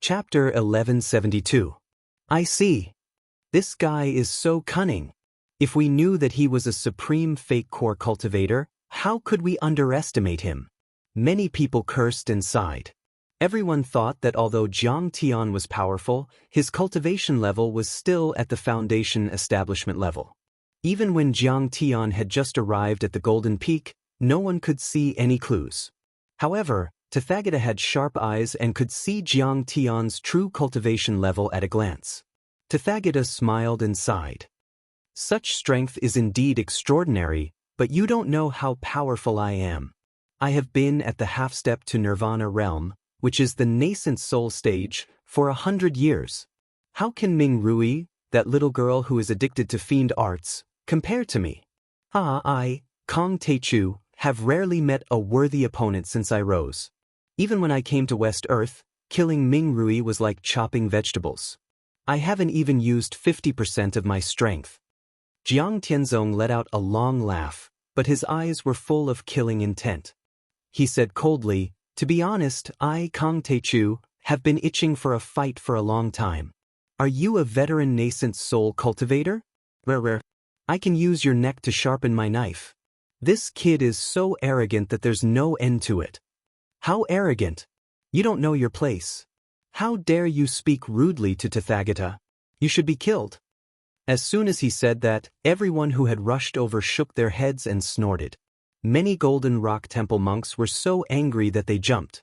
Chapter 1172. I see. This guy is so cunning. If we knew that he was a supreme fake core cultivator, how could we underestimate him? Many people cursed and sighed. Everyone thought that although Jiang Tian was powerful, his cultivation level was still at the foundation establishment level. Even when Jiang Tian had just arrived at the Golden Peak, no one could see any clues. However, Tathagata had sharp eyes and could see Jiang Tian's true cultivation level at a glance. Tathagata smiled and sighed. Such strength is indeed extraordinary, but you don't know how powerful I am. I have been at the half-step to Nirvana realm, which is the nascent soul stage, for 100 years. How can Ming Rui, that little girl who is addicted to fiend arts, compare to me? I, Kong Teichu, have rarely met a worthy opponent since I rose. Even when I came to West Earth, killing Ming Rui was like chopping vegetables. I haven't even used 50% of my strength. Jiang Tianzong let out a long laugh, but his eyes were full of killing intent. He said coldly, "To be honest, I, Kong Teichu, have been itching for a fight for a long time. Are you a veteran nascent soul cultivator? Rare. I can use your neck to sharpen my knife." This kid is so arrogant that there's no end to it. How arrogant! You don't know your place. How dare you speak rudely to Tathagata? You should be killed. As soon as he said that, everyone who had rushed over shook their heads and snorted. Many Golden Rock Temple monks were so angry that they jumped.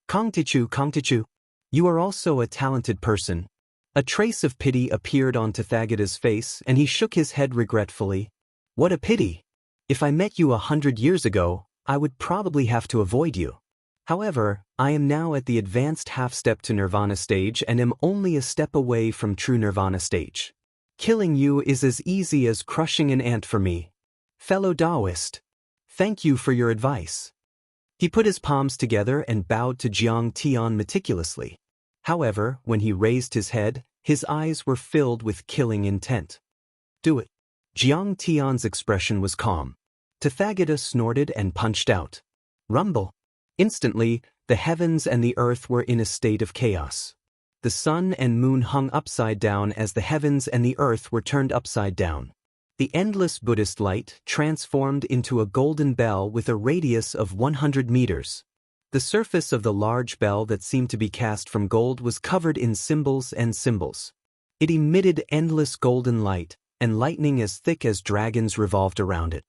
Kong Teichu, you are also a talented person. A trace of pity appeared on Tathagata's face and he shook his head regretfully. What a pity! If I met you 100 years ago, I would probably have to avoid you. However, I am now at the advanced half-step to Nirvana stage and am only a step away from true Nirvana stage. Killing you is as easy as crushing an ant for me. Fellow Taoist, thank you for your advice. He put his palms together and bowed to Jiang Tian meticulously. However, when he raised his head, his eyes were filled with killing intent. Do it. Jiang Tian's expression was calm. Tathagata snorted and punched out. Rumble. Instantly, the heavens and the earth were in a state of chaos. The sun and moon hung upside down as the heavens and the earth were turned upside down. The endless Buddhist light transformed into a golden bell with a radius of 100 meters. The surface of the large bell that seemed to be cast from gold was covered in symbols and symbols. It emitted endless golden light, and lightning as thick as dragons revolved around it.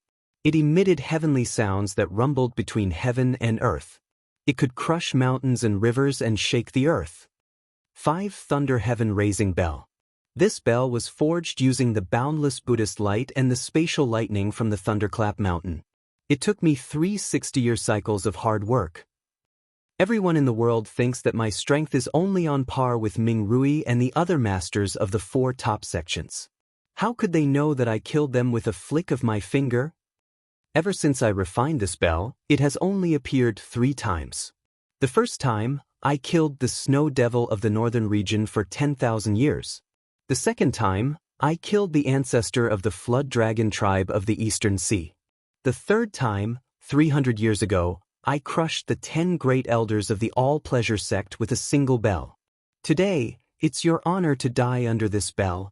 It emitted heavenly sounds that rumbled between heaven and earth. It could crush mountains and rivers and shake the earth. 5 Thunder Heaven Raising Bell. This bell was forged using the boundless Buddhist light and the spatial lightning from the Thunderclap Mountain. It took me 3 60-year cycles of hard work. Everyone in the world thinks that my strength is only on par with Ming Rui and the other masters of the 4 top sections. How could they know that I killed them with a flick of my finger? Ever since I refined this bell, it has only appeared 3 times. The first time, I killed the snow devil of the northern region for 10,000 years. The second time, I killed the ancestor of the flood dragon tribe of the eastern sea. The third time, 300 years ago, I crushed the 10 great elders of the all-pleasure sect with a single bell. Today, it's your honor to die under this bell.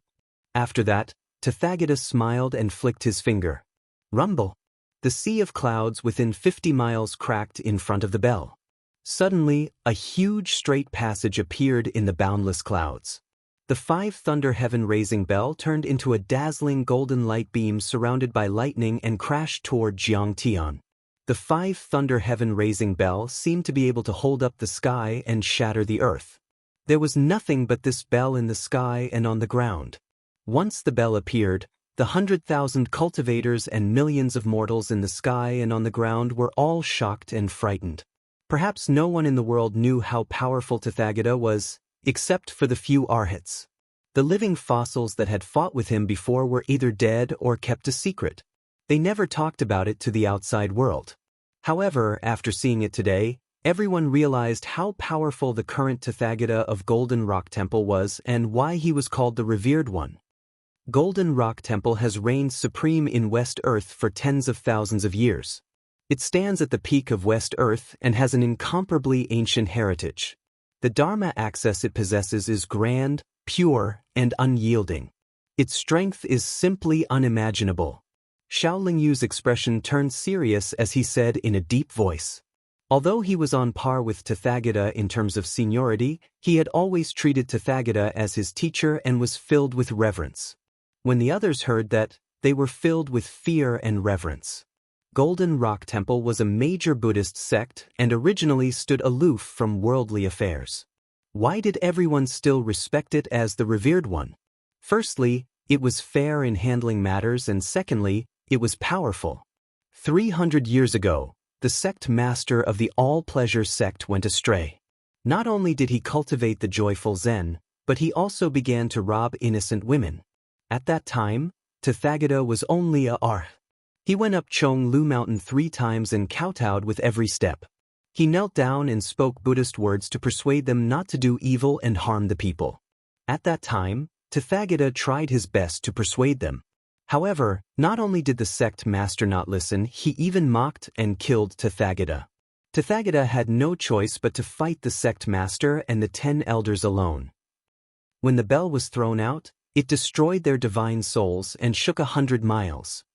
After that, Tathagata smiled and flicked his finger. Rumble. The sea of clouds within 50 miles cracked in front of the bell. Suddenly, a huge straight passage appeared in the boundless clouds. The 5 Thunder Heaven Raising Bell turned into a dazzling golden light beam surrounded by lightning and crashed toward Jiang Tian. The 5 Thunder Heaven Raising Bell seemed to be able to hold up the sky and shatter the earth. There was nothing but this bell in the sky and on the ground. Once the bell appeared, the 100,000 cultivators and millions of mortals in the sky and on the ground were all shocked and frightened. Perhaps no one in the world knew how powerful Tathagata was, except for the few arhats. The living fossils that had fought with him before were either dead or kept a secret. They never talked about it to the outside world. However, after seeing it today, everyone realized how powerful the current Tathagata of Golden Rock Temple was and why he was called the Revered One. Golden Rock Temple has reigned supreme in West Earth for tens of thousands of years. It stands at the peak of West Earth and has an incomparably ancient heritage. The Dharma access it possesses is grand, pure, and unyielding. Its strength is simply unimaginable. Xiao Lingyu's expression turned serious as he said in a deep voice. Although he was on par with Tathagata in terms of seniority, he had always treated Tathagata as his teacher and was filled with reverence. When the others heard that, they were filled with fear and reverence. Golden Rock Temple was a major Buddhist sect and originally stood aloof from worldly affairs. Why did everyone still respect it as the revered one? Firstly, it was fair in handling matters, and secondly, it was powerful. 300 years ago, the sect master of the all-pleasure sect went astray. Not only did he cultivate the joyful Zen, but he also began to rob innocent women. At that time, Tathagata was only a arhat. He went up Chong Lu Mountain 3 times and kowtowed with every step. He knelt down and spoke Buddhist words to persuade them not to do evil and harm the people. At that time, Tathagata tried his best to persuade them. However, not only did the sect master not listen, he even mocked and killed Tathagata. Tathagata had no choice but to fight the sect master and the 10 elders alone. When the bell was thrown out, it destroyed their divine souls and shook 100 miles.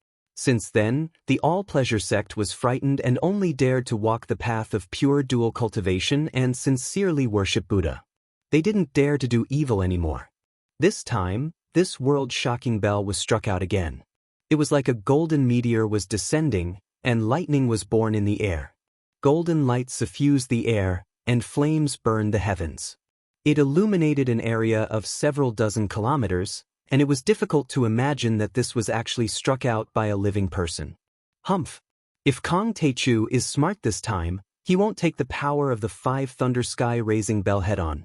Since then, the all-pleasure sect was frightened and only dared to walk the path of pure dual cultivation and sincerely worship Buddha. They didn't dare to do evil anymore. This time, this world-shocking bell was struck out again. It was like a golden meteor was descending, and lightning was born in the air. Golden light suffused the air, and flames burned the heavens. It illuminated an area of several dozen kilometers, and it was difficult to imagine that this was actually struck out by a living person. Humph! If Kong Teichu is smart this time, he won't take the power of the 5 thunder sky-raising bell head-on.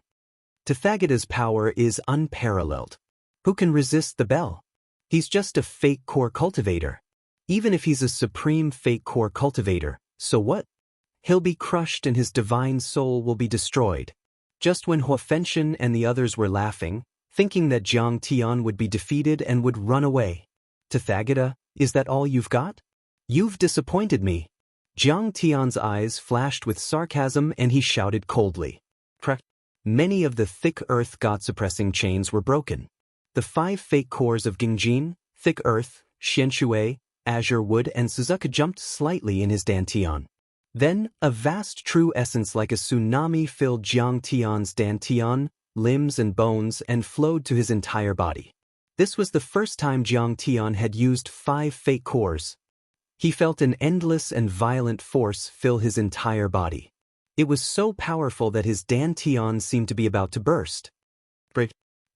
Tathagata's power is unparalleled. Who can resist the bell? He's just a fake core cultivator. Even if he's a supreme fake core cultivator, so what? He'll be crushed and his divine soul will be destroyed. Just when Hua Fenshin and the others were laughing, thinking that Jiang Tian would be defeated and would run away. Tathagata, is that all you've got? You've disappointed me. Jiang Tian's eyes flashed with sarcasm and he shouted coldly. Many of the thick earth god-suppressing chains were broken. The 5 fake cores of Gingjin, thick earth, Xianshui, azure wood and Suzuka jumped slightly in his dantian. Then, a vast true essence like a tsunami filled Jiang Tian's dantian, limbs and bones and flowed to his entire body. This was the first time Jiang Tian had used 5 fake cores. He felt an endless and violent force fill his entire body. It was so powerful that his dantian seemed to be about to burst.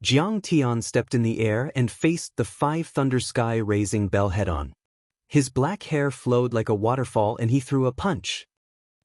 Jiang Tian stepped in the air and faced the 5 thunder sky-raising bell head-on. His black hair flowed like a waterfall and he threw a punch.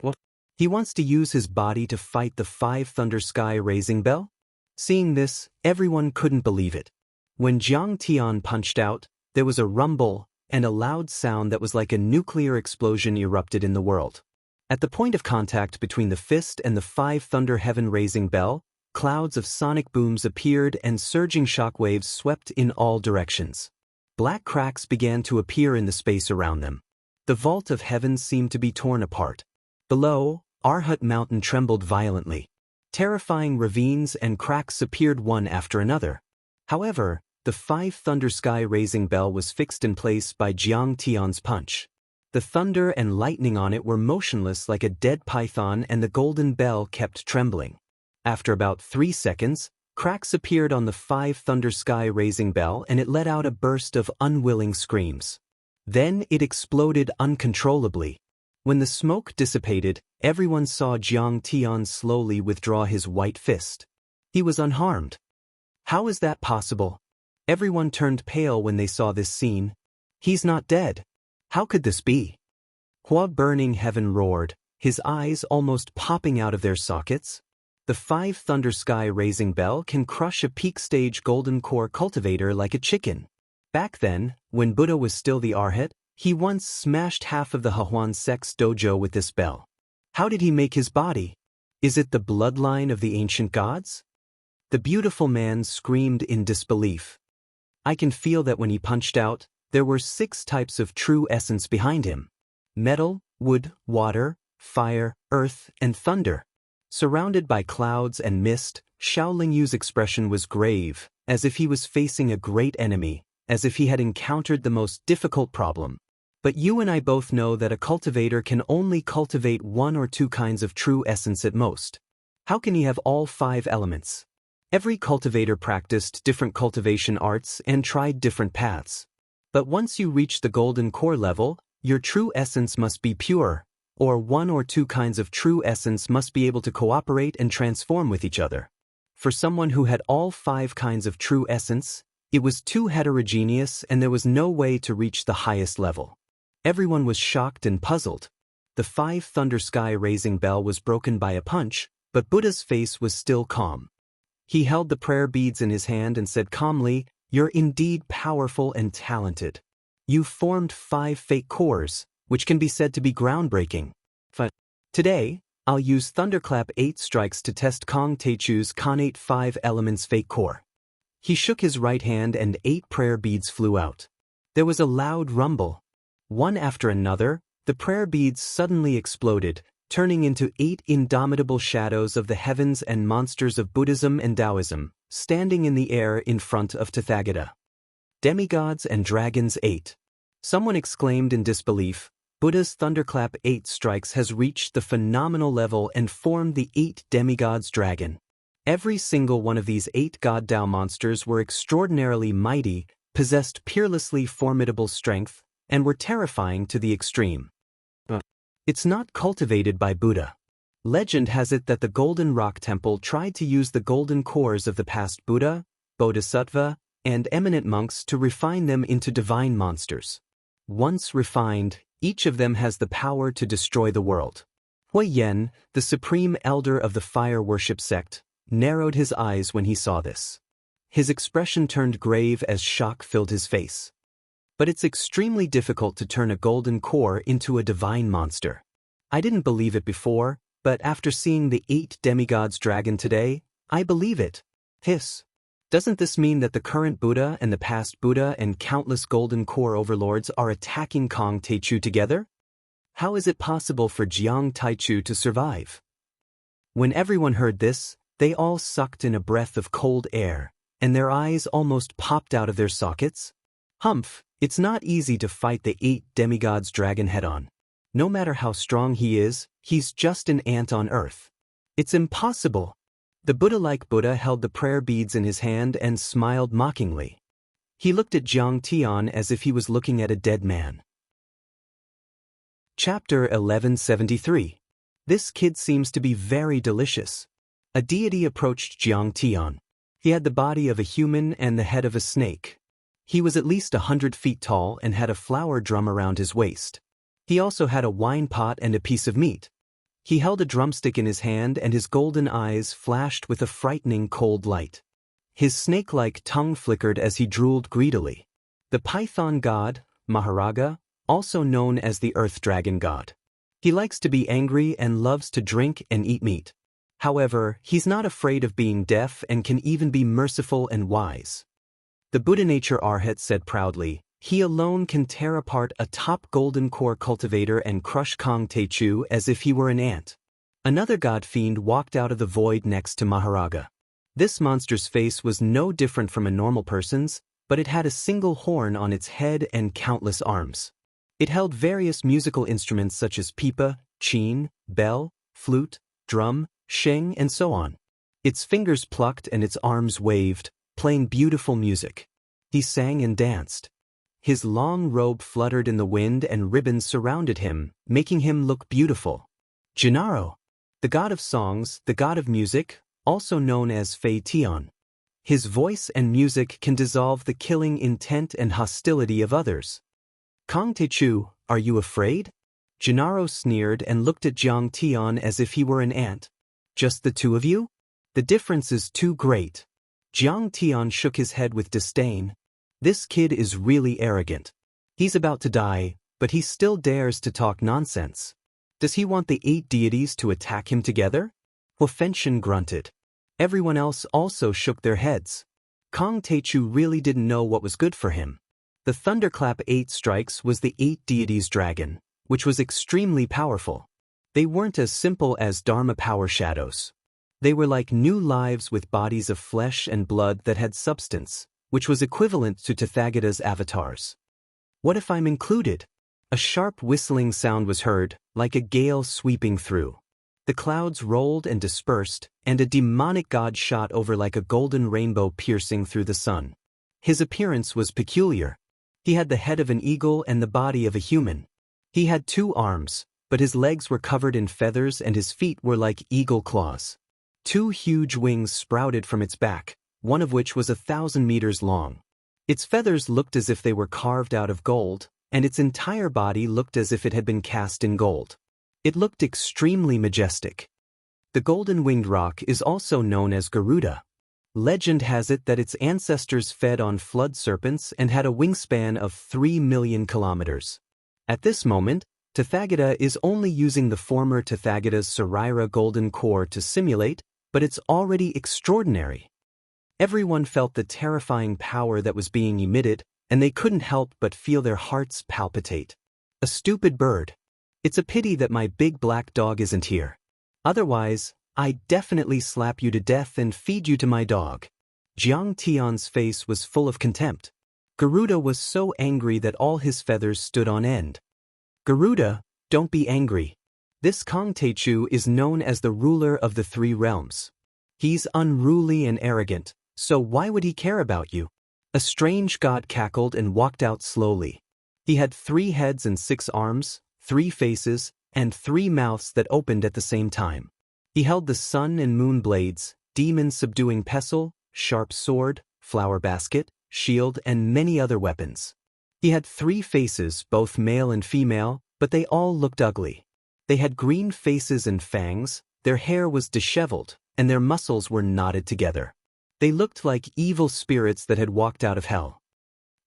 What? He wants to use his body to fight the 5 thunder sky-raising bell? Seeing this, everyone couldn't believe it. When Jiang Tian punched out, there was a rumble, and a loud sound that was like a nuclear explosion erupted in the world. At the point of contact between the fist and the 5 thunder heaven-raising bell, clouds of sonic booms appeared and surging shockwaves swept in all directions. Black cracks began to appear in the space around them. The vault of heaven seemed to be torn apart. Below, Arhat Mountain trembled violently. Terrifying ravines and cracks appeared one after another. However, the 5 thunder sky-raising bell was fixed in place by Jiang Tian's punch. The thunder and lightning on it were motionless like a dead python and the golden bell kept trembling. After about 3 seconds, cracks appeared on the 5 thunder sky-raising bell and it let out a burst of unwilling screams. Then it exploded uncontrollably. When the smoke dissipated, everyone saw Jiang Tian slowly withdraw his white fist. He was unharmed. How is that possible? Everyone turned pale when they saw this scene. He's not dead. How could this be? Hua Burning Heaven roared, his eyes almost popping out of their sockets. The 5 thunder sky-raising bell can crush a peak-stage golden core cultivator like a chicken. Back then, when Buddha was still the arhat, he once smashed half of the Hahuan sect's dojo with this bell. How did he make his body? Is it the bloodline of the ancient gods? The beautiful man screamed in disbelief. I can feel that when he punched out, there were 6 types of true essence behind him. Metal, wood, water, fire, earth, and thunder. Surrounded by clouds and mist, Xiaoling Yu's expression was grave, as if he was facing a great enemy, as if he had encountered the most difficult problem. But you and I both know that a cultivator can only cultivate one or two kinds of true essence at most. How can he have all 5 elements? Every cultivator practiced different cultivation arts and tried different paths. But once you reach the golden core level, your true essence must be pure, or one or two kinds of true essence must be able to cooperate and transform with each other. For someone who had all 5 kinds of true essence, it was too heterogeneous and there was no way to reach the highest level. Everyone was shocked and puzzled. The 5 thunder sky raising bell was broken by a punch, but Buddha's face was still calm. He held the prayer beads in his hand and said calmly, "You're indeed powerful and talented. You've formed 5 fake cores, which can be said to be groundbreaking. Today, I'll use Thunderclap 8 strikes to test Kong Teichu's Connate 5 elements fake core." He shook his right hand and 8 prayer beads flew out. There was a loud rumble. One after another, the prayer beads suddenly exploded, turning into 8 indomitable shadows of the heavens and monsters of Buddhism and Taoism, standing in the air in front of Tathagata. Demigods and Dragons 8. Someone exclaimed in disbelief, "Buddha's Thunderclap 8 strikes has reached the phenomenal level and formed the 8 demigods dragon." Every single one of these 8 god Tao monsters were extraordinarily mighty, possessed peerlessly formidable strength, and were terrifying to the extreme. It's not cultivated by Buddha. Legend has it that the Golden Rock Temple tried to use the golden cores of the past Buddha, Bodhisattva, and eminent monks to refine them into divine monsters. Once refined, each of them has the power to destroy the world. Hui Yen, the supreme elder of the fire worship sect, narrowed his eyes when he saw this. His expression turned grave as shock filled his face. But it's extremely difficult to turn a golden core into a divine monster. I didn't believe it before, but after seeing the 8 demigods dragon today, I believe it. Hiss. Doesn't this mean that the current Buddha and the past Buddha and countless golden core overlords are attacking Kong Teichu together? How is it possible for Jiang Taichu to survive? When everyone heard this, they all sucked in a breath of cold air, and their eyes almost popped out of their sockets. Humph, it's not easy to fight the 8 demigods dragon head-on. No matter how strong he is, he's just an ant on earth. It's impossible. The Buddha-like Buddha held the prayer beads in his hand and smiled mockingly. He looked at Jiang Tian as if he was looking at a dead man. Chapter 1173. This kid seems to be very delicious. A deity approached Jiang Tian. He had the body of a human and the head of a snake. He was at least 100 feet tall and had a flower drum around his waist. He also had a wine pot and a piece of meat. He held a drumstick in his hand and his golden eyes flashed with a frightening cold light. His snake-like tongue flickered as he drooled greedily. The python god, Maharaga, also known as the earth dragon god. He likes to be angry and loves to drink and eat meat. However, he's not afraid of being deaf and can even be merciful and wise. The Buddha Nature Arhat said proudly, "He alone can tear apart a top golden core cultivator and crush Kong Teichu as if he were an ant." Another god fiend walked out of the void next to Maharaga. This monster's face was no different from a normal person's, but it had a single horn on its head and countless arms. It held various musical instruments such as pipa, qin, bell, flute, drum, sheng, and so on. Its fingers plucked and its arms waved, playing beautiful music. He sang and danced. His long robe fluttered in the wind and ribbons surrounded him, making him look beautiful. Gennaro, the god of songs, the god of music, also known as Fei Tian. His voice and music can dissolve the killing intent and hostility of others. Kong Teichu, are you afraid? Gennaro sneered and looked at Jiang Tian as if he were an ant. Just the two of you? The difference is too great. Jiang Tian shook his head with disdain. This kid is really arrogant. He's about to die, but he still dares to talk nonsense. Does he want the 8 deities to attack him together? Hu Fenshin grunted. Everyone else also shook their heads. Kong Teichu really didn't know what was good for him. The Thunderclap 8 strikes was the 8 deities dragon, which was extremely powerful. They weren't as simple as Dharma power shadows. They were like new lives with bodies of flesh and blood that had substance, which was equivalent to Tathagata's avatars. What if I'm included? A sharp whistling sound was heard, like a gale sweeping through. The clouds rolled and dispersed, and a demonic god shot over like a golden rainbow piercing through the sun. His appearance was peculiar. He had the head of an eagle and the body of a human. He had 2 arms, but his legs were covered in feathers and his feet were like eagle claws. 2 huge wings sprouted from its back, one of which was 1,000 meters long. Its feathers looked as if they were carved out of gold, and its entire body looked as if it had been cast in gold. It looked extremely majestic. The golden-winged rock is also known as Garuda. Legend has it that its ancestors fed on flood serpents and had a wingspan of 3 million kilometers. At this moment, Tathagata is only using the former Tathagata's Sarira golden core to simulate, but it's already extraordinary. Everyone felt the terrifying power that was being emitted, and they couldn't help but feel their hearts palpitate. A stupid bird. It's a pity that my big black dog isn't here. Otherwise, I'd definitely slap you to death and feed you to my dog. Jiang Tian's face was full of contempt. Garuda was so angry that all his feathers stood on end. Garuda, don't be angry. This Kong Teichu is known as the ruler of the 3 realms. He's unruly and arrogant, so why would he care about you? A strange god cackled and walked out slowly. He had 3 heads and 6 arms, 3 faces, and 3 mouths that opened at the same time. He held the sun and moon blades, demon-subduing pestle, sharp sword, flower basket, shield, and many other weapons. He had 3 faces, both male and female, but they all looked ugly. They had green faces and fangs, their hair was disheveled, and their muscles were knotted together. They looked like evil spirits that had walked out of hell.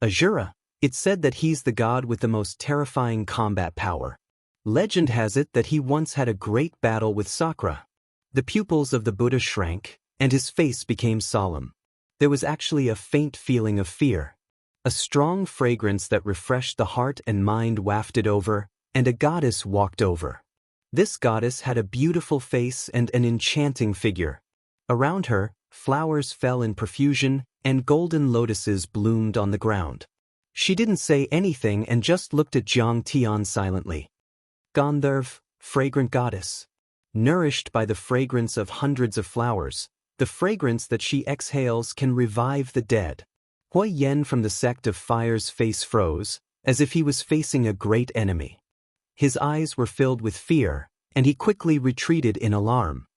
Ajura, it's said that he's the god with the most terrifying combat power. Legend has it that he once had a great battle with Sakra. The pupils of the Buddha shrank, and his face became solemn. There was actually a faint feeling of fear. A strong fragrance that refreshed the heart and mind wafted over, and a goddess walked over. This goddess had a beautiful face and an enchanting figure. Around her, flowers fell in profusion, and golden lotuses bloomed on the ground. She didn't say anything and just looked at Jiang Tian silently. Gandharv, fragrant goddess. Nourished by the fragrance of hundreds of flowers, the fragrance that she exhales can revive the dead. Hui Yen from the sect of Fire's face froze, as if he was facing a great enemy. His eyes were filled with fear, and he quickly retreated in alarm.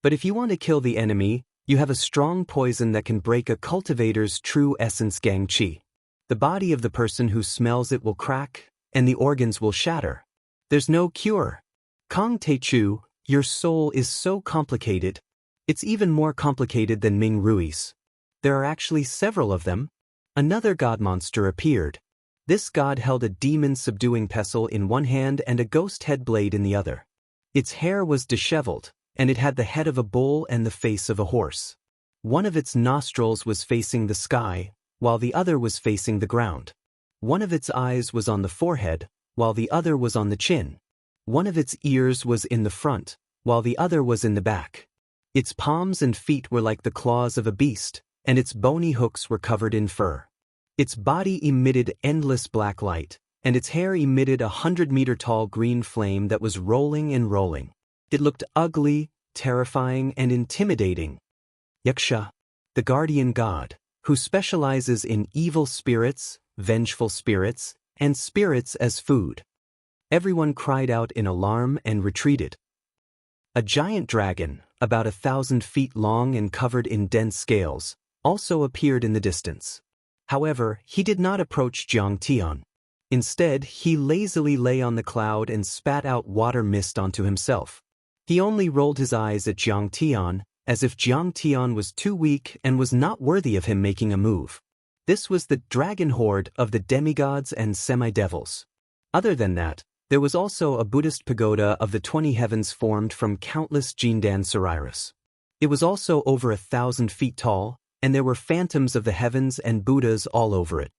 But if you want to kill the enemy, you have a strong poison that can break a cultivator's true essence gang qi. The body of the person who smells it will crack, and the organs will shatter. There's no cure. Kong Teichu, your soul is so complicated. It's even more complicated than Ming Rui's. There are actually several of them. Another god monster appeared. This god held a demon-subduing pestle in one hand and a ghost head blade in the other. Its hair was disheveled, and it had the head of a bull and the face of a horse. One of its nostrils was facing the sky, while the other was facing the ground. One of its eyes was on the forehead, while the other was on the chin. One of its ears was in the front, while the other was in the back. Its palms and feet were like the claws of a beast, and its bony hooks were covered in fur. Its body emitted endless black light, and its hair emitted 100-meter-tall green flame that was rolling and rolling. It looked ugly, terrifying, and intimidating. Yaksha, the guardian god, who specializes in evil spirits, vengeful spirits, and spirits as food. Everyone cried out in alarm and retreated. A giant dragon, about 1,000 feet long and covered in dense scales, also appeared in the distance. However, he did not approach Jiang Tian. Instead, he lazily lay on the cloud and spat out water mist onto himself. He only rolled his eyes at Jiang Tian, as if Jiang Tian was too weak and was not worthy of him making a move. This was the dragon horde of the demigods and semi-devils. Other than that, there was also a Buddhist pagoda of the 20 heavens formed from countless Jindan Sariras. It was also over 1,000 feet tall, and there were phantoms of the heavens and Buddhas all over it.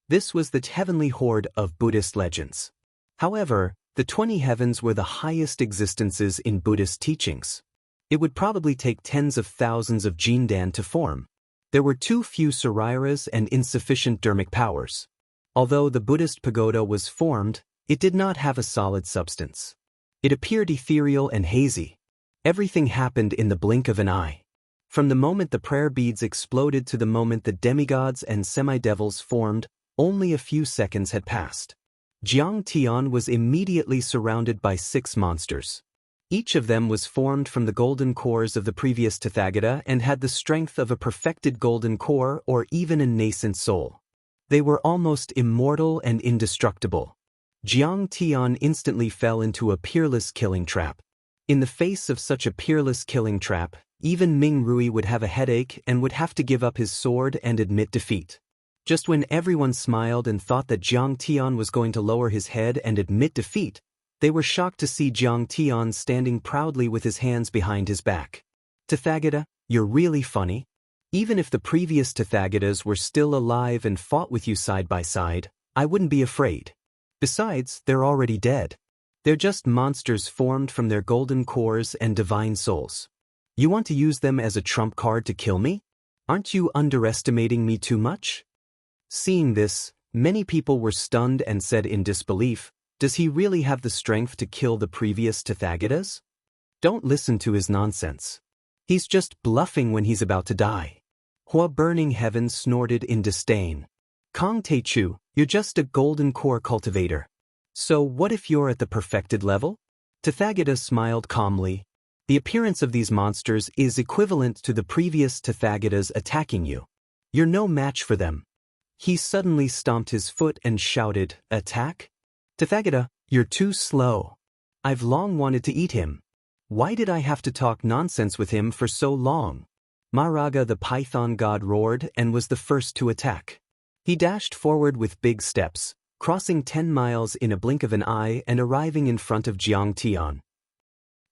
This was the heavenly horde of Buddhist legends. However, The 20 heavens were the highest existences in Buddhist teachings. It would probably take tens of thousands of Jindan to form. There were too few sariras and insufficient dharmic powers. Although the Buddhist pagoda was formed, it did not have a solid substance. It appeared ethereal and hazy. Everything happened in the blink of an eye. From the moment the prayer beads exploded to the moment the demigods and semi-devils formed, only a few seconds had passed. Jiang Tian was immediately surrounded by 6 monsters. Each of them was formed from the golden cores of the previous Tathagata and had the strength of a perfected golden core or even a nascent soul. They were almost immortal and indestructible. Jiang Tian instantly fell into a peerless killing trap. In the face of such a peerless killing trap, even Ming Rui would have a headache and would have to give up his sword and admit defeat. Just when everyone smiled and thought that Jiang Tian was going to lower his head and admit defeat, they were shocked to see Jiang Tian standing proudly with his hands behind his back. Tathagata, you're really funny. Even if the previous Tathagatas were still alive and fought with you side by side, I wouldn't be afraid. Besides, they're already dead. They're just monsters formed from their golden cores and divine souls. You want to use them as a trump card to kill me? Aren't you underestimating me too much? Seeing this, many people were stunned and said in disbelief, does he really have the strength to kill the previous Tathagatas? Don't listen to his nonsense. He's just bluffing when he's about to die. Hua Burning Heaven snorted in disdain. Kong Teichu, you're just a golden core cultivator. So what if you're at the perfected level? Tathagata smiled calmly. The appearance of these monsters is equivalent to the previous Tathagatas attacking you. You're no match for them. He suddenly stomped his foot and shouted, "Attack? Tathagata, you're too slow. I've long wanted to eat him. Why did I have to talk nonsense with him for so long?" Maharaga the python god roared and was the first to attack. He dashed forward with big steps, crossing 10 miles in a blink of an eye and arriving in front of Jiang Tian.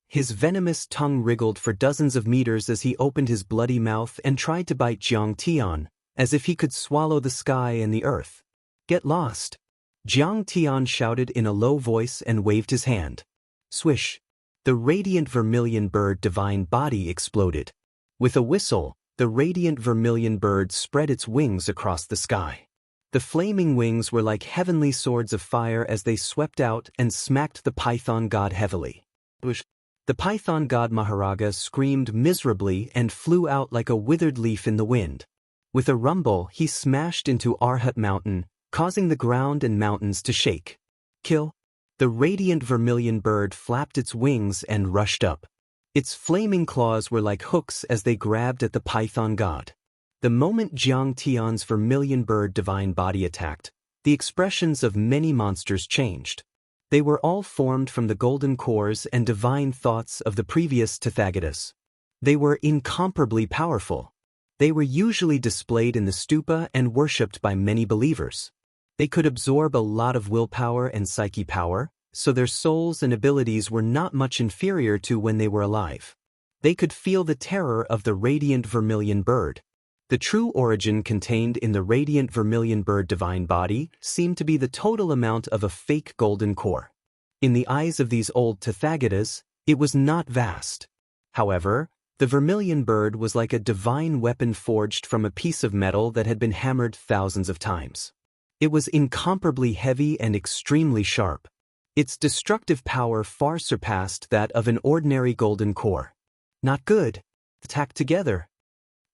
His venomous tongue wriggled for dozens of meters as he opened his bloody mouth and tried to bite Jiang Tian, as if he could swallow the sky and the earth. "Get lost!" Jiang Tian shouted in a low voice and waved his hand. Swish! The radiant vermilion bird divine body exploded. With a whistle, the radiant vermilion bird spread its wings across the sky. The flaming wings were like heavenly swords of fire as they swept out and smacked the python god heavily. The python god Maharaga screamed miserably and flew out like a withered leaf in the wind. With a rumble, he smashed into Arhat Mountain, causing the ground and mountains to shake. Kill! The radiant vermilion bird flapped its wings and rushed up. Its flaming claws were like hooks as they grabbed at the python god. The moment Jiang Tian's vermilion bird divine body attacked, the expressions of many monsters changed. They were all formed from the golden cores and divine thoughts of the previous Tathagatas. They were incomparably powerful. They were usually displayed in the stupa and worshipped by many believers. They could absorb a lot of willpower and psyche power, so their souls and abilities were not much inferior to when they were alive. They could feel the terror of the radiant vermilion bird. The true origin contained in the radiant vermilion bird divine body seemed to be the total amount of a fake golden core. In the eyes of these old Tathagatas, it was not vast. However, the vermilion bird was like a divine weapon forged from a piece of metal that had been hammered thousands of times. It was incomparably heavy and extremely sharp. Its destructive power far surpassed that of an ordinary golden core. Not good. Attack together.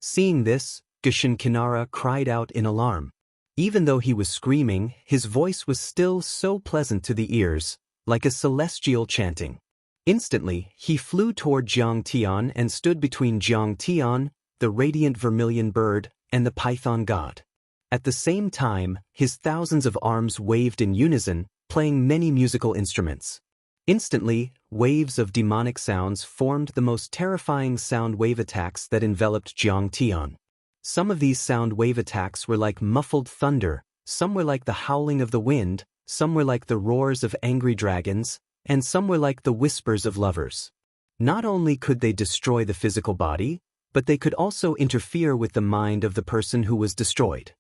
Seeing this, Gushin Kinara cried out in alarm. Even though he was screaming, his voice was still so pleasant to the ears, like a celestial chanting. Instantly, he flew toward Jiang Tian and stood between Jiang Tian, the radiant vermilion bird, and the python god. At the same time, his thousands of arms waved in unison, playing many musical instruments. Instantly, waves of demonic sounds formed the most terrifying sound wave attacks that enveloped Jiang Tian. Some of these sound wave attacks were like muffled thunder, some were like the howling of the wind, some were like the roars of angry dragons, and some were like the whispers of lovers. Not only could they destroy the physical body, but they could also interfere with the mind of the person who was destroyed.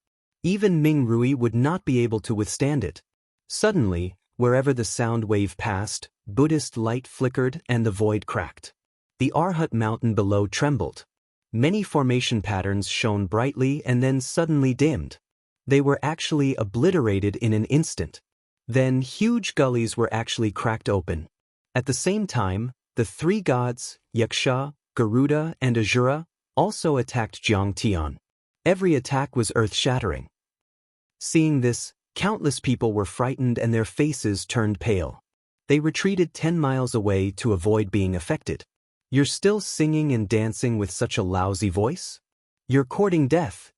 Even Ming Rui would not be able to withstand it. Suddenly, wherever the sound wave passed, Buddhist light flickered and the void cracked. The Arhat mountain below trembled. Many formation patterns shone brightly and then suddenly dimmed. They were actually obliterated in an instant. Then huge gullies were actually cracked open. At the same time, the three gods, Yaksha, Garuda, and Asura, also attacked Jiang Tian. Every attack was earth-shattering. Seeing this, countless people were frightened and their faces turned pale. They retreated 10 miles away to avoid being affected. "You're still singing and dancing with such a lousy voice? You're courting death."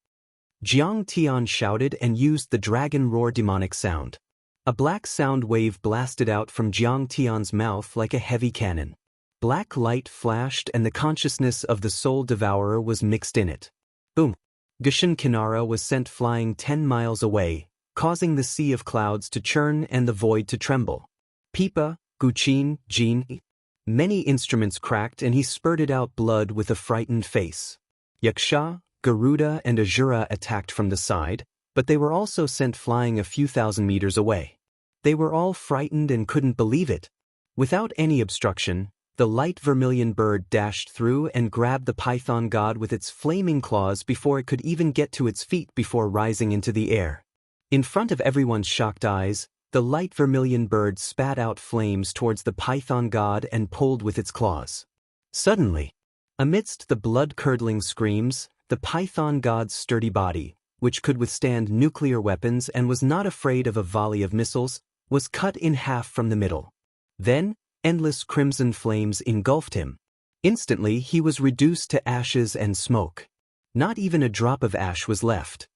Jiang Tian shouted and used the dragon roar demonic sound. A black sound wave blasted out from Jiang Tian's mouth like a heavy cannon. Black light flashed and the consciousness of the soul devourer was mixed in it. Boom! Gushin Kinara was sent flying 10 miles away, causing the sea of clouds to churn and the void to tremble. Pipa, Guqin, Jin. Many instruments cracked and he spurted out blood with a frightened face. Yaksha, Garuda, and Asura attacked from the side, but they were also sent flying a few thousand meters away. They were all frightened and couldn't believe it. Without any obstruction, the light vermilion bird dashed through and grabbed the python god with its flaming claws before it could even get to its feet before rising into the air. In front of everyone's shocked eyes, the light vermilion bird spat out flames towards the python god and pulled with its claws. Suddenly, amidst the blood-curdling screams, the python god's sturdy body, which could withstand nuclear weapons and was not afraid of a volley of missiles, was cut in half from the middle. Then, endless crimson flames engulfed him. Instantly, he was reduced to ashes and smoke. Not even a drop of ash was left.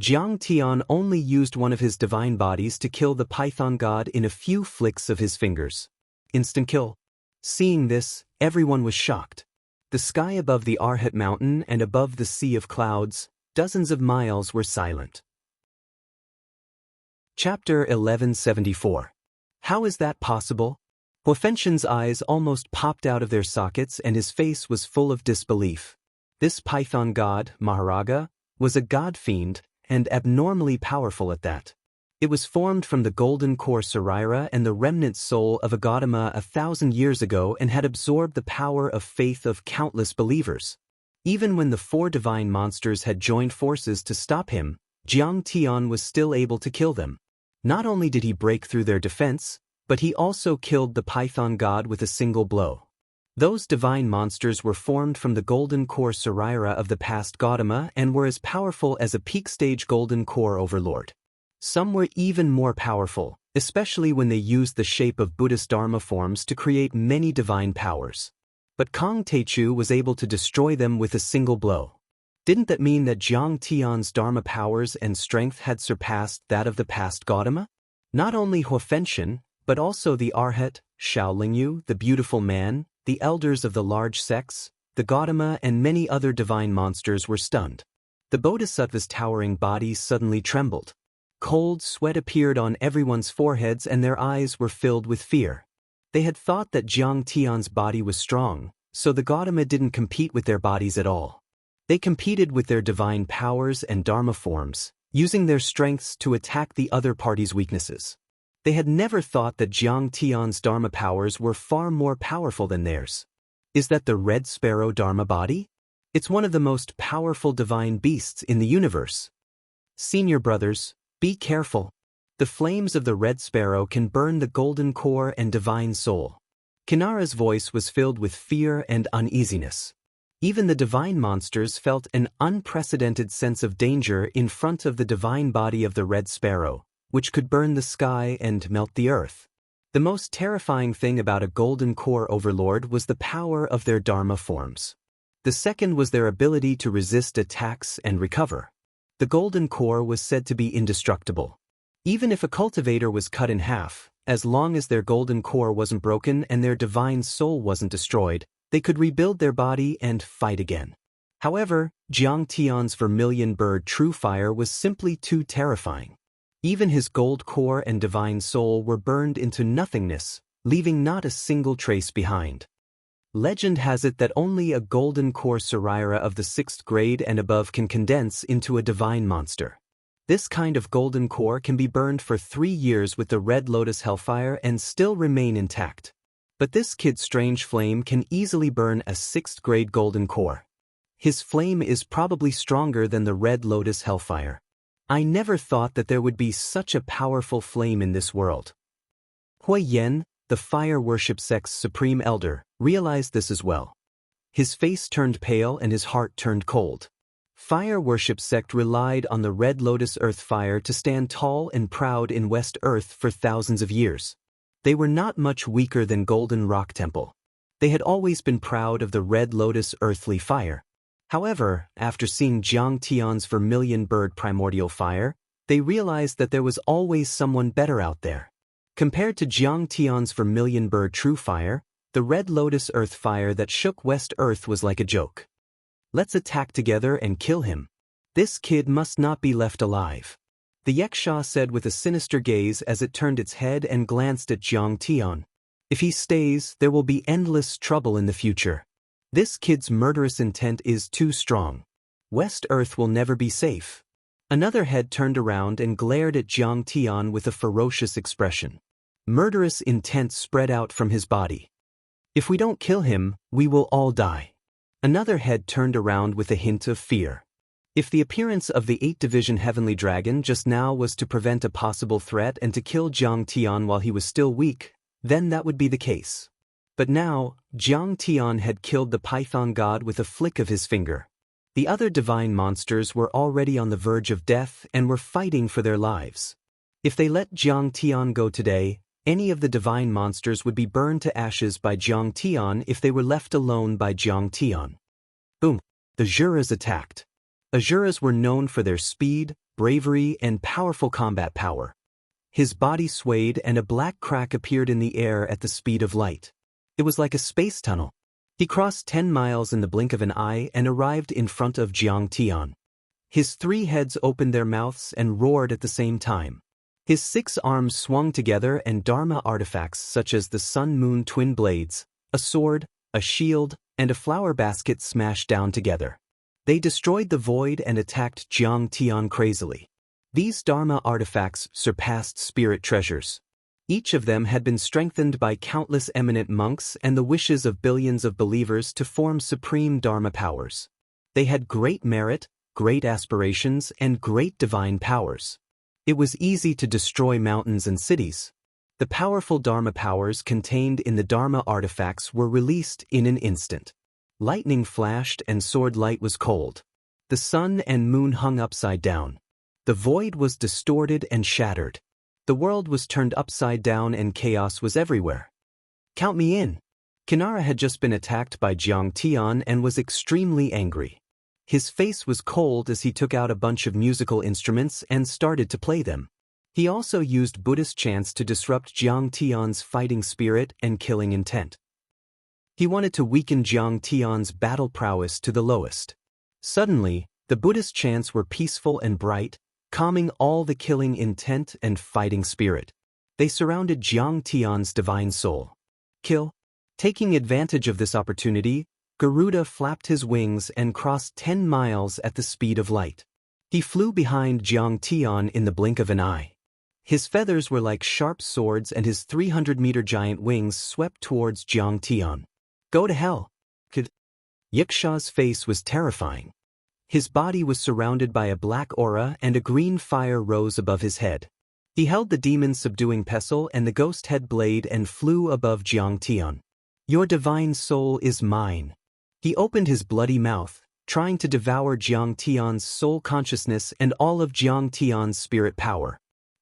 Jiang Tian only used one of his divine bodies to kill the python god in a few flicks of his fingers. Instant kill. Seeing this, everyone was shocked. The sky above the Arhat mountain and above the sea of clouds, dozens of miles were silent. Chapter 1174. How is that possible? Huofenshin's eyes almost popped out of their sockets and his face was full of disbelief. This python god, Maharaga, was a god fiend, and abnormally powerful at that. It was formed from the golden core Sarira and the remnant soul of a Gautama 1,000 years ago and had absorbed the power of faith of countless believers. Even when the 4 divine monsters had joined forces to stop him, Jiang Tian was still able to kill them. Not only did he break through their defense, but he also killed the python god with a single blow. Those divine monsters were formed from the golden core Sarira of the past Gautama and were as powerful as a peak-stage golden core overlord. Some were even more powerful, especially when they used the shape of Buddhist Dharma forms to create many divine powers. But Kong Teichu was able to destroy them with a single blow. Didn't that mean that Jiang Tian's Dharma powers and strength had surpassed that of the past Gautama? Not only Huofenshin, but also the Arhat, Shaolingyu, the beautiful man, the elders of the large sects, the Gautama and many other divine monsters were stunned. The Bodhisattva's towering bodies suddenly trembled. Cold sweat appeared on everyone's foreheads and their eyes were filled with fear. They had thought that Jiang Tian's body was strong, so the Gautama didn't compete with their bodies at all. They competed with their divine powers and Dharma forms, using their strengths to attack the other party's weaknesses. They had never thought that Jiang Tian's Dharma powers were far more powerful than theirs. Is that the red sparrow Dharma body? It's one of the most powerful divine beasts in the universe. Senior brothers, be careful. The flames of the red sparrow can burn the golden core and divine soul. Kinara's voice was filled with fear and uneasiness. Even the divine monsters felt an unprecedented sense of danger in front of the divine body of the red sparrow, which could burn the sky and melt the earth. The most terrifying thing about a golden core overlord was the power of their Dharma forms. The second was their ability to resist attacks and recover. The golden core was said to be indestructible. Even if a cultivator was cut in half, as long as their golden core wasn't broken and their divine soul wasn't destroyed, they could rebuild their body and fight again. However, Jiang Tian's vermilion bird True Fire was simply too terrifying. Even his gold core and divine soul were burned into nothingness, leaving not a single trace behind. Legend has it that only a golden core Sarira of the 6th grade and above can condense into a divine monster. This kind of golden core can be burned for 3 years with the red lotus hellfire and still remain intact. But this kid's strange flame can easily burn a 6th grade golden core. His flame is probably stronger than the red lotus hellfire. I never thought that there would be such a powerful flame in this world. Hui Yan, the fire worship sect's supreme elder, realized this as well. His face turned pale and his heart turned cold. Fire worship sect relied on the red lotus earth fire to stand tall and proud in West Earth for thousands of years. They were not much weaker than Golden Rock Temple. They had always been proud of the red lotus earthly fire. However, after seeing Jiang Tian's vermilion bird primordial fire, they realized that there was always someone better out there. Compared to Jiang Tian's vermilion bird true fire, the red lotus earth fire that shook West Earth was like a joke. Let's attack together and kill him. This kid must not be left alive. The Yaksha said with a sinister gaze as it turned its head and glanced at Jiang Tian. If he stays, there will be endless trouble in the future. This kid's murderous intent is too strong. West Earth will never be safe. Another head turned around and glared at Jiang Tian with a ferocious expression. Murderous intent spread out from his body. If we don't kill him, we will all die. Another head turned around with a hint of fear. If the appearance of the 8th Division Heavenly Dragon just now was to prevent a possible threat and to kill Jiang Tian while he was still weak, then that would be the case. But now, Jiang Tian had killed the Python god with a flick of his finger. The other divine monsters were already on the verge of death and were fighting for their lives. If they let Jiang Tian go today, any of the divine monsters would be burned to ashes by Jiang Tian if they were left alone by Jiang Tian. Boom! The Juras attacked. Asuras were known for their speed, bravery, and powerful combat power. His body swayed and a black crack appeared in the air at the speed of light. It was like a space tunnel. He crossed 10 miles in the blink of an eye and arrived in front of Jiang Tian. His 3 heads opened their mouths and roared at the same time. His 6 arms swung together and Dharma artifacts such as the Sun-Moon twin blades, a sword, a shield, and a flower basket smashed down together. They destroyed the void and attacked Jiang Tian crazily. These Dharma artifacts surpassed spirit treasures. Each of them had been strengthened by countless eminent monks and the wishes of billions of believers to form supreme Dharma powers. They had great merit, great aspirations, and great divine powers. It was easy to destroy mountains and cities. The powerful Dharma powers contained in the Dharma artifacts were released in an instant. Lightning flashed and sword light was cold. The sun and moon hung upside down. The void was distorted and shattered. The world was turned upside down and chaos was everywhere. Count me in. Kinara had just been attacked by Jiang Tian and was extremely angry. His face was cold as he took out a bunch of musical instruments and started to play them. He also used Buddhist chants to disrupt Jiang Tian's fighting spirit and killing intent. He wanted to weaken Jiang Tian's battle prowess to the lowest. Suddenly, the Buddhist chants were peaceful and bright, calming all the killing intent and fighting spirit. They surrounded Jiang Tian's divine soul. Kill. Taking advantage of this opportunity, Garuda flapped his wings and crossed 10 miles at the speed of light. He flew behind Jiang Tian in the blink of an eye. His feathers were like sharp swords and his 300-meter giant wings swept towards Jiang Tian. Go to hell. Yaksha's face was terrifying. His body was surrounded by a black aura and a green fire rose above his head. He held the demon subduing pestle and the ghost head blade and flew above Jiang Tian. Your divine soul is mine. He opened his bloody mouth, trying to devour Jiang Tian's soul consciousness and all of Jiang Tian's spirit power.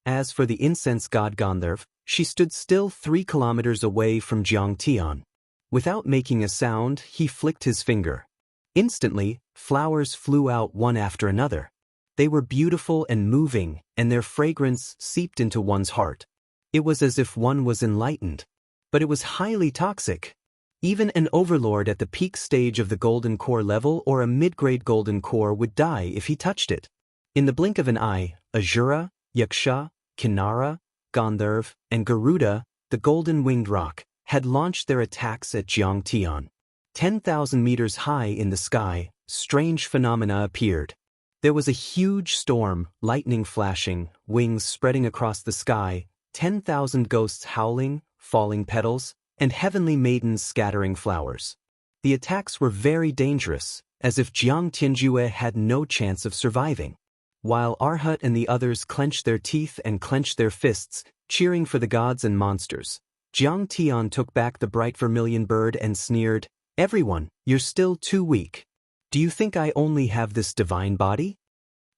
As for the incense god Gandharv, she stood still 3 kilometers away from Jiang Tian. Without making a sound, he flicked his finger. Instantly, flowers flew out one after another. They were beautiful and moving, and their fragrance seeped into one's heart. It was as if one was enlightened. But it was highly toxic. Even an overlord at the peak stage of the golden core level or a mid-grade golden core would die if he touched it. In the blink of an eye, Asura, Yaksha, Kinara, Gandharv, and Garuda, the golden-winged roc, had launched their attacks at Jiang Tian. 10,000 meters high in the sky, strange phenomena appeared. There was a huge storm, lightning flashing, wings spreading across the sky, 10,000 ghosts howling, falling petals, and heavenly maidens scattering flowers. The attacks were very dangerous, as if Jiang Tianjue had no chance of surviving. While Arhat and the others clenched their teeth and clenched their fists, cheering for the gods and monsters, Jiang Tian took back the bright vermilion bird and sneered, "Everyone, you're still too weak. Do you think I only have this divine body?"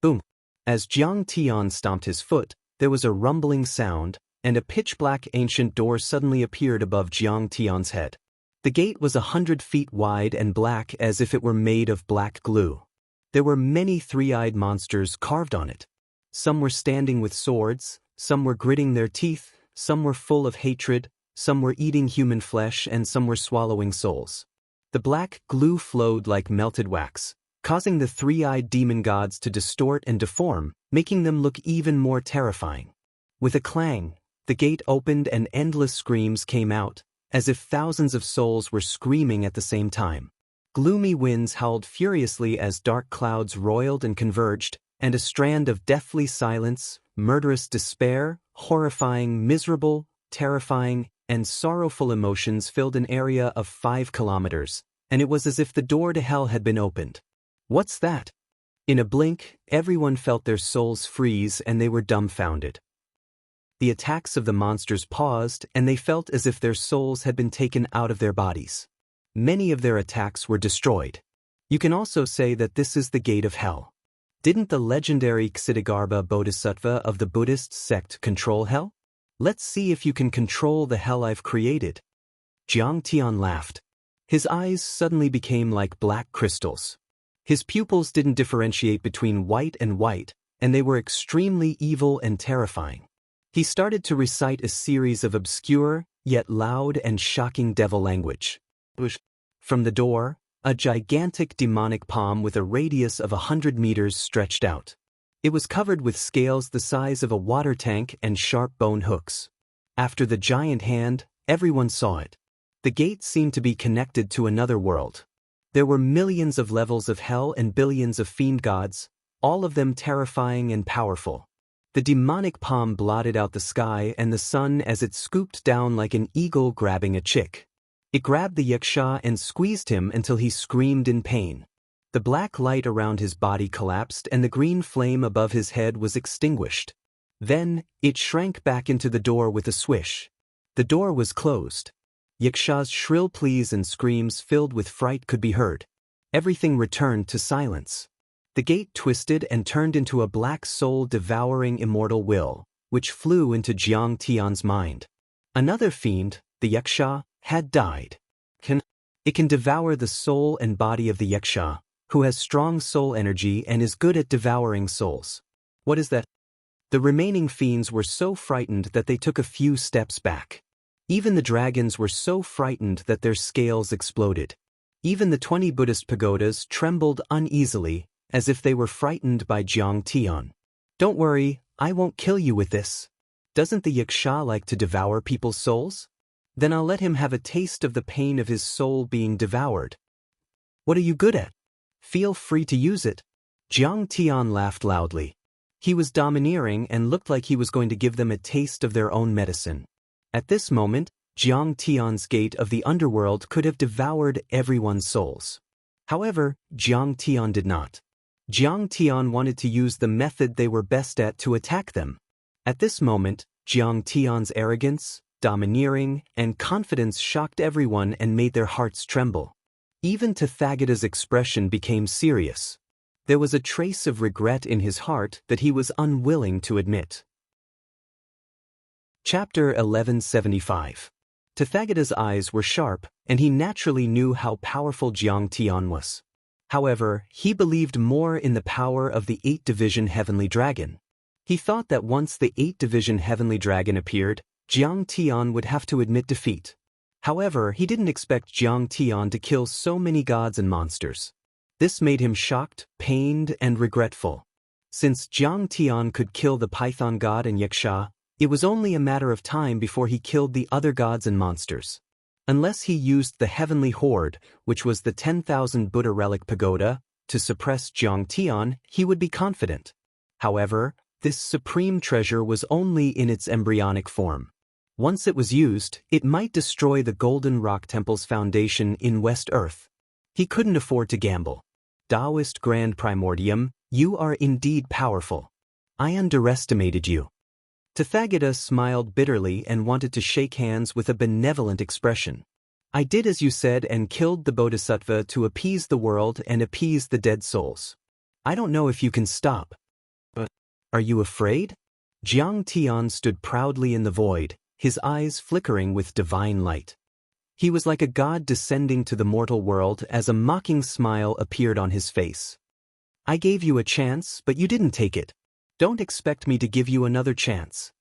Boom! As Jiang Tian stomped his foot, there was a rumbling sound, and a pitch-black ancient door suddenly appeared above Jiang Tian's head. The gate was 100 feet wide and black as if it were made of black glue. There were many three-eyed monsters carved on it. Some were standing with swords, some were gritting their teeth, some were full of hatred, some were eating human flesh, and some were swallowing souls. The black glue flowed like melted wax, causing the three-eyed demon gods to distort and deform, making them look even more terrifying. With a clang, the gate opened and endless screams came out, as if thousands of souls were screaming at the same time. Gloomy winds howled furiously as dark clouds roiled and converged, and a strand of deathly silence, murderous despair, horrifying, miserable, terrifying, and sorrowful emotions filled an area of 5 kilometers, and it was as if the door to hell had been opened. What's that? In a blink, everyone felt their souls freeze and they were dumbfounded. The attacks of the monsters paused, and they felt as if their souls had been taken out of their bodies. Many of their attacks were destroyed. You can also say that this is the gate of hell. Didn't the legendary Ksitigarbha Bodhisattva of the Buddhist sect control hell? Let's see if you can control the hell I've created. Jiang Tian laughed. His eyes suddenly became like black crystals. His pupils didn't differentiate between white, and they were extremely evil and terrifying. He started to recite a series of obscure, yet loud and shocking devil language. From the door, a gigantic demonic palm with a radius of 100 meters stretched out. It was covered with scales the size of a water tank and sharp bone hooks. After the giant hand, everyone saw it. The gate seemed to be connected to another world. There were millions of levels of hell and billions of fiend gods, all of them terrifying and powerful. The demonic palm blotted out the sky and the sun as it scooped down like an eagle grabbing a chick. It grabbed the yaksha and squeezed him until he screamed in pain. The black light around his body collapsed and the green flame above his head was extinguished. Then, it shrank back into the door with a swish. The door was closed. Yaksha's shrill pleas and screams filled with fright could be heard. Everything returned to silence. The gate twisted and turned into a black soul-devouring immortal will, which flew into Jiang Tian's mind. Another fiend, the yaksha, had died. It can devour the soul and body of the yaksha, who has strong soul energy and is good at devouring souls. What is that? The remaining fiends were so frightened that they took a few steps back. Even the dragons were so frightened that their scales exploded. Even the 20 Buddhist pagodas trembled uneasily, as if they were frightened by Jiang Tian. Don't worry, I won't kill you with this. Doesn't the yaksha like to devour people's souls? Then I'll let him have a taste of the pain of his soul being devoured. What are you good at? Feel free to use it. Jiang Tian laughed loudly. He was domineering and looked like he was going to give them a taste of their own medicine. At this moment, Jiang Tian's gate of the underworld could have devoured everyone's souls. However, Jiang Tian did not. Jiang Tian wanted to use the method they were best at to attack them. At this moment, Jiang Tian's arrogance, domineering, and confidence shocked everyone and made their hearts tremble. Even Tathagata's expression became serious. There was a trace of regret in his heart that he was unwilling to admit. Chapter 1175. Tathagata's eyes were sharp, and he naturally knew how powerful Jiang Tian was. However, he believed more in the power of the 8-division heavenly dragon. He thought that once the 8-division heavenly dragon appeared, Jiang Tian would have to admit defeat. However, he didn't expect Jiang Tian to kill so many gods and monsters. This made him shocked, pained, and regretful. Since Jiang Tian could kill the python god and yaksha, it was only a matter of time before he killed the other gods and monsters. Unless he used the heavenly horde, which was the 10,000 Buddha relic pagoda, To suppress Jiang Tian, he would be confident. However, this supreme treasure was only in its embryonic form. Once it was used, it might destroy the Golden Rock Temple's foundation in West Earth. He couldn't afford to gamble. Taoist Grand Primordium, you are indeed powerful. I underestimated you. Tathagata smiled bitterly and wanted to shake hands with a benevolent expression. I did as you said and killed the Bodhisattva to appease the world and appease the dead souls. I don't know if you can stop. But are you afraid? Jiang Tian stood proudly in the void, his eyes flickering with divine light. He was like a god descending to the mortal world as a mocking smile appeared on his face. I gave you a chance, but you didn't take it. Don't expect me to give you another chance.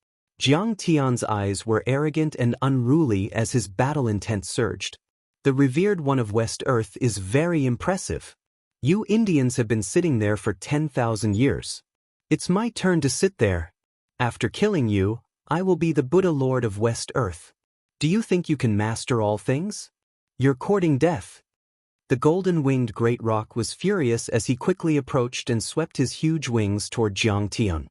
Jiang Tian's eyes were arrogant and unruly as his battle intent surged. The revered one of West Earth is very impressive. You Indians have been sitting there for 10,000 years. It's my turn to sit there. After killing you, I will be the Buddha Lord of West Earth. Do you think you can master all things? You're courting death. The golden-winged great rock was furious as he quickly approached and swept his huge wings toward Jiang Tian.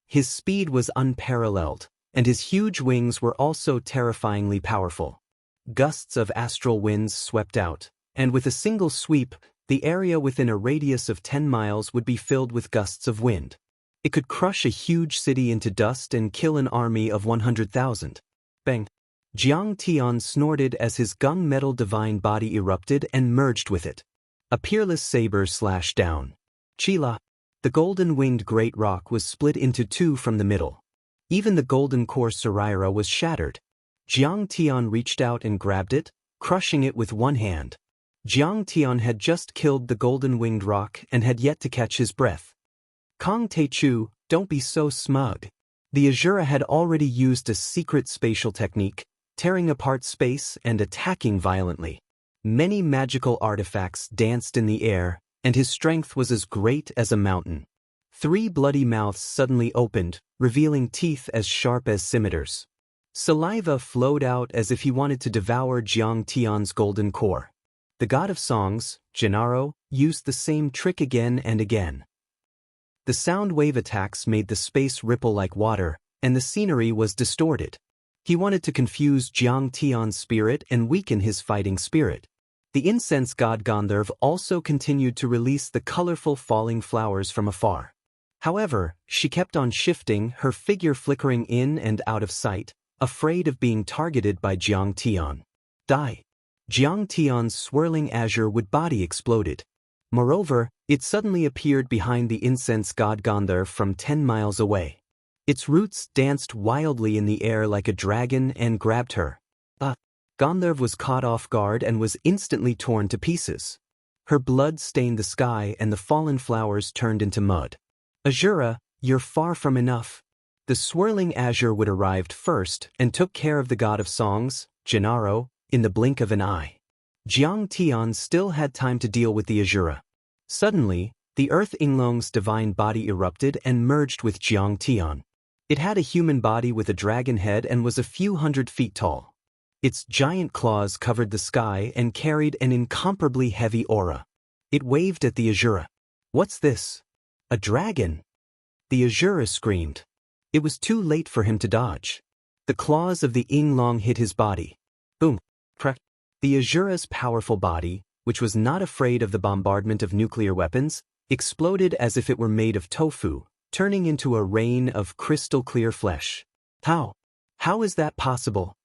His speed was unparalleled, and his huge wings were also terrifyingly powerful. Gusts of astral winds swept out, and with a single sweep, the area within a radius of 10 miles would be filled with gusts of wind. It could crush a huge city into dust and kill an army of 100,000. Bang! Jiang Tian snorted as his gunmetal divine body erupted and merged with it. A peerless saber slashed down. Chila! The golden-winged great rock was split into two from the middle. Even the golden core Saraira was shattered. Jiang Tian reached out and grabbed it, crushing it with one hand. Jiang Tian had just killed the golden-winged rock and had yet to catch his breath. Kong Teichu, don't be so smug. The Azura had already used a secret spatial technique, tearing apart space and attacking violently. Many magical artifacts danced in the air, and his strength was as great as a mountain. 3 bloody mouths suddenly opened, revealing teeth as sharp as scimitars. Saliva flowed out as if he wanted to devour Jiang Tian's golden core. The god of songs, Gennaro, used the same trick again and again. The sound wave attacks made the space ripple like water, and the scenery was distorted. He wanted to confuse Jiang Tian's spirit and weaken his fighting spirit. The incense god Gandharv also continued to release the colorful falling flowers from afar. However, she kept on shifting, her figure flickering in and out of sight, afraid of being targeted by Jiang Tian. Die! Jiang Tian's swirling azure wood body exploded. Moreover, it suddenly appeared behind the incense god Gandharv from 10 miles away. Its roots danced wildly in the air like a dragon and grabbed her. Gandharv was caught off guard and was instantly torn to pieces. Her blood stained the sky and the fallen flowers turned into mud. Azura, you're far from enough. The swirling azure wood arrived first and took care of the god of songs, Gennaro, in the blink of an eye. Jiang Tian still had time to deal with the Azura. Suddenly, the Earth Inglong's divine body erupted and merged with Jiang Tian. It had a human body with a dragon head and was a few hundred feet tall. Its giant claws covered the sky and carried an incomparably heavy aura. It waved at the Azura. What's this? A dragon? The Azura screamed. It was too late for him to dodge. The claws of the Inglong hit his body. Boom! Crack! The Azura's powerful body, which was not afraid of the bombardment of nuclear weapons, exploded as if it were made of tofu, turning into a rain of crystal-clear flesh. How? How is that possible?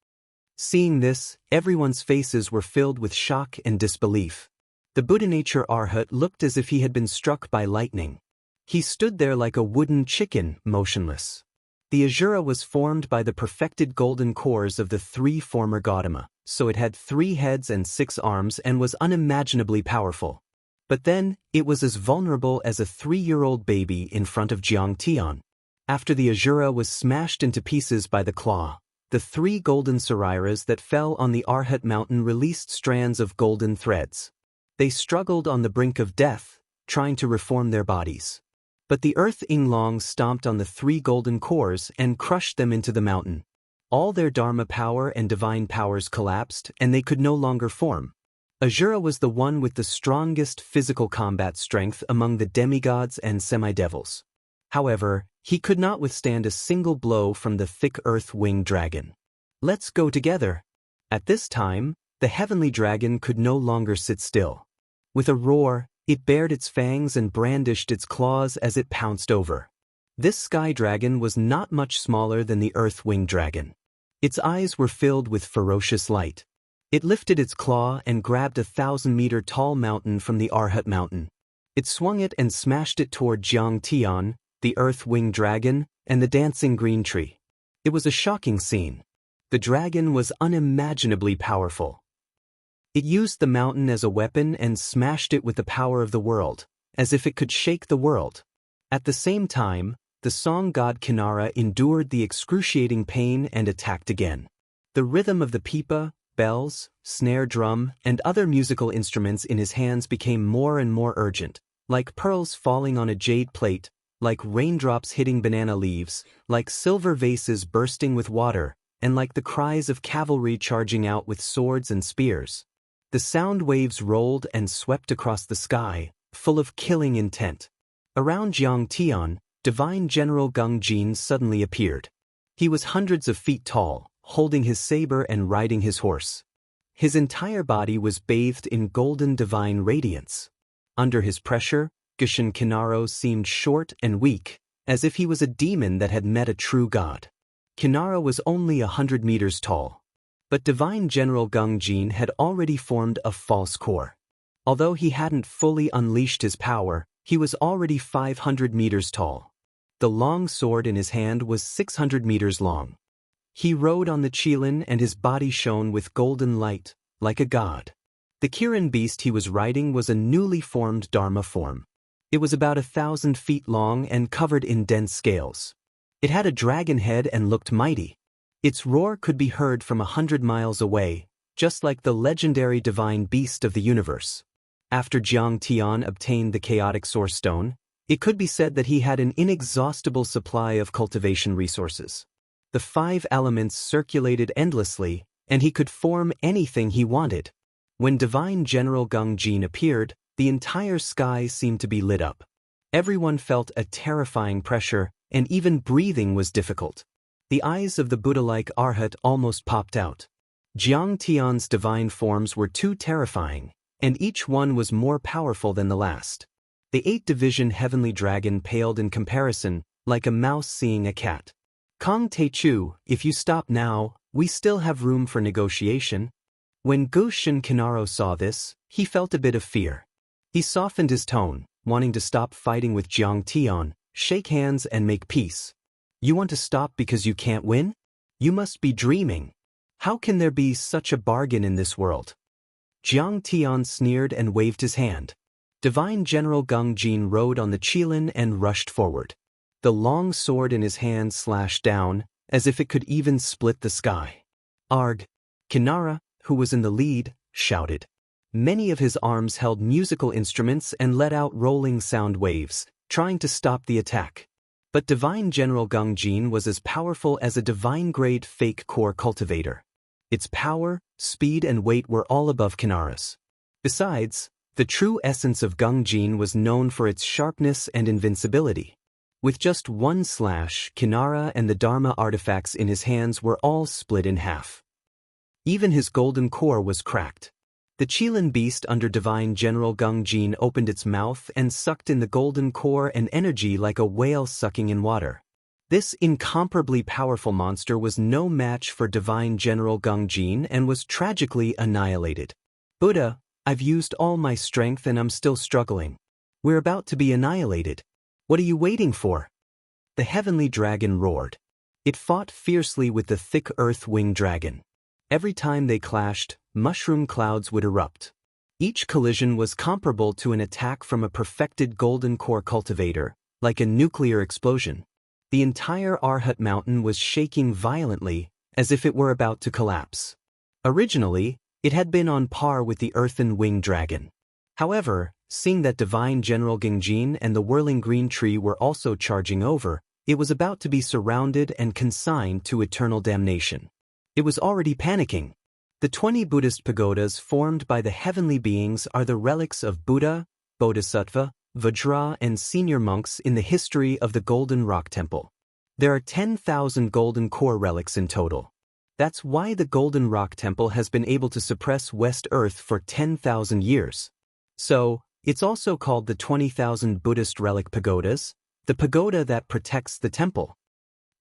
Seeing this, everyone's faces were filled with shock and disbelief. The Buddha Nature Arhat looked as if he had been struck by lightning. He stood there like a wooden chicken, motionless. The Azura was formed by the perfected golden cores of the 3 former Gautama, so it had 3 heads and 6 arms and was unimaginably powerful. But then, it was as vulnerable as a 3-year-old baby in front of Jiang Tian. After the Azura was smashed into pieces by the claw, the 3 golden Sarairas that fell on the Arhat mountain released strands of golden threads. They struggled on the brink of death, trying to reform their bodies. But the Earth Inglong stomped on the 3 golden cores and crushed them into the mountain. All their Dharma power and divine powers collapsed, and they could no longer form. Azura was the one with the strongest physical combat strength among the demigods and semidevils. However, he could not withstand a single blow from the thick earth-winged dragon. "Let's go together." At this time, the heavenly dragon could no longer sit still. With a roar, it bared its fangs and brandished its claws as it pounced over. This sky dragon was not much smaller than the earth-winged dragon. Its eyes were filled with ferocious light. It lifted its claw and grabbed a 1,000-meter-tall mountain from the Arhat mountain. It swung it and smashed it toward Jiang Tian, the earth-winged dragon, and the dancing green tree. It was a shocking scene. The dragon was unimaginably powerful. It used the mountain as a weapon and smashed it with the power of the world, as if it could shake the world. At the same time, the song god Kinara endured the excruciating pain and attacked again. The rhythm of the pipa, bells, snare drum, and other musical instruments in his hands became more and more urgent, like pearls falling on a jade plate, like raindrops hitting banana leaves, like silver vases bursting with water, and like the cries of cavalry charging out with swords and spears. The sound waves rolled and swept across the sky, full of killing intent. Around Jiang Tian, Divine General Gung Jin suddenly appeared. He was hundreds of feet tall, holding his saber and riding his horse. His entire body was bathed in golden divine radiance. Under his pressure, Gushin Kinaro seemed short and weak, as if he was a demon that had met a true god. Kinara was only 100 meters tall. But Divine General Gung Jin had already formed a false core. Although he hadn't fully unleashed his power, he was already 500 meters tall. The long sword in his hand was 600 meters long. He rode on the Qilin and his body shone with golden light, like a god. The Kirin beast he was riding was a newly formed Dharma form. It was about 1,000 feet long and covered in dense scales. It had a dragon head and looked mighty. Its roar could be heard from 100 miles away, just like the legendary divine beast of the universe. After Jiang Tian obtained the chaotic source stone, it could be said that he had an inexhaustible supply of cultivation resources. The 5 elements circulated endlessly, and he could form anything he wanted. When Divine General Gung Jin appeared, the entire sky seemed to be lit up. Everyone felt a terrifying pressure, and even breathing was difficult. The eyes of the Buddha-like Arhat almost popped out. Jiang Tian's divine forms were too terrifying, and each one was more powerful than the last. The 8-division heavenly dragon paled in comparison, like a mouse seeing a cat. "Kong Teichu, if you stop now, we still have room for negotiation." When Gushin Kinaro saw this, he felt a bit of fear. He softened his tone, wanting to stop fighting with Jiang Tian, shake hands and make peace. "You want to stop because you can't win? You must be dreaming. How can there be such a bargain in this world?" Jiang Tian sneered and waved his hand. Divine General Gung Jin rode on the Qilin and rushed forward. The long sword in his hand slashed down, as if it could even split the sky. "Arg!" Kinara, who was in the lead, shouted. Many of his arms held musical instruments and let out rolling sound waves, trying to stop the attack. But Divine General Gung Jin was as powerful as a divine-grade fake core cultivator. Its power, speed and weight were all above Kinara's. Besides, the true essence of Gung Jin was known for its sharpness and invincibility. With just one slash, Kinara and the Dharma artifacts in his hands were all split in half. Even his golden core was cracked. The Qilin beast under Divine General Gung Jin opened its mouth and sucked in the golden core and energy like a whale sucking in water. This incomparably powerful monster was no match for Divine General Gung Jin and was tragically annihilated. "Buddha, I've used all my strength and I'm still struggling. We're about to be annihilated. What are you waiting for?" The heavenly dragon roared. It fought fiercely with the thick earth-winged dragon. Every time they clashed, mushroom clouds would erupt. Each collision was comparable to an attack from a perfected golden core cultivator, like a nuclear explosion. The entire Arhat mountain was shaking violently, as if it were about to collapse. Originally, it had been on par with the earthen-winged dragon. However, seeing that Divine General Gung Jin and the whirling green tree were also charging over, it was about to be surrounded and consigned to eternal damnation. It was already panicking. The 20 Buddhist pagodas formed by the heavenly beings are the relics of Buddha, Bodhisattva, Vajra, and senior monks in the history of the Golden Rock Temple. There are 10,000 golden core relics in total. That's why the Golden Rock Temple has been able to suppress West Earth for 10,000 years. So, it's also called the 20,000 Buddhist relic pagodas, the pagoda that protects the temple.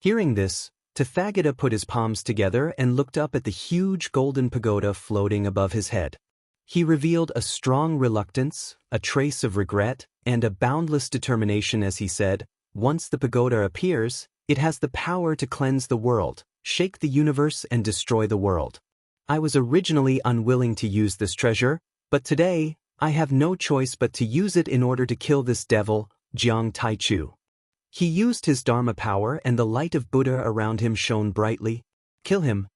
Hearing this, Tathagata put his palms together and looked up at the huge golden pagoda floating above his head. He revealed a strong reluctance, a trace of regret, and a boundless determination as he said, "Once the pagoda appears, it has the power to cleanse the world, shake the universe and destroy the world. I was originally unwilling to use this treasure, but today, I have no choice but to use it in order to kill this devil, Jiang Taichu." He used his Dharma power and the light of Buddha around him shone brightly. Kill him.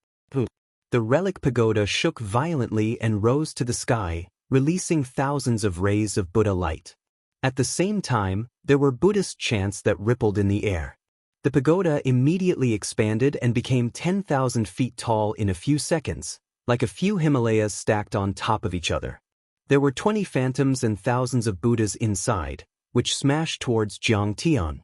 The relic pagoda shook violently and rose to the sky, releasing thousands of rays of Buddha light. At the same time, there were Buddhist chants that rippled in the air. The pagoda immediately expanded and became 10,000 feet tall in a few seconds, like a few Himalayas stacked on top of each other. There were 20 phantoms and thousands of Buddhas inside, which smashed towards Jiang Tian.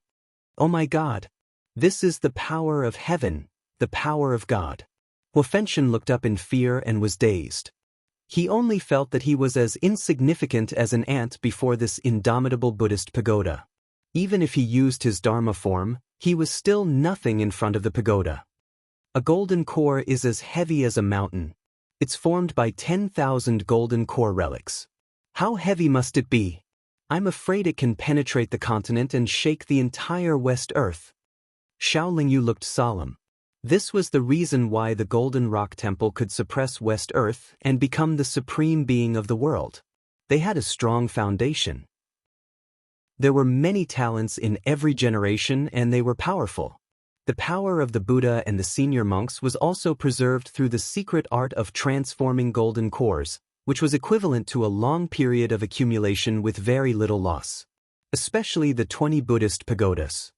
Oh my God! This is the power of heaven, the power of God. Huofenshen looked up in fear and was dazed. He only felt that he was as insignificant as an ant before this indomitable Buddhist pagoda. Even if he used his Dharma form, he was still nothing in front of the pagoda. A golden core is as heavy as a mountain. It's formed by 10,000 golden core relics. How heavy must it be? I'm afraid it can penetrate the continent and shake the entire West Earth. Xiao Lingyu looked solemn. This was the reason why the Golden Rock Temple could suppress West Earth and become the supreme being of the world. They had a strong foundation. There were many talents in every generation and they were powerful. The power of the Buddha and the senior monks was also preserved through the secret art of transforming golden cores, which was equivalent to a long period of accumulation with very little loss. Especially the 20 Buddhist pagodas.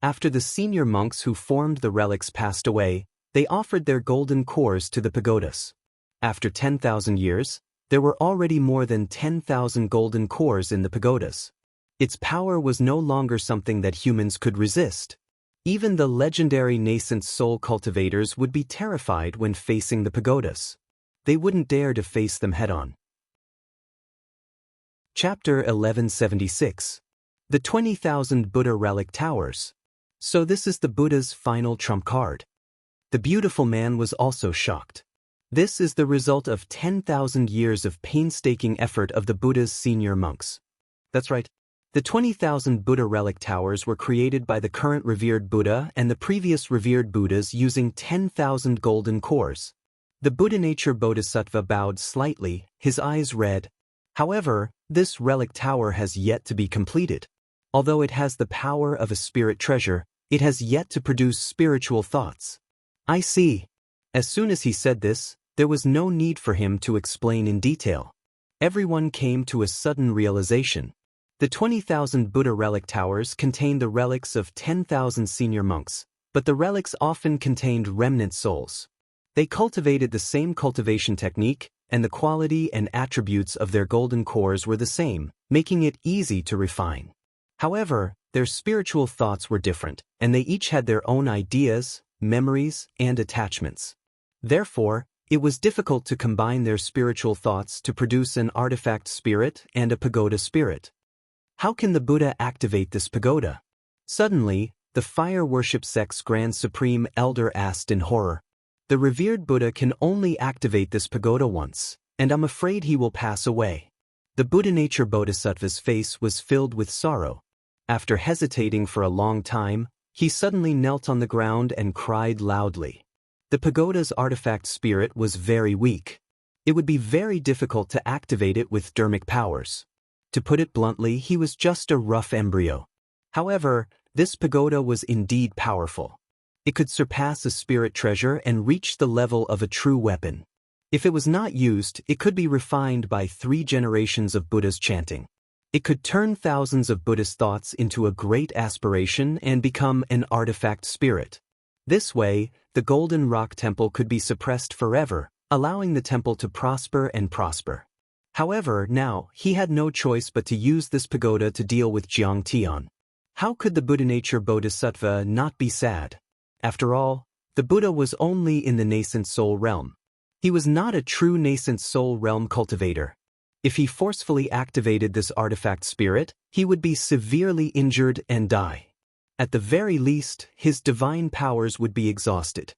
After the senior monks who formed the relics passed away, they offered their golden cores to the pagodas. After 10,000 years, there were already more than 10,000 golden cores in the pagodas. Its power was no longer something that humans could resist. Even the legendary nascent soul cultivators would be terrified when facing the pagodas. They wouldn't dare to face them head-on. Chapter 1176. The 20,000 Buddha Relic Towers. So this is the Buddha's final trump card. The beautiful man was also shocked. This is the result of 10,000 years of painstaking effort of the Buddha's senior monks. That's right. The 20,000 Buddha Relic Towers were created by the current revered Buddha and the previous revered Buddhas using 10,000 golden cores. The Buddha nature Bodhisattva bowed slightly, his eyes red. However, this relic tower has yet to be completed. Although it has the power of a spirit treasure, it has yet to produce spiritual thoughts. I see. As soon as he said this, there was no need for him to explain in detail. Everyone came to a sudden realization. The 20,000 Buddha relic towers contained the relics of 10,000 senior monks, but the relics often contained remnant souls. They cultivated the same cultivation technique, and the quality and attributes of their golden cores were the same, making it easy to refine. However, their spiritual thoughts were different, and they each had their own ideas, memories, and attachments. Therefore, it was difficult to combine their spiritual thoughts to produce an artifact spirit and a pagoda spirit. How can the Buddha activate this pagoda? Suddenly, the fire worship sect's Grand Supreme Elder asked in horror. The revered Buddha can only activate this pagoda once, and I'm afraid he will pass away. The Buddha nature Bodhisattva's face was filled with sorrow. After hesitating for a long time, he suddenly knelt on the ground and cried loudly. The pagoda's artifact spirit was very weak. It would be very difficult to activate it with dharmic powers. To put it bluntly, he was just a rough embryo. However, this pagoda was indeed powerful. It could surpass a spirit treasure and reach the level of a true weapon. If it was not used, it could be refined by 3 generations of Buddha's chanting. It could turn thousands of Buddhist thoughts into a great aspiration and become an artifact spirit. This way, the Golden Rock Temple could be suppressed forever, allowing the temple to prosper and prosper. However, now, he had no choice but to use this pagoda to deal with Jiang Tian. How could the Buddha nature Bodhisattva not be sad? After all, the Buddha was only in the nascent soul realm. He was not a true nascent soul realm cultivator. If he forcefully activated this artifact spirit, he would be severely injured and die. At the very least, his divine powers would be exhausted.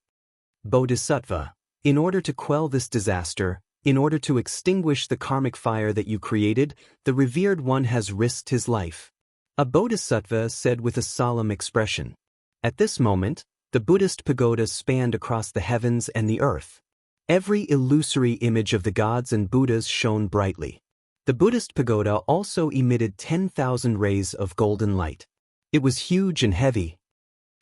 Bodhisattva, in order to quell this disaster, in order to extinguish the karmic fire that you created, the revered one has risked his life. A bodhisattva said with a solemn expression. At this moment, the Buddhist pagoda spanned across the heavens and the earth. Every illusory image of the gods and Buddhas shone brightly. The Buddhist pagoda also emitted 10,000 rays of golden light. It was huge and heavy.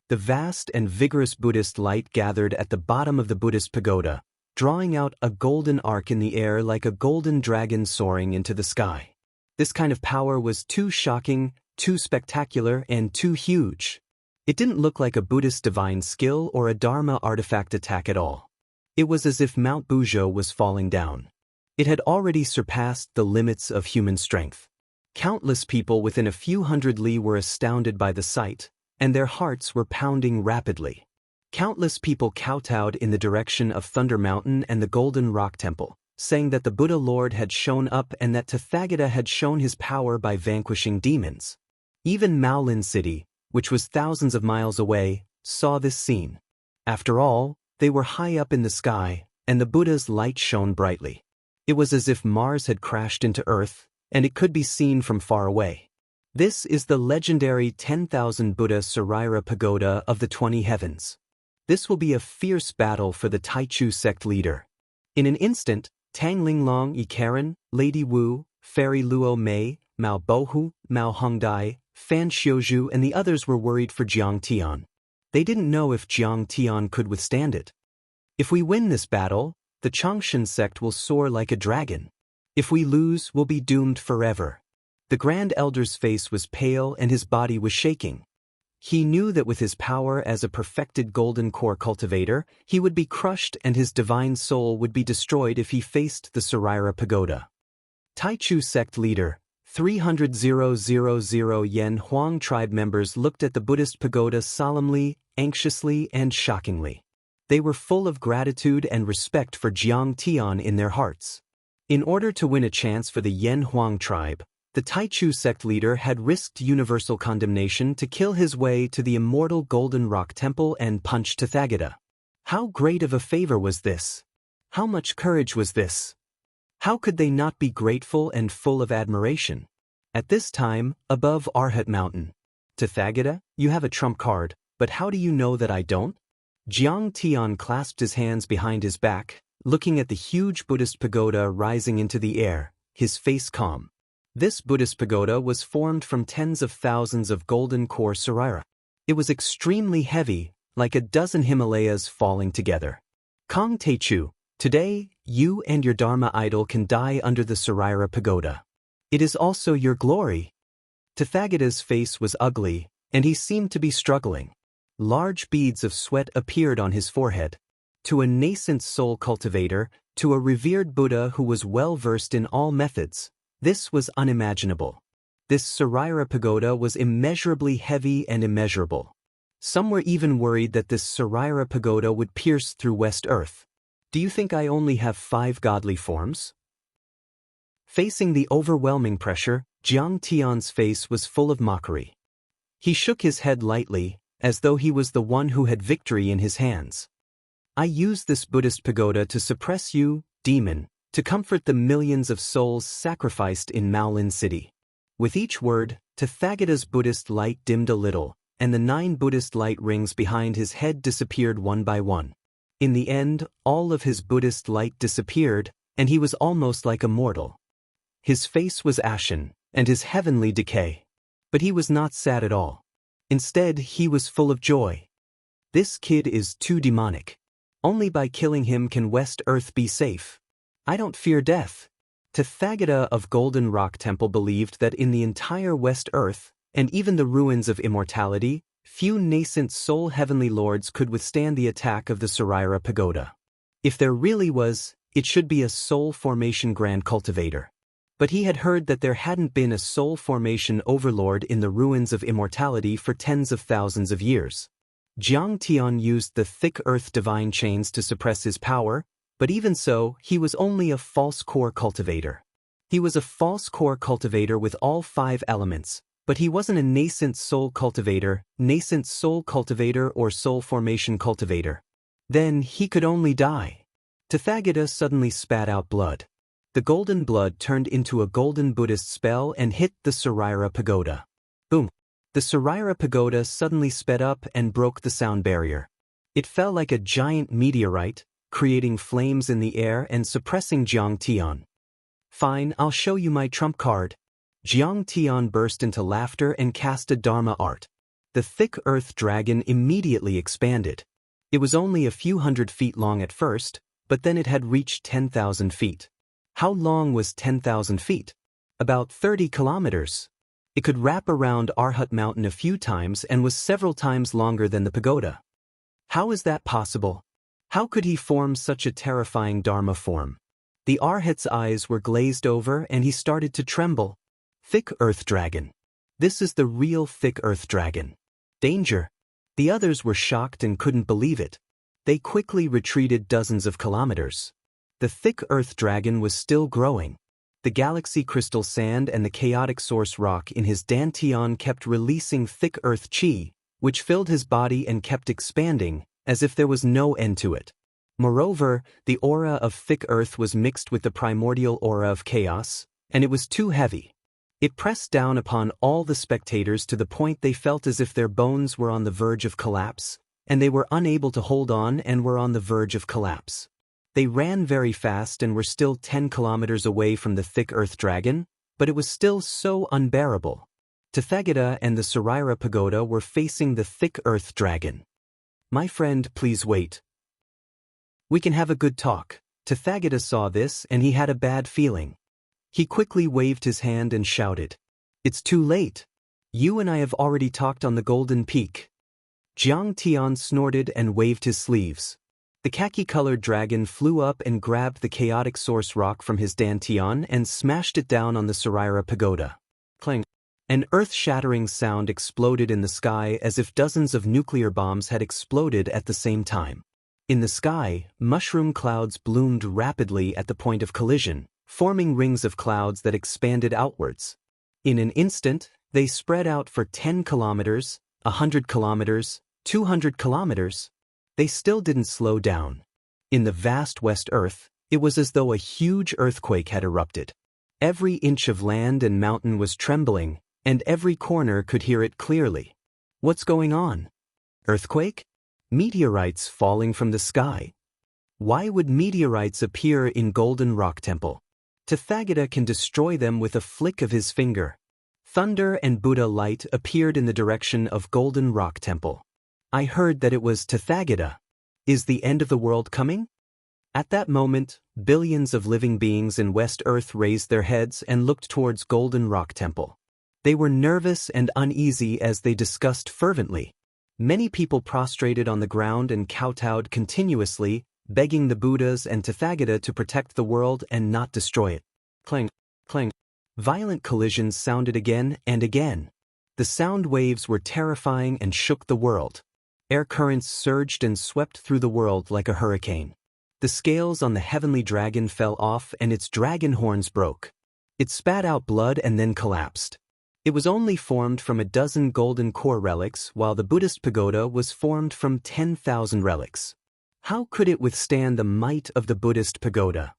The vast and vigorous Buddhist light gathered at the bottom of the Buddhist pagoda, drawing out a golden arc in the air like a golden dragon soaring into the sky. This kind of power was too shocking, too spectacular, and too huge. It didn't look like a Buddhist divine skill or a Dharma artifact attack at all. It was as if Mount Buzhou was falling down. It had already surpassed the limits of human strength. Countless people within a few hundred li were astounded by the sight, and their hearts were pounding rapidly. Countless people kowtowed in the direction of Thunder Mountain and the Golden Rock Temple, saying that the Buddha Lord had shown up and that Tathagata had shown his power by vanquishing demons. Even Maolin City, which was thousands of miles away, saw this scene. After all, they were high up in the sky, and the Buddha's light shone brightly. It was as if Mars had crashed into Earth, and it could be seen from far away. This is the legendary 10,000 Buddha Saraira Pagoda of the 20 heavens. This will be a fierce battle for the Taichu sect leader. In an instant, Tang Linglong Ikaran, Lady Wu, Fairy Luo Mei, Mao Bohu, Mao Hongdai, Fan Xiuzhu and the others were worried for Jiang Tian. They didn't know if Jiang Tian could withstand it. If we win this battle, the Changshan sect will soar like a dragon. If we lose, we'll be doomed forever. The Grand Elder's face was pale and his body was shaking. He knew that with his power as a perfected golden core cultivator, he would be crushed and his divine soul would be destroyed if he faced the Saraira Pagoda. Taichu sect leader, 300,000 Yen Huang tribe members looked at the Buddhist pagoda solemnly, anxiously, and shockingly. They were full of gratitude and respect for Jiang Tian in their hearts. In order to win a chance for the Yen Huang tribe, the Taichu sect leader had risked universal condemnation to kill his way to the immortal Golden Rock Temple and punch Tathagata. How great of a favor was this? How much courage was this? How could they not be grateful and full of admiration? At this time, above Arhat Mountain. Tathagata, you have a trump card, but how do you know that I don't? Jiang Tian clasped his hands behind his back, looking at the huge Buddhist pagoda rising into the air, his face calm. This Buddhist pagoda was formed from tens of thousands of golden core Saraira. It was extremely heavy, like a dozen Himalayas falling together. Kong Taichu, today, you and your Dharma idol can die under the Saraira pagoda. It is also your glory. Tathagata's face was ugly, and he seemed to be struggling. Large beads of sweat appeared on his forehead. To a nascent soul cultivator, to a revered Buddha who was well-versed in all methods, this was unimaginable. This Saraira pagoda was immeasurably heavy and immeasurable. Some were even worried that this Saraira pagoda would pierce through West Earth. Do you think I only have 5 godly forms? Facing the overwhelming pressure, Jiang Tian's face was full of mockery. He shook his head lightly, as though he was the one who had victory in his hands. I use this Buddhist pagoda to suppress you, demon, to comfort the millions of souls sacrificed in Maolin City. With each word, Tathagata's Buddhist light dimmed a little, and the 9 Buddhist light rings behind his head disappeared one by one. In the end, all of his Buddhist light disappeared, and he was almost like a mortal. His face was ashen, and his heavenly decay. But he was not sad at all. Instead, he was full of joy. This kid is too demonic. Only by killing him can West Earth be safe. I don't fear death. Tathagata of Golden Rock Temple believed that in the entire West Earth, and even the ruins of immortality, few nascent soul heavenly lords could withstand the attack of the Saraira pagoda. If there really was It should be a soul formation grand cultivator. But he had heard that there hadn't been a soul formation overlord in the ruins of immortality for tens of thousands of years. Jiang Tian used the thick earth divine chains to suppress his power, but even so, he was only a false core cultivator. He was a false core cultivator with all 5 elements, but he wasn't a nascent soul cultivator or soul formation cultivator. Then he could only die. Tathagata suddenly spat out blood. The golden blood turned into a golden Buddhist spell and hit the Saraira pagoda. Boom! The Saraira pagoda suddenly sped up and broke the sound barrier. It fell like a giant meteorite, creating flames in the air and suppressing Jiang Tian. Fine, I'll show you my trump card. Jiang Tian burst into laughter and cast a Dharma art. The thick earth dragon immediately expanded. It was only a few hundred feet long at first, but then it had reached 10,000 feet. How long was 10,000 feet? About 30 kilometers. It could wrap around Arhat Mountain a few times and was several times longer than the pagoda. How is that possible? How could he form such a terrifying Dharma form? The Arhat's eyes were glazed over and he started to tremble. Thick earth dragon. This is the real thick earth dragon. Danger. The others were shocked and couldn't believe it. They quickly retreated dozens of kilometers. The thick earth dragon was still growing. The galaxy crystal sand and the chaotic source rock in his dantian kept releasing thick earth chi, which filled his body and kept expanding, as if there was no end to it. Moreover, the aura of thick earth was mixed with the primordial aura of chaos, and it was too heavy. It pressed down upon all the spectators to the point they felt as if their bones were on the verge of collapse, and they were unable to hold on and were on the verge of collapse. They ran very fast and were still 10 kilometers away from the thick earth dragon, but it was still so unbearable. Tathagata and the Saraira pagoda were facing the thick earth dragon. My friend, please wait. We can have a good talk. Tathagata saw this and he had a bad feeling. He quickly waved his hand and shouted, "It's too late. You and I have already talked on the Golden Peak." Jiang Tian snorted and waved his sleeves. The khaki-colored dragon flew up and grabbed the chaotic source rock from his dantian and smashed it down on the Saraira pagoda. Clang! An earth-shattering sound exploded in the sky as if dozens of nuclear bombs had exploded at the same time. In the sky, mushroom clouds bloomed rapidly at the point of collision, forming rings of clouds that expanded outwards. In an instant, they spread out for 10 kilometers, 100 kilometers, 200 kilometers. They still didn't slow down. In the vast West Earth, it was as though a huge earthquake had erupted. Every inch of land and mountain was trembling, and every corner could hear it clearly. What's going on? Earthquake? Meteorites falling from the sky? Why would meteorites appear in Golden Rock Temple? Tathagata can destroy them with a flick of his finger. Thunder and Buddha light appeared in the direction of Golden Rock Temple. I heard that it was Tathagata. Is the end of the world coming? At that moment, billions of living beings in West Earth raised their heads and looked towards Golden Rock Temple. They were nervous and uneasy as they discussed fervently. Many people prostrated on the ground and kowtowed continuously, begging the Buddhas and Tathagata to protect the world and not destroy it. Clang, clang. Violent collisions sounded again and again. The sound waves were terrifying and shook the world. Air currents surged and swept through the world like a hurricane. The scales on the heavenly dragon fell off and its dragon horns broke. It spat out blood and then collapsed. It was only formed from a dozen golden core relics, while the Buddhist pagoda was formed from 10,000 relics. How could it withstand the might of the Buddhist pagoda?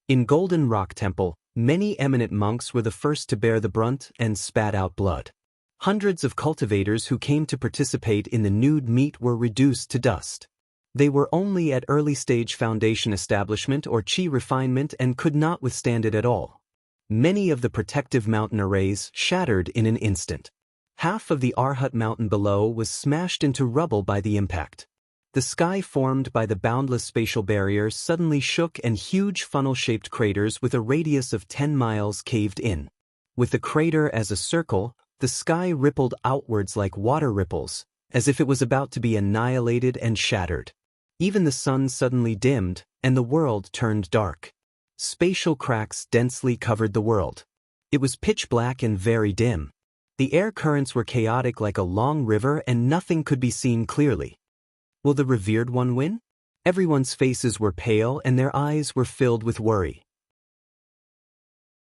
In Golden Rock Temple, many eminent monks were the first to bear the brunt and spat out blood. Hundreds of cultivators who came to participate in the nude meet were reduced to dust. They were only at early-stage foundation establishment or chi refinement and could not withstand it at all. Many of the protective mountain arrays shattered in an instant. Half of the Arhat mountain below was smashed into rubble by the impact. The sky formed by the boundless spatial barrier suddenly shook and huge funnel-shaped craters with a radius of 10 miles caved in. With the crater as a circle, the sky rippled outwards like water ripples, as if it was about to be annihilated and shattered. Even the sun suddenly dimmed, and the world turned dark. Spatial cracks densely covered the world. It was pitch black and very dim. The air currents were chaotic like a long river and nothing could be seen clearly. Will the revered one win? Everyone's faces were pale and their eyes were filled with worry.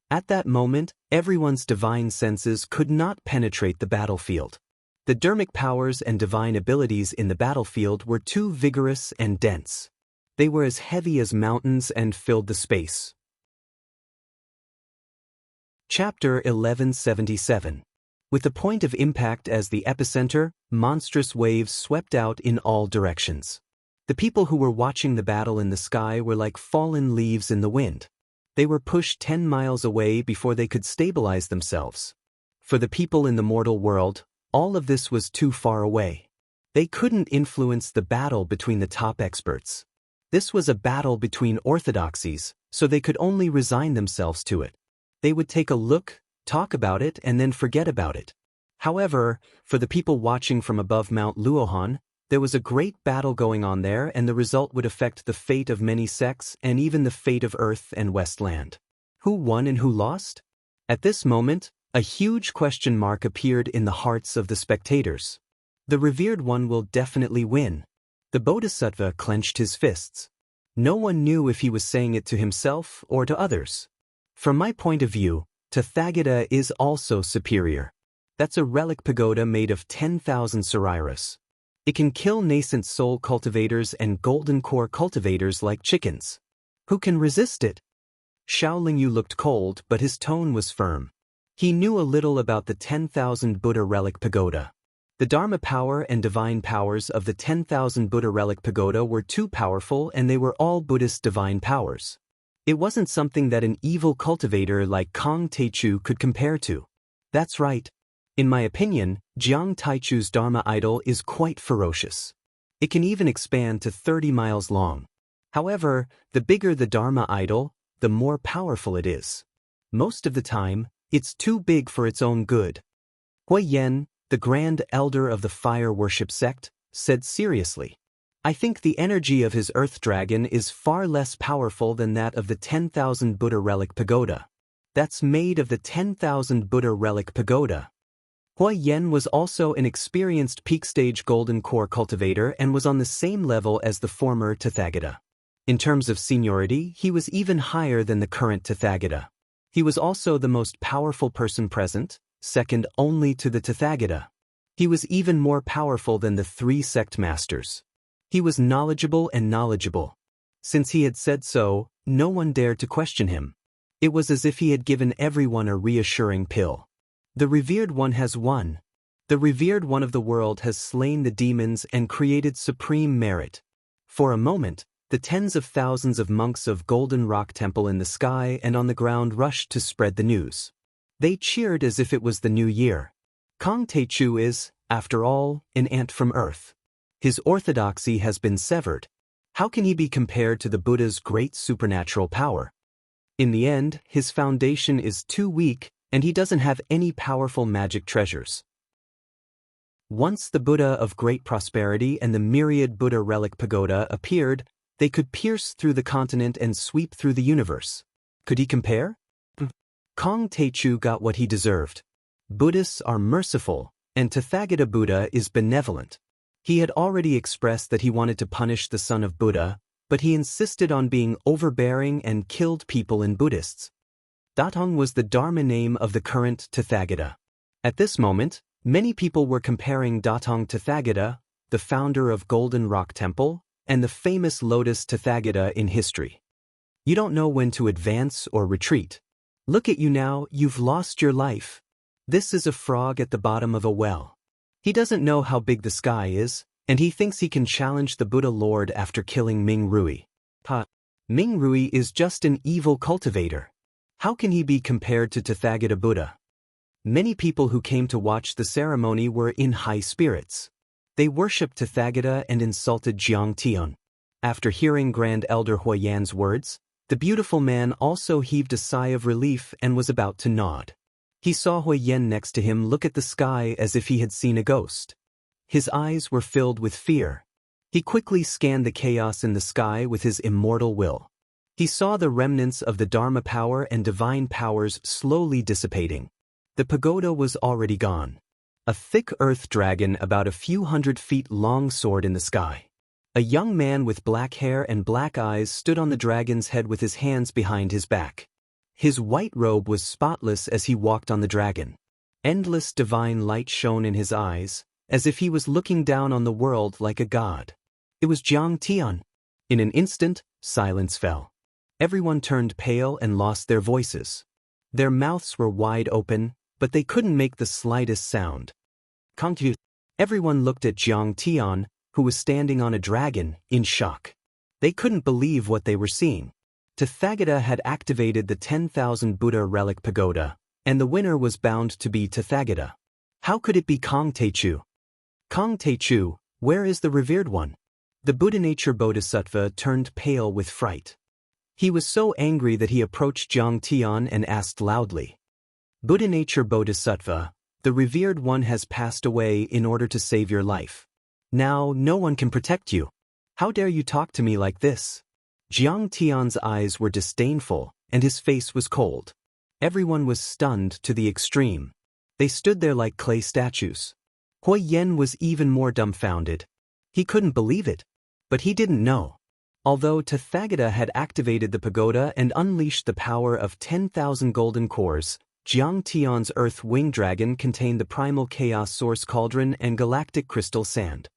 At that moment, everyone's divine senses could not penetrate the battlefield. The dermic powers and divine abilities in the battlefield were too vigorous and dense. They were as heavy as mountains and filled the space. Chapter 1177. With the point of impact as the epicenter, monstrous waves swept out in all directions. The people who were watching the battle in the sky were like fallen leaves in the wind. They were pushed 10 miles away before they could stabilize themselves. For the people in the mortal world, all of this was too far away. They couldn't influence the battle between the top experts. This was a battle between orthodoxies, so they could only resign themselves to it. They would take a look, talk about it, and then forget about it. However, for the people watching from above Mount Luohan, there was a great battle going on there, and the result would affect the fate of many sects and even the fate of Earth and Westland. Who won and who lost? At this moment, a huge question mark appeared in the hearts of the spectators. The revered one will definitely win. The Bodhisattva clenched his fists. No one knew if he was saying it to himself or to others. From my point of view, Tathagata is also superior. That's a relic pagoda made of 10,000 Sariras. It can kill nascent soul cultivators and golden core cultivators like chickens. Who can resist it? Xiaolingyu looked cold, but his tone was firm. He knew a little about the 10,000 Buddha relic pagoda. The Dharma power and divine powers of the 10,000 Buddha relic pagoda were too powerful, and they were all Buddhist divine powers. It wasn't something that an evil cultivator like Kong Taichu could compare to. That's right. In my opinion, Jiang Taichu's Dharma idol is quite ferocious. It can even expand to 30 miles long. However, the bigger the Dharma idol, the more powerful it is. Most of the time, it's too big for its own good. Huiyan, the grand elder of the fire worship sect, said seriously, I think the energy of his earth dragon is far less powerful than that of the 10,000 Buddha relic pagoda. That's made of the 10,000 Buddha relic pagoda. Huiyan was also an experienced peak-stage golden core cultivator and was on the same level as the former Tathagata. In terms of seniority, he was even higher than the current Tathagata. He was also the most powerful person present, second only to the Tathagata. He was even more powerful than the 3 sect masters. He was knowledgeable and knowledgeable. Since he had said so, no one dared to question him. It was as if he had given everyone a reassuring pill. The revered one has won. The revered one of the world has slain the demons and created supreme merit. For a moment, the tens of thousands of monks of Golden Rock Temple in the sky and on the ground rushed to spread the news. They cheered as if it was the new year. Kong Taichu is, after all, an ant from earth. His orthodoxy has been severed. How can he be compared to the Buddha's great supernatural power? In the end, his foundation is too weak, and he doesn't have any powerful magic treasures. Once the Buddha of great prosperity and the myriad Buddha relic pagoda appeared, they could pierce through the continent and sweep through the universe. Could he compare? Kong Taichu got what he deserved. Buddhists are merciful, and Tathagata Buddha is benevolent. He had already expressed that he wanted to punish the son of Buddha, but he insisted on being overbearing and killed people in Buddhists. Datong was the Dharma name of the current Tathagata. At this moment, many people were comparing Datong Tathagata, the founder of Golden Rock Temple, and the famous Lotus Tathagata in history. You don't know when to advance or retreat. Look at you now, you've lost your life. This is a frog at the bottom of a well. He doesn't know how big the sky is, and he thinks he can challenge the Buddha Lord after killing Ming Rui. Ming Rui is just an evil cultivator. How can he be compared to Tathagata Buddha? Many people who came to watch the ceremony were in high spirits. They worshipped Tathagata and insulted Jiang Tian. After hearing Grand Elder Huiyan's words, the beautiful man also heaved a sigh of relief and was about to nod. He saw Huiyan next to him look at the sky as if he had seen a ghost. His eyes were filled with fear. He quickly scanned the chaos in the sky with his immortal will. He saw the remnants of the Dharma power and divine powers slowly dissipating. The pagoda was already gone. A thick earth dragon about a few 100 feet long soared in the sky. A young man with black hair and black eyes stood on the dragon's head with his hands behind his back. His white robe was spotless as he walked on the dragon. Endless divine light shone in his eyes, as if he was looking down on the world like a god. It was Jiang Tian. In an instant, silence fell. Everyone turned pale and lost their voices. Their mouths were wide open, but they couldn't make the slightest sound. Confused, everyone looked at Jiang Tian, who was standing on a dragon, in shock. They couldn't believe what they were seeing. Tathagata had activated the 10,000 Buddha relic pagoda, and the winner was bound to be Tathagata. How could it be Kong Techu? Kong Techu, where is the revered one? The Buddha nature Bodhisattva turned pale with fright. He was so angry that he approached Jiang Tian and asked loudly, Buddha nature Bodhisattva, the revered one has passed away in order to save your life. Now no one can protect you. How dare you talk to me like this? Jiang Tian's eyes were disdainful, and his face was cold. Everyone was stunned to the extreme. They stood there like clay statues. Hui Yen was even more dumbfounded. He couldn't believe it. But he didn't know. Although Tathagata had activated the pagoda and unleashed the power of 10,000 golden cores, Jiang Tian's earth winged dragon contained the primal chaos source cauldron and galactic crystal sand.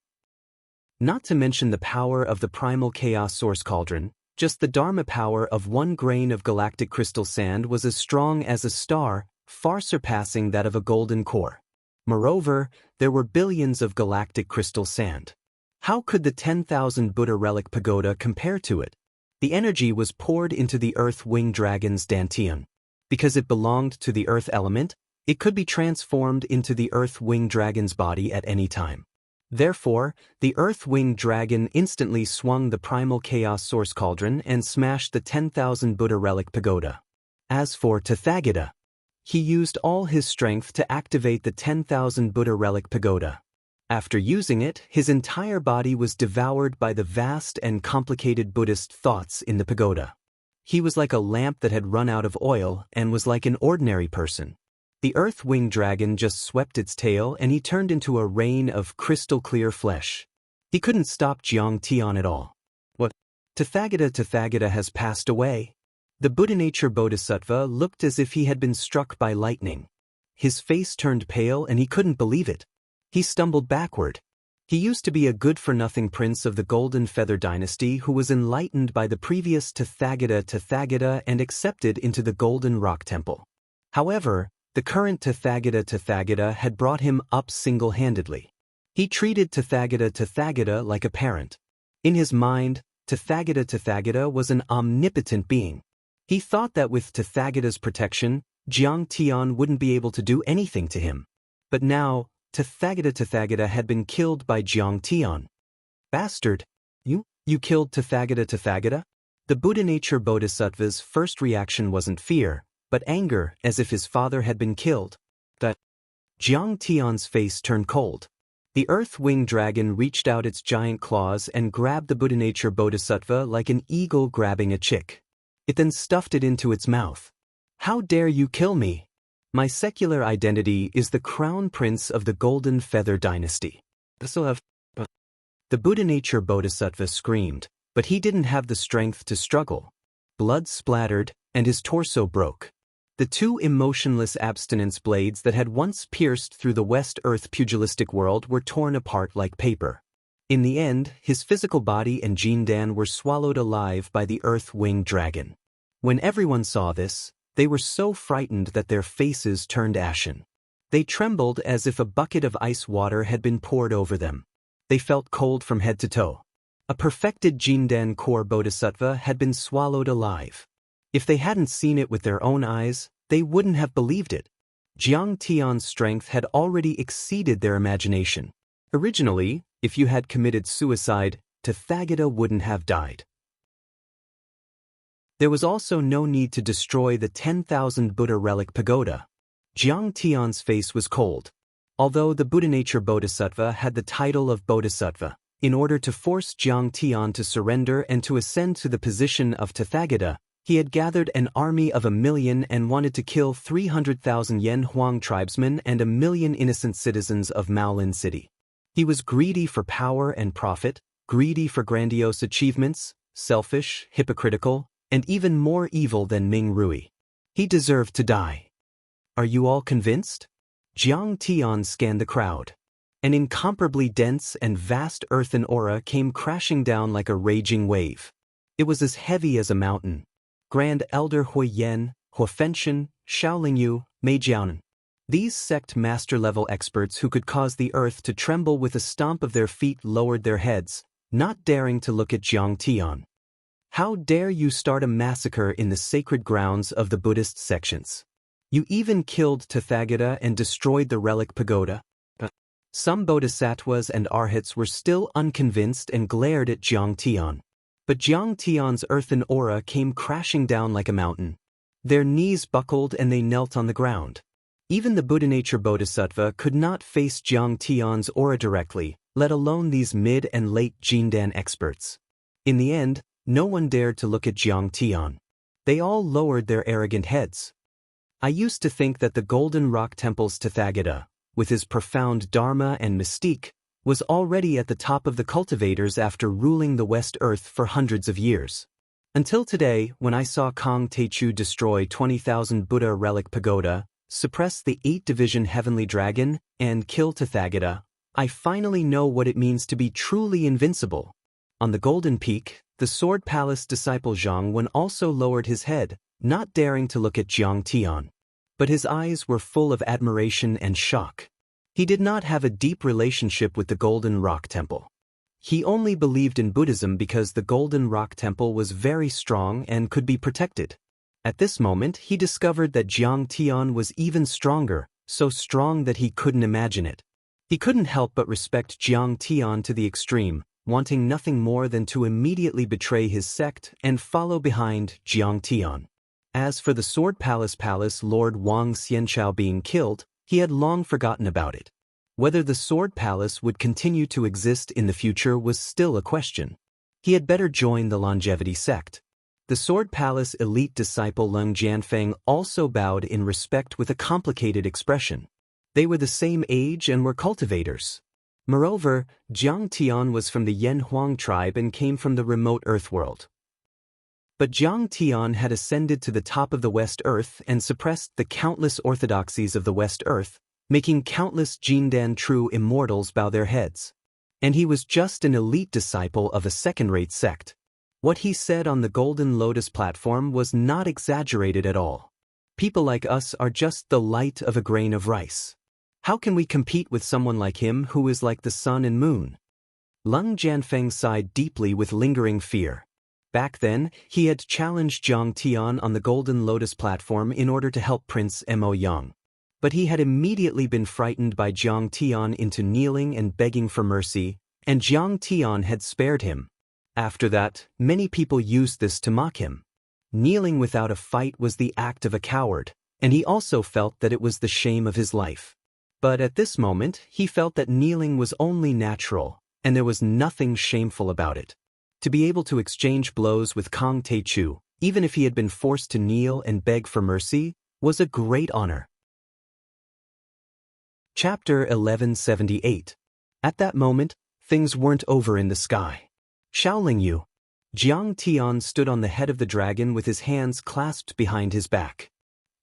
Not to mention the power of the primal chaos source cauldron, just the Dharma power of 1 grain of galactic crystal sand was as strong as a star, far surpassing that of a golden core. Moreover, there were billions of galactic crystal sand. How could the 10,000 Buddha relic pagoda compare to it? The energy was poured into the earth winged dragon's dantian. Because it belonged to the earth element, it could be transformed into the earth winged dragon's body at any time. Therefore, the earth winged dragon instantly swung the primal chaos source cauldron and smashed the 10,000 Buddha relic pagoda. As for Tathagata, he used all his strength to activate the 10,000 Buddha relic pagoda. After using it, his entire body was devoured by the vast and complicated Buddhist thoughts in the pagoda. He was like a lamp that had run out of oil and was like an ordinary person. The earth-winged dragon just swept its tail and he turned into a rain of crystal-clear flesh. He couldn't stop Jiang Tian at all. What? Tathagata has passed away. The Buddha nature Bodhisattva looked as if he had been struck by lightning. His face turned pale and he couldn't believe it. He stumbled backward. He used to be a good-for-nothing prince of the Golden Feather dynasty who was enlightened by the previous Tathagata and accepted into the Golden Rock Temple. However, the current Tathagata had brought him up single-handedly. He treated Tathagata like a parent. In his mind, Tathagata was an omnipotent being. He thought that with Tathagata's protection, Jiang Tian wouldn't be able to do anything to him. But now, Tathagata had been killed by Jiang Tian. Bastard! You killed Tathagata? The Buddha nature Bodhisattva's first reaction wasn't fear, but anger, as if his father had been killed. That Jiang Tian's face turned cold. The earth-winged dragon reached out its giant claws and grabbed the Buddha nature Bodhisattva like an eagle grabbing a chick. It then stuffed it into its mouth. How dare you kill me? My secular identity is the crown prince of the Golden Feather dynasty. The Buddha nature Bodhisattva screamed, but he didn't have the strength to struggle. Blood splattered, and his torso broke. The two emotionless abstinence blades that had once pierced through the West Earth pugilistic world were torn apart like paper. In the end, his physical body and Jindan were swallowed alive by the earth-winged dragon. When everyone saw this, they were so frightened that their faces turned ashen. They trembled as if a bucket of ice water had been poured over them. They felt cold from head to toe. A perfected Jindan core bodhisattva had been swallowed alive. If they hadn't seen it with their own eyes, they wouldn't have believed it. Jiang Tian's strength had already exceeded their imagination. Originally, if you had committed suicide, Tathagata wouldn't have died. There was also no need to destroy the 10,000 Buddha relic pagoda. Jiang Tian's face was cold. Although the Buddha nature Bodhisattva had the title of Bodhisattva, In order to force Jiang Tian to surrender and to ascend to the position of Tathagata, he had gathered an army of 1,000,000 and wanted to kill 300,000 Yan Huang tribesmen and 1,000,000 innocent citizens of Maolin City. He was greedy for power and profit, greedy for grandiose achievements, selfish, hypocritical, and even more evil than Ming Rui. He deserved to die. Are you all convinced? Jiang Tian scanned the crowd. An incomparably dense and vast earthen aura came crashing down like a raging wave. It was as heavy as a mountain. Grand Elder Hui Yan, Hu Fenshen, Xiaolingyu, Mei Jianan. These sect master-level experts who could cause the earth to tremble with a stomp of their feet lowered their heads, not daring to look at Jiang Tian. How dare you start a massacre in the sacred grounds of the Buddhist sections? You even killed Tathagata and destroyed the relic pagoda. Some bodhisattvas and arhats were still unconvinced and glared at Jiang Tian. But Jiang Tian's earthen aura came crashing down like a mountain. Their knees buckled and they knelt on the ground. Even the Buddha nature bodhisattva could not face Jiang Tian's aura directly, let alone these mid and late Jindan experts. In the end, no one dared to look at Jiang Tian. They all lowered their arrogant heads. I used to think that the Golden Rock Temple's Tathagata, with his profound dharma and mystique, was already at the top of the cultivators after ruling the West Earth for hundreds of years. Until today, when I saw Kong Teichu destroy 20,000 Buddha relic pagoda, suppress the 8-division heavenly dragon, and kill Tathagata, I finally know what it means to be truly invincible. On the Golden Peak, the Sword Palace disciple Zhang Wen also lowered his head, not daring to look at Jiang Tian. But his eyes were full of admiration and shock. He did not have a deep relationship with the Golden Rock Temple. He only believed in Buddhism because the Golden Rock Temple was very strong and could be protected. At this moment, he discovered that Jiang Tian was even stronger, so strong that he couldn't imagine it. He couldn't help but respect Jiang Tian to the extreme, wanting nothing more than to immediately betray his sect and follow behind Jiang Tian. As for the Sword Palace Lord Wang Xianxiao being killed, he had long forgotten about it. Whether the Sword Palace would continue to exist in the future was still a question. He had better join the Longevity sect. The Sword Palace elite disciple Leng Jianfeng also bowed in respect with a complicated expression. They were the same age and were cultivators. Moreover, Jiang Tian was from the Yan Huang tribe and came from the remote Earth world. But Jiang Tian had ascended to the top of the West Earth and suppressed the countless orthodoxies of the West Earth, making countless Jindan true immortals bow their heads. And he was just an elite disciple of a second-rate sect. What he said on the Golden Lotus platform was not exaggerated at all. People like us are just the light of a grain of rice. How can we compete with someone like him who is like the sun and moon? Leng Jianfeng sighed deeply with lingering fear. Back then, he had challenged Jiang Tian on the Golden Lotus platform in order to help Prince Mo Yang. But he had immediately been frightened by Jiang Tian into kneeling and begging for mercy, and Jiang Tian had spared him. After that, many people used this to mock him. Kneeling without a fight was the act of a coward, and he also felt that it was the shame of his life. But at this moment, he felt that kneeling was only natural, and there was nothing shameful about it. To be able to exchange blows with Kong Teichu, even if he had been forced to kneel and beg for mercy, was a great honor. Chapter 1178. At that moment, things weren't over in the sky. Xiaolingyu. Jiang Tian stood on the head of the dragon with his hands clasped behind his back.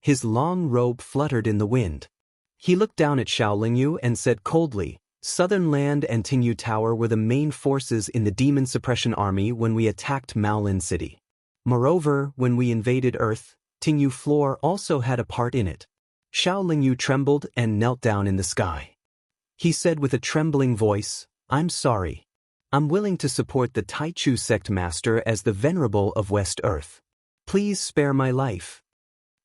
His long robe fluttered in the wind. He looked down at Xiaolingyu and said coldly, Southern Land and Tingyu Tower were the main forces in the Demon Suppression Army when we attacked Maolin City. Moreover, when we invaded Earth, Tingyu Floor also had a part in it. Xiaolingyu trembled and knelt down in the sky. He said with a trembling voice, I'm sorry. I'm willing to support the Taichu sect master as the venerable of West Earth. Please spare my life.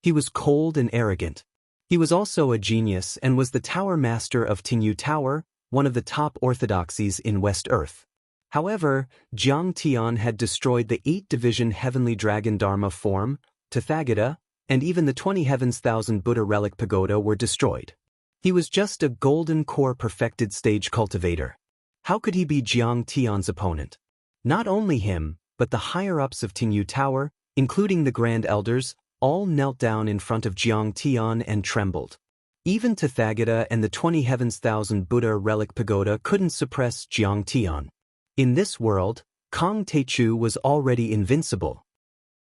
He was cold and arrogant. He was also a genius and was the tower master of Tingyu Tower, one of the top orthodoxies in West Earth. However, Jiang Tian had destroyed the 8-division heavenly dragon Dharma form, Tathagata, and even the 20 heavens thousand Buddha relic pagoda were destroyed. He was just a golden core perfected stage cultivator. How could he be Jiang Tian's opponent? Not only him, but the higher-ups of Tingyu Tower, including the Grand Elders, all knelt down in front of Jiang Tian and trembled. Even Tathagata and the 20 Heavens Thousand Buddha relic pagoda couldn't suppress Jiang Tian. In this world, Kong Taichu was already invincible.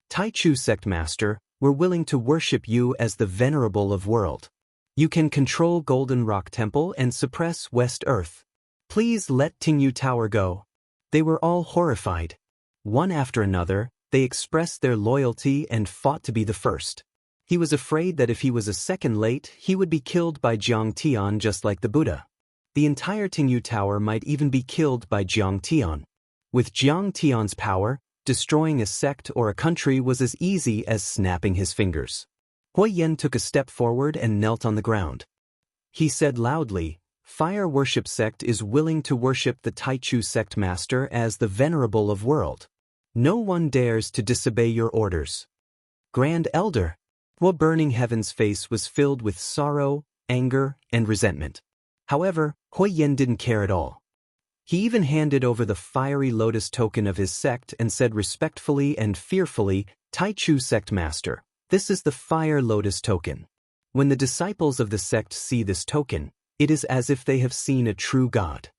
Taichu sect master, we're willing to worship you as the venerable of world. You can control Golden Rock Temple and suppress West Earth. Please let Tingyu Tower go. They were all horrified. One after another, they expressed their loyalty and fought to be the first. He was afraid that if he was a second late, he would be killed by Jiang Tian just like the Buddha. The entire Tingyu Tower might even be killed by Jiang Tian. With Jiang Tian's power, destroying a sect or a country was as easy as snapping his fingers. Hui Yen took a step forward and knelt on the ground. He said loudly, Fire Worship Sect is willing to worship the Taichu sect master as the venerable of world. No one dares to disobey your orders. Grand Elder. Hua Burning Heaven's face was filled with sorrow, anger, and resentment. However, Hui Yen didn't care at all. He even handed over the fiery lotus token of his sect and said respectfully and fearfully, Taichu sect master, this is the fire lotus token. When the disciples of the sect see this token, it is as if they have seen a true god.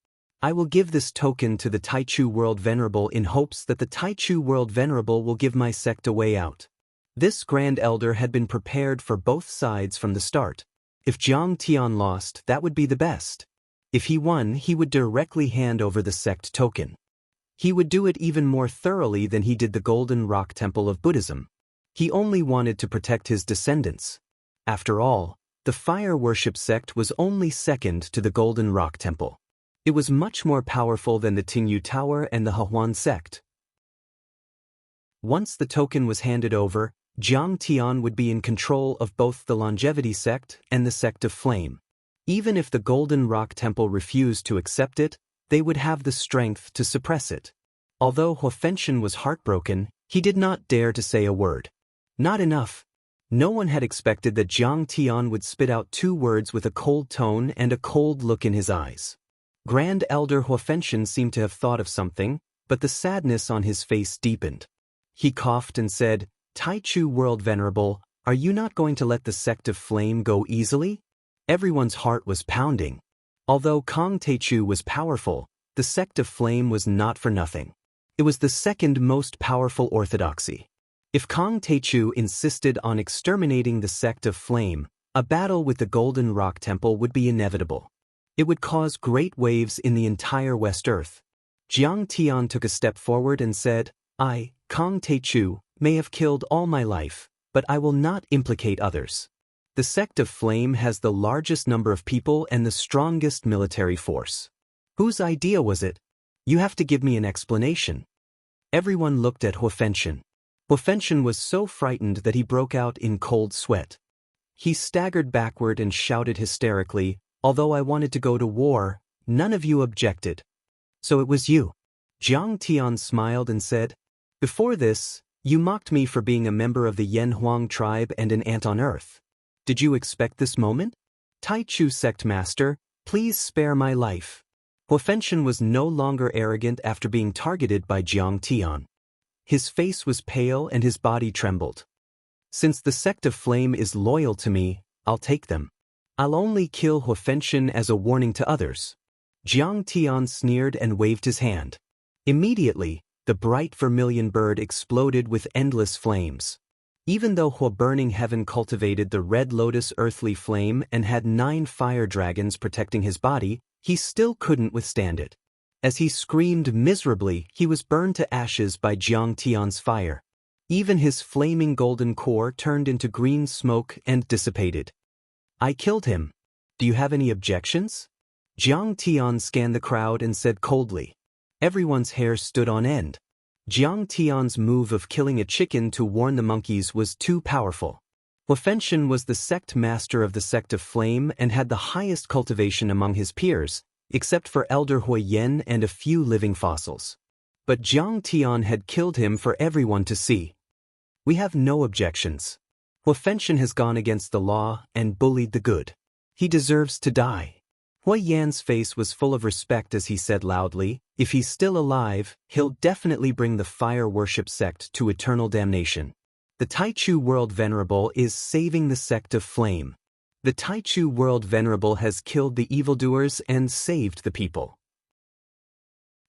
I will give this token to the Taichu World Venerable in hopes that the Taichu World Venerable will give my sect a way out. This Grand Elder had been prepared for both sides from the start. If Jiang Tian lost, that would be the best. If he won, he would directly hand over the sect token. He would do it even more thoroughly than he did the Golden Rock Temple of Buddhism. He only wanted to protect his descendants. After all, the Fire Worship Sect was only second to the Golden Rock Temple. It was much more powerful than the Tingyu Tower and the Hehuan sect. Once the token was handed over, Jiang Tian would be in control of both the Longevity sect and the Sect of Flame. Even if the Golden Rock Temple refused to accept it, they would have the strength to suppress it. Although Hua Fenshen was heartbroken, he did not dare to say a word. Not enough. No one had expected that Jiang Tian would spit out 2 words with a cold tone and a cold look in his eyes. Grand Elder Hua Fenshen seemed to have thought of something, but the sadness on his face deepened. He coughed and said, Taichu World Venerable, are you not going to let the Sect of Flame go easily? Everyone's heart was pounding. Although Kong Taichu was powerful, the Sect of Flame was not for nothing. It was the second most powerful orthodoxy. If Kong Taichu insisted on exterminating the Sect of Flame, a battle with the Golden Rock Temple would be inevitable. It would cause great waves in the entire West Earth. Jiang Tian took a step forward and said, I, Kong Taichu, may have killed all my life, but I will not implicate others. The Sect of Flame has the largest number of people and the strongest military force. Whose idea was it? You have to give me an explanation. Everyone looked at Hua Fenshen. Hua Fenshen was so frightened that he broke out in cold sweat. He staggered backward and shouted hysterically, although I wanted to go to war, none of you objected. So it was you. Jiang Tian smiled and said, Before this, you mocked me for being a member of the Yan Huang tribe and an ant on earth. Did you expect this moment? Taichu sect master, please spare my life. Hua Fenshen was no longer arrogant after being targeted by Jiang Tian. His face was pale and his body trembled. Since the Sect of Flame is loyal to me, I'll take them. I'll only kill Hua Fenshen as a warning to others. Jiang Tian sneered and waved his hand. Immediately, the bright vermilion bird exploded with endless flames. Even though Hua Burning Heaven cultivated the red lotus earthly flame and had 9 fire dragons protecting his body, he still couldn't withstand it. As he screamed miserably, he was burned to ashes by Jiang Tian's fire. Even his flaming golden core turned into green smoke and dissipated. I killed him. Do you have any objections? Jiang Tian scanned the crowd and said coldly. Everyone's hair stood on end. Jiang Tian's move of killing a chicken to warn the monkeys was too powerful. Hua Fenshen was the sect master of the Sect of Flame and had the highest cultivation among his peers, except for Elder Hui Yen and a few living fossils. But Jiang Tian had killed him for everyone to see. We have no objections. Hua Fenshen has gone against the law and bullied the good. He deserves to die. Hui Yan's face was full of respect as he said loudly, "If he's still alive, he'll definitely bring the fire worship sect to eternal damnation. The Taichu World Venerable is saving the sect of flame. The Taichu World Venerable has killed the evildoers and saved the people.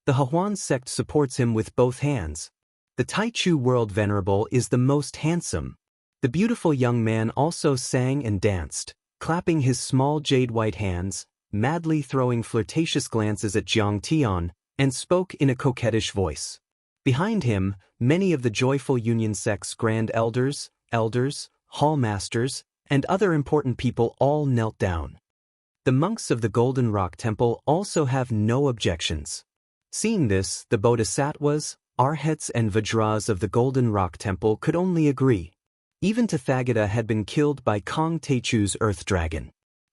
The Hehuan sect supports him with both hands. The Taichu World Venerable is the most handsome." The beautiful young man also sang and danced, clapping his small jade-white hands, madly throwing flirtatious glances at Jiang Tian, and spoke in a coquettish voice. Behind him, many of the joyful Union sect's grand elders, hall masters, and other important people all knelt down. The monks of the Golden Rock Temple also have no objections. Seeing this, the bodhisattvas, arhats and vajras of the Golden Rock Temple could only agree. Even Tathagata had been killed by Kong Teichu's Earth Dragon.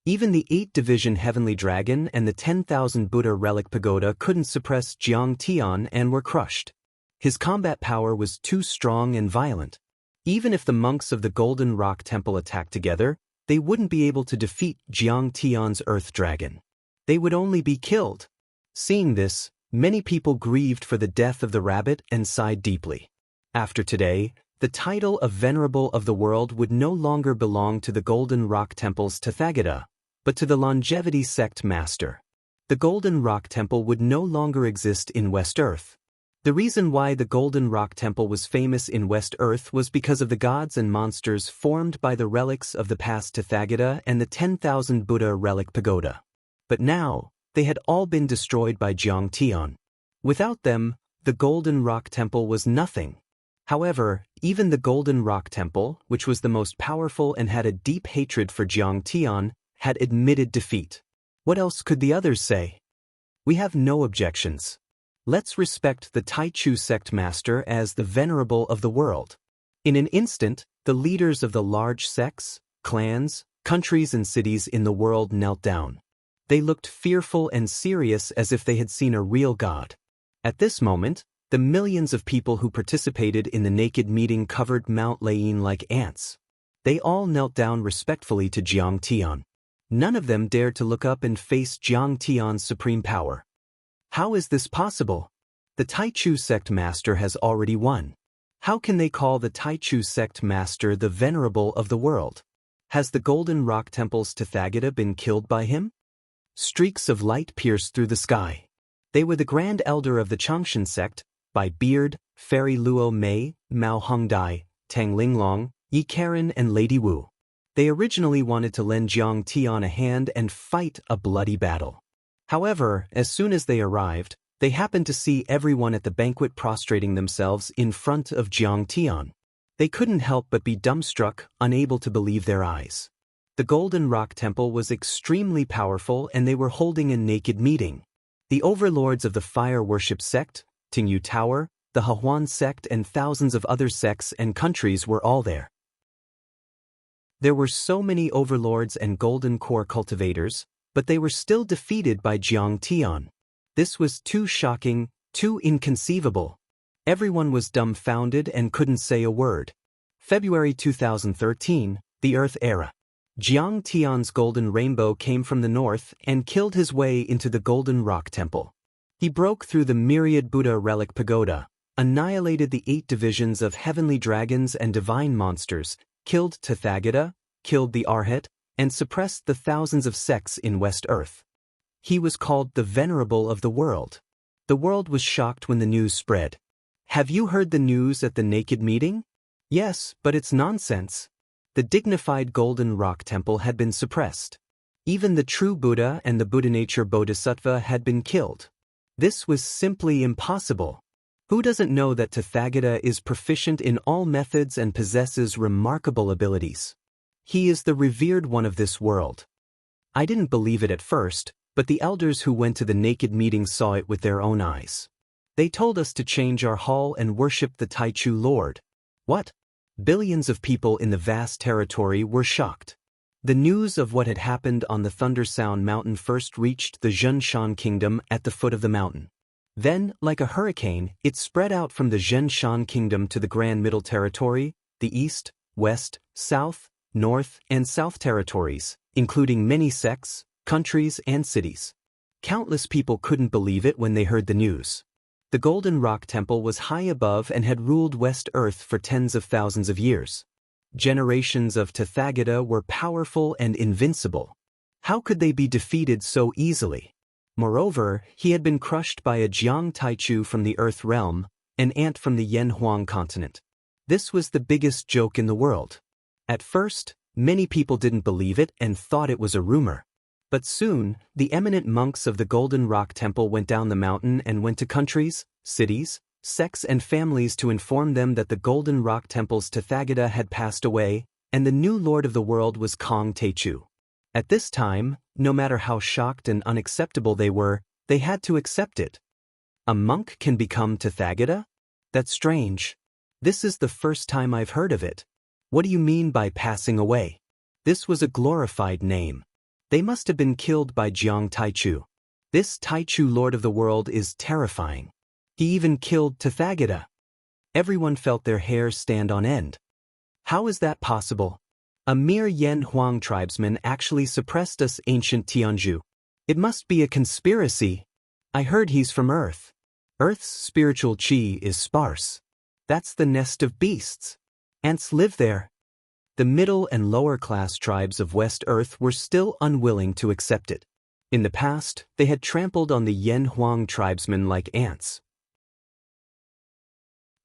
Even the 8-division Heavenly Dragon and the 10,000 Buddha Relic Pagoda couldn't suppress Jiang Tian and were crushed. His combat power was too strong and violent. Even if the monks of the Golden Rock Temple attacked together, they wouldn't be able to defeat Jiang Tian's Earth Dragon. They would only be killed. Seeing this, many people grieved for the death of the rabbit and sighed deeply. After today, the title of Venerable of the World would no longer belong to the Golden Rock Temple's Tathagata, but to the Longevity Sect Master. The Golden Rock Temple would no longer exist in West Earth. The reason why the Golden Rock Temple was famous in West Earth was because of the gods and monsters formed by the relics of the past Tathagata and the 10,000 Buddha Relic Pagoda. But now, they had all been destroyed by Jiang Tian. Without them, the Golden Rock Temple was nothing. However, even the Golden Rock Temple, which was the most powerful and had a deep hatred for Jiang Tian, had admitted defeat. What else could the others say? We have no objections. Let's respect the Taichu sect master as the venerable of the world. In an instant, the leaders of the large sects, clans, countries and cities in the world knelt down. They looked fearful and serious as if they had seen a real god. At this moment, the millions of people who participated in the naked meeting covered Mount Lain like ants. They all knelt down respectfully to Jiang Tian. None of them dared to look up and face Jiang Tian's supreme power. How is this possible? The Taichu sect master has already won. How can they call the Taichu sect master the venerable of the world? Has the Golden Rock Temple's Tathagata been killed by him? Streaks of light pierced through the sky. They were the grand elder of the Changshan sect, by beard, Fairy Luo Mei, Mao Hongdai, Tang Linglong, Yi Karen and Lady Wu. They originally wanted to lend Jiang Tian a hand and fight a bloody battle. However, as soon as they arrived, they happened to see everyone at the banquet prostrating themselves in front of Jiang Tian. They couldn't help but be dumbstruck, unable to believe their eyes. The Golden Rock Temple was extremely powerful and they were holding a naked meeting. The overlords of the fire worship sect, Tingyu Tower, the Hehuan sect and thousands of other sects and countries were all there. There were so many overlords and golden core cultivators, but they were still defeated by Jiang Tian. This was too shocking, too inconceivable. Everyone was dumbfounded and couldn't say a word. February 2013, the Earth Era. Jiang Tian's golden rainbow came from the north and killed his way into the Golden Rock Temple. He broke through the myriad Buddha Relic Pagoda, annihilated the 8 divisions of heavenly dragons and divine monsters, killed Tathagata, killed the Arhat, and suppressed the thousands of sects in West Earth. He was called the Venerable of the World. The world was shocked when the news spread. Have you heard the news at the naked meeting? Yes, but it's nonsense. The dignified Golden Rock Temple had been suppressed. Even the true Buddha and the Buddha nature Bodhisattva had been killed. This was simply impossible. Who doesn't know that Tathagata is proficient in all methods and possesses remarkable abilities? He is the revered one of this world. I didn't believe it at first, but the elders who went to the naked meeting saw it with their own eyes. They told us to change our hall and worship the Taichu Lord. What? Billions of people in the vast territory were shocked. The news of what had happened on the Thunder Sound Mountain first reached the Zhenshan Kingdom at the foot of the mountain. Then, like a hurricane, it spread out from the Zhenshan Kingdom to the Grand Middle Territory, the East, West, South, North, and South Territories, including many sects, countries, and cities. Countless people couldn't believe it when they heard the news. The Golden Rock Temple was high above and had ruled West Earth for tens of thousands of years. Generations of Tathagata were powerful and invincible. How could they be defeated so easily? Moreover, he had been crushed by a Jiang Taichu from the Earth realm, an ant from the Yanhuang continent. This was the biggest joke in the world. At first, many people didn't believe it and thought it was a rumor. But soon, the eminent monks of the Golden Rock Temple went down the mountain and went to countries, cities, sects and families to inform them that the Golden Rock Temple's Tathagata had passed away, and the new lord of the world was Kong Taichu. At this time, no matter how shocked and unacceptable they were, they had to accept it. A monk can become Tathagata? That's strange. This is the first time I've heard of it. What do you mean by passing away? This was a glorified name. They must have been killed by Jiang Taichu. This Taichu lord of the world is terrifying. He even killed Tathagata. Everyone felt their hair stand on end. How is that possible? A mere Yanhuang tribesman actually suppressed us ancient Tianzhu. It must be a conspiracy. I heard he's from Earth. Earth's spiritual qi is sparse. That's the nest of beasts. Ants live there. The middle and lower class tribes of West Earth were still unwilling to accept it. In the past, they had trampled on the Yanhuang tribesmen like ants.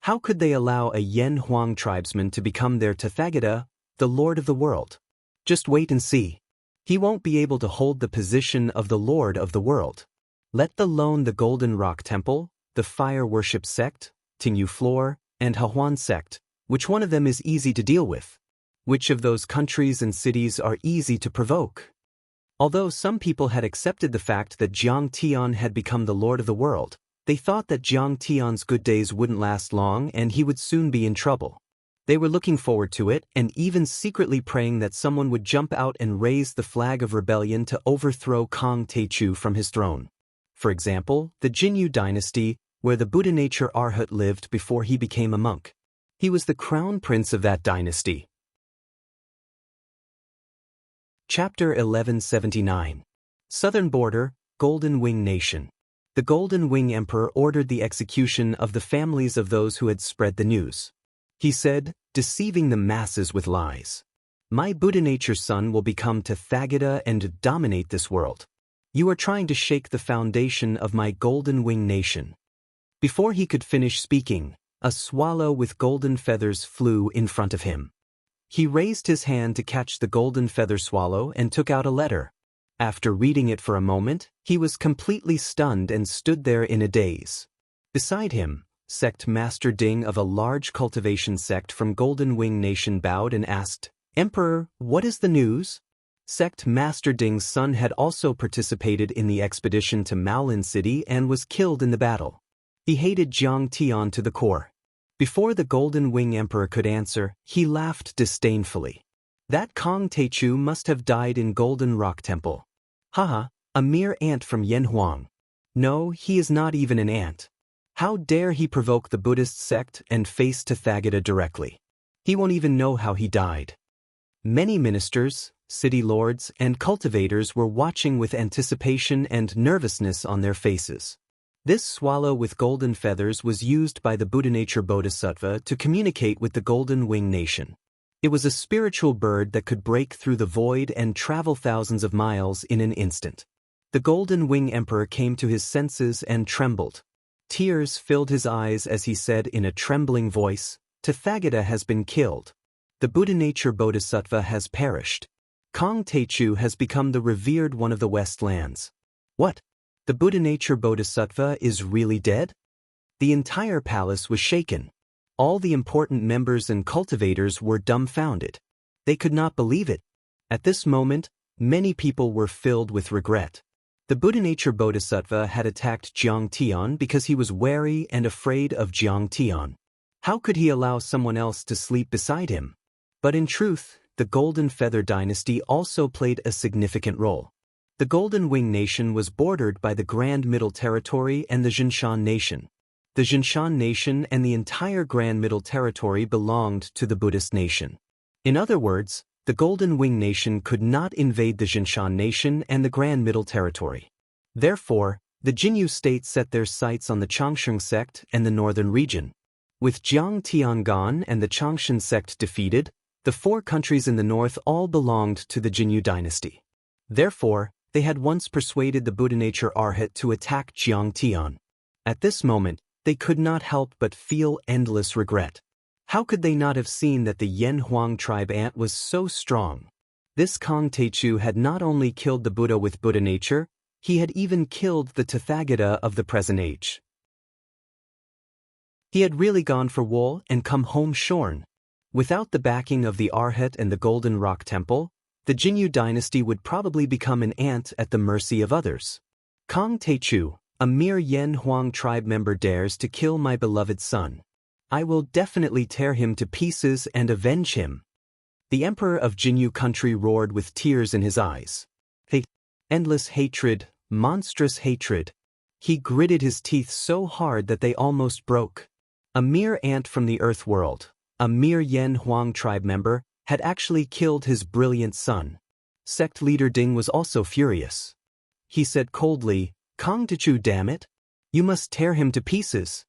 How could they allow a Yanhuang tribesman to become their Tathagata, the Lord of the world? Just wait and see. He won't be able to hold the position of the Lord of the world. Let alone the Golden Rock Temple, the Fire Worship Sect, Tingyu Floor, and Hahuan Sect. Which one of them is easy to deal with? Which of those countries and cities are easy to provoke? Although some people had accepted the fact that Jiang Tian had become the Lord of the world, they thought that Jiang Tian's good days wouldn't last long and he would soon be in trouble. They were looking forward to it and even secretly praying that someone would jump out and raise the flag of rebellion to overthrow Kong Taichu from his throne. For example, the Jinyu dynasty, where the Buddha nature Arhat lived before he became a monk. He was the crown prince of that dynasty. Chapter 1179. Southern Border, Golden Wing Nation. The Golden Wing Emperor ordered the execution of the families of those who had spread the news. He said, deceiving the masses with lies. My Buddha nature son will become Tathagata and dominate this world. You are trying to shake the foundation of my Golden Wing Nation. Before he could finish speaking, a swallow with golden feathers flew in front of him. He raised his hand to catch the golden feather swallow and took out a letter. After reading it for a moment, he was completely stunned and stood there in a daze. Beside him, Sect Master Ding of a large cultivation sect from Golden Wing Nation bowed and asked, Emperor, what is the news? Sect Master Ding's son had also participated in the expedition to Maolin City and was killed in the battle. He hated Jiang Tian to the core. Before the Golden Wing Emperor could answer, he laughed disdainfully. That Kong Taichu must have died in Golden Rock Temple. Haha, a mere ant from Yanhuang. No, he is not even an ant. How dare he provoke the Buddhist sect and face Tathagata directly? He won't even know how he died. Many ministers, city lords, and cultivators were watching with anticipation and nervousness on their faces. This swallow with golden feathers was used by the Buddha nature Bodhisattva to communicate with the Golden Wing Nation. It was a spiritual bird that could break through the void and travel thousands of miles in an instant. The Golden Wing Emperor came to his senses and trembled. Tears filled his eyes as he said in a trembling voice, Tathagata has been killed. The Buddha nature Bodhisattva has perished. Kong Taichu has become the revered one of the West lands. What? The Buddha nature Bodhisattva is really dead? The entire palace was shaken. All the important members and cultivators were dumbfounded. They could not believe it. At this moment, many people were filled with regret. The Buddha nature Bodhisattva had attacked Jiang Tian because he was wary and afraid of Jiang Tian. How could he allow someone else to sleep beside him? But in truth, the Golden Feather Dynasty also played a significant role. The Golden Wing Nation was bordered by the Grand Middle Territory and the Jinshan Nation. The Jinshan Nation and the entire Grand Middle Territory belonged to the Buddhist nation. In other words, The Golden Wing Nation could not invade the Jinshan Nation and the Grand Middle Territory. Therefore, the Jinyu state set their sights on the Changsheng sect and the northern region. With Jiang Tiangan and the Changshan sect defeated, the 4 countries in the north all belonged to the Jinyu dynasty. Therefore, they had once persuaded the Buddha nature Arhat to attack Jiang Tian. At this moment, they could not help but feel endless regret. How could they not have seen that the Yan Huang tribe ant was so strong? This Kong Teichu had not only killed the Buddha with Buddha nature, he had even killed the Tathagata of the present age. He had really gone for wool and come home shorn. Without the backing of the Arhat and the Golden Rock Temple, the Jinyu dynasty would probably become an ant at the mercy of others. Kong Teichu, a mere Yan Huang tribe member, dares to kill my beloved son. I will definitely tear him to pieces and avenge him. The emperor of Jinyu country roared with tears in his eyes. Endless hatred, monstrous hatred. He gritted his teeth so hard that they almost broke. A mere ant from the Earth world, a mere Yan Huang tribe member, had actually killed his brilliant son. Sect leader Ding was also furious. He said coldly, Kong Teichu, damn it! You must tear him to pieces.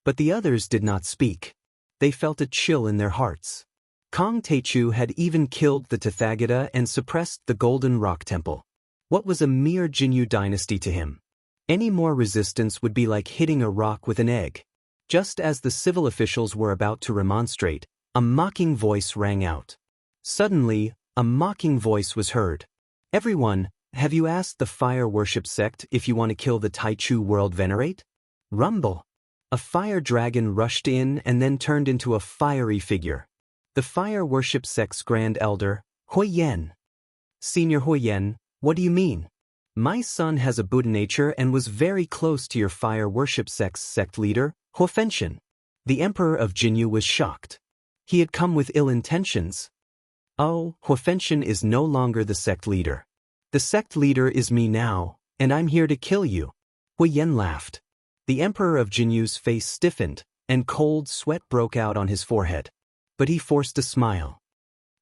But the others did not speak. They felt a chill in their hearts. Kong Teichu had even killed the Tathagata and suppressed the Golden Rock Temple. What was a mere Jinyu dynasty to him? Any more resistance would be like hitting a rock with an egg. Just as the civil officials were about to remonstrate, a mocking voice rang out. Suddenly, a mocking voice was heard. Everyone, have you asked the fire worship sect if you want to kill the Taichu world venerate? Rumble. A fire dragon rushed in and then turned into a fiery figure. The fire worship sect's grand elder, Huiyan. Senior Huiyan, what do you mean? My son has a Buddha nature and was very close to your fire worship sect's sect leader, Huofenshin. The emperor of Jinyu was shocked. He had come with ill intentions. Oh, Huofenshin is no longer the sect leader. The sect leader is me now, and I'm here to kill you. Huiyan laughed. The emperor of Jinyu's face stiffened, and cold sweat broke out on his forehead. But he forced a smile.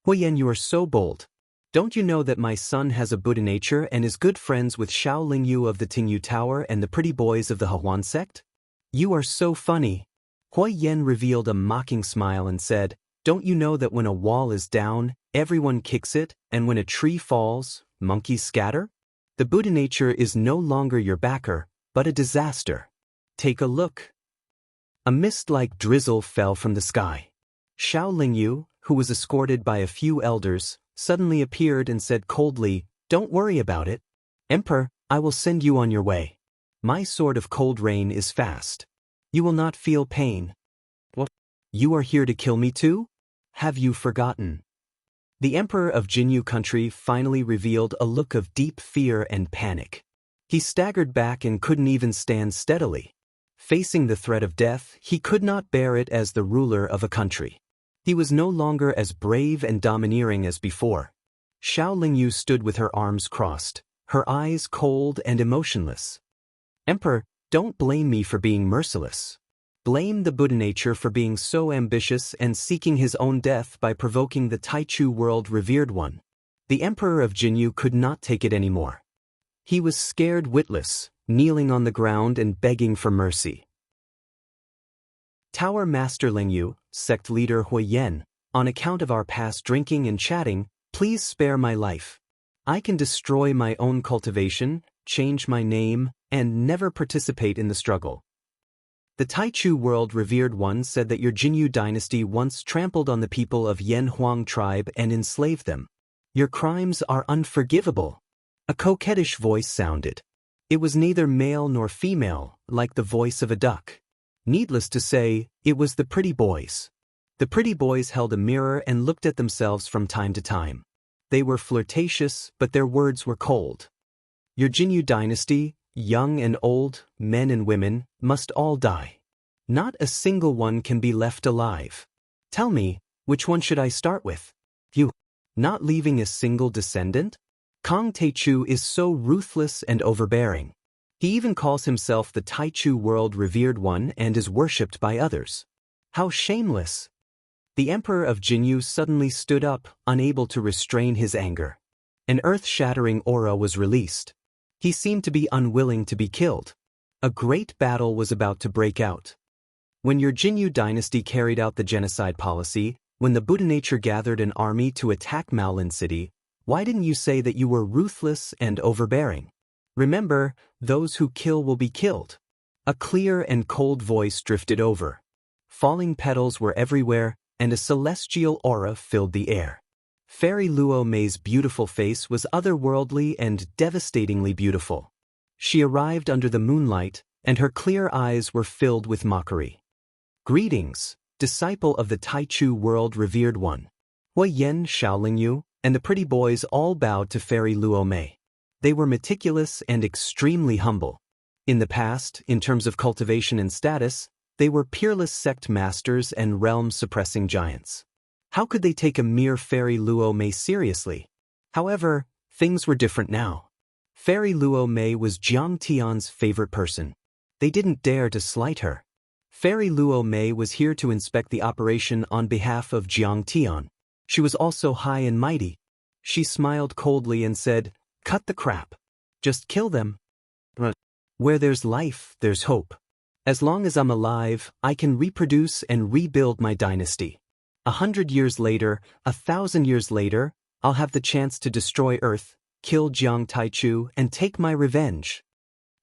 Huiyan, you are so bold. Don't you know that my son has a Buddha nature and is good friends with Xiao Lingyu of the Tingyu Tower and the pretty boys of the Hehuan sect? You are so funny. Huiyan revealed a mocking smile and said, don't you know that when a wall is down, everyone kicks it, and when a tree falls, monkeys scatter? The Buddha nature is no longer your backer, but a disaster. Take a look. A mist-like drizzle fell from the sky. Xiao Lingyu, who was escorted by a few elders, suddenly appeared and said coldly, don't worry about it. Emperor, I will send you on your way. My sword of cold rain is fast. You will not feel pain. What? You are here to kill me too? Have you forgotten? The emperor of Jinyu country finally revealed a look of deep fear and panic. He staggered back and couldn't even stand steadily. Facing the threat of death, he could not bear it as the ruler of a country. He was no longer as brave and domineering as before. Xiao Lingyu stood with her arms crossed, her eyes cold and emotionless. Emperor, don't blame me for being merciless. Blame the Buddha nature for being so ambitious and seeking his own death by provoking the Taichu world revered one. The emperor of Jinyu could not take it anymore. He was scared witless, kneeling on the ground and begging for mercy. Tower Master Lingyu, sect leader Huiyan, on account of our past drinking and chatting, please spare my life. I can destroy my own cultivation, change my name, and never participate in the struggle. The Taichu world revered one said that your Jinyu dynasty once trampled on the people of Yan Huang tribe and enslaved them. Your crimes are unforgivable. A coquettish voice sounded. It was neither male nor female, like the voice of a duck. Needless to say, it was the pretty boys. The pretty boys held a mirror and looked at themselves from time to time. They were flirtatious, but their words were cold. Your Jinyu dynasty, young and old, men and women, must all die. Not a single one can be left alive. Tell me, which one should I start with? You. Not leaving a single descendant? Kong Teichu is so ruthless and overbearing. He even calls himself the Taichu world revered one and is worshipped by others. How shameless! The Emperor of Jinyu suddenly stood up, unable to restrain his anger. An earth-shattering aura was released. He seemed to be unwilling to be killed. A great battle was about to break out. When your Jinyu dynasty carried out the genocide policy, when the Buddha nature gathered an army to attack Maolin City, why didn't you say that you were ruthless and overbearing? Remember, those who kill will be killed. A clear and cold voice drifted over. Falling petals were everywhere, and a celestial aura filled the air. Fairy Luo Mei's beautiful face was otherworldly and devastatingly beautiful. She arrived under the moonlight, and her clear eyes were filled with mockery. Greetings, disciple of the Taichu world revered one. Hui Yen, Xiaolingyu, and the pretty boys all bowed to Fairy Luo Mei. They were meticulous and extremely humble. In the past, in terms of cultivation and status, they were peerless sect masters and realm-suppressing giants. How could they take a mere Fairy Luo Mei seriously? However, things were different now. Fairy Luo Mei was Jiang Tian's favorite person. They didn't dare to slight her. Fairy Luo Mei was here to inspect the operation on behalf of Jiang Tian. She was also high and mighty. She smiled coldly and said, "Cut the crap. Just kill them. Where there's life, there's hope. As long as I'm alive, I can reproduce and rebuild my dynasty. 100 years later, 1,000 years later, I'll have the chance to destroy Earth, kill Jiang Taichu, and take my revenge."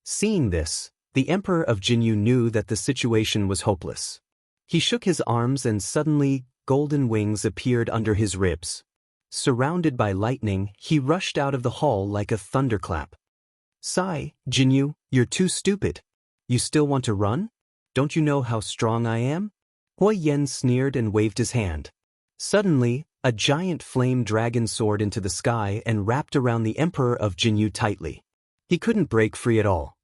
Seeing this, the Emperor of Jinyu knew that the situation was hopeless. He shook his arms and suddenly, golden wings appeared under his ribs. Surrounded by lightning, he rushed out of the hall like a thunderclap. "Sigh, Jinyu, you're too stupid. You still want to run? Don't you know how strong I am?" Hui Yen sneered and waved his hand. Suddenly, a giant flame dragon soared into the sky and wrapped around the Emperor of Jinyu tightly. He couldn't break free at all.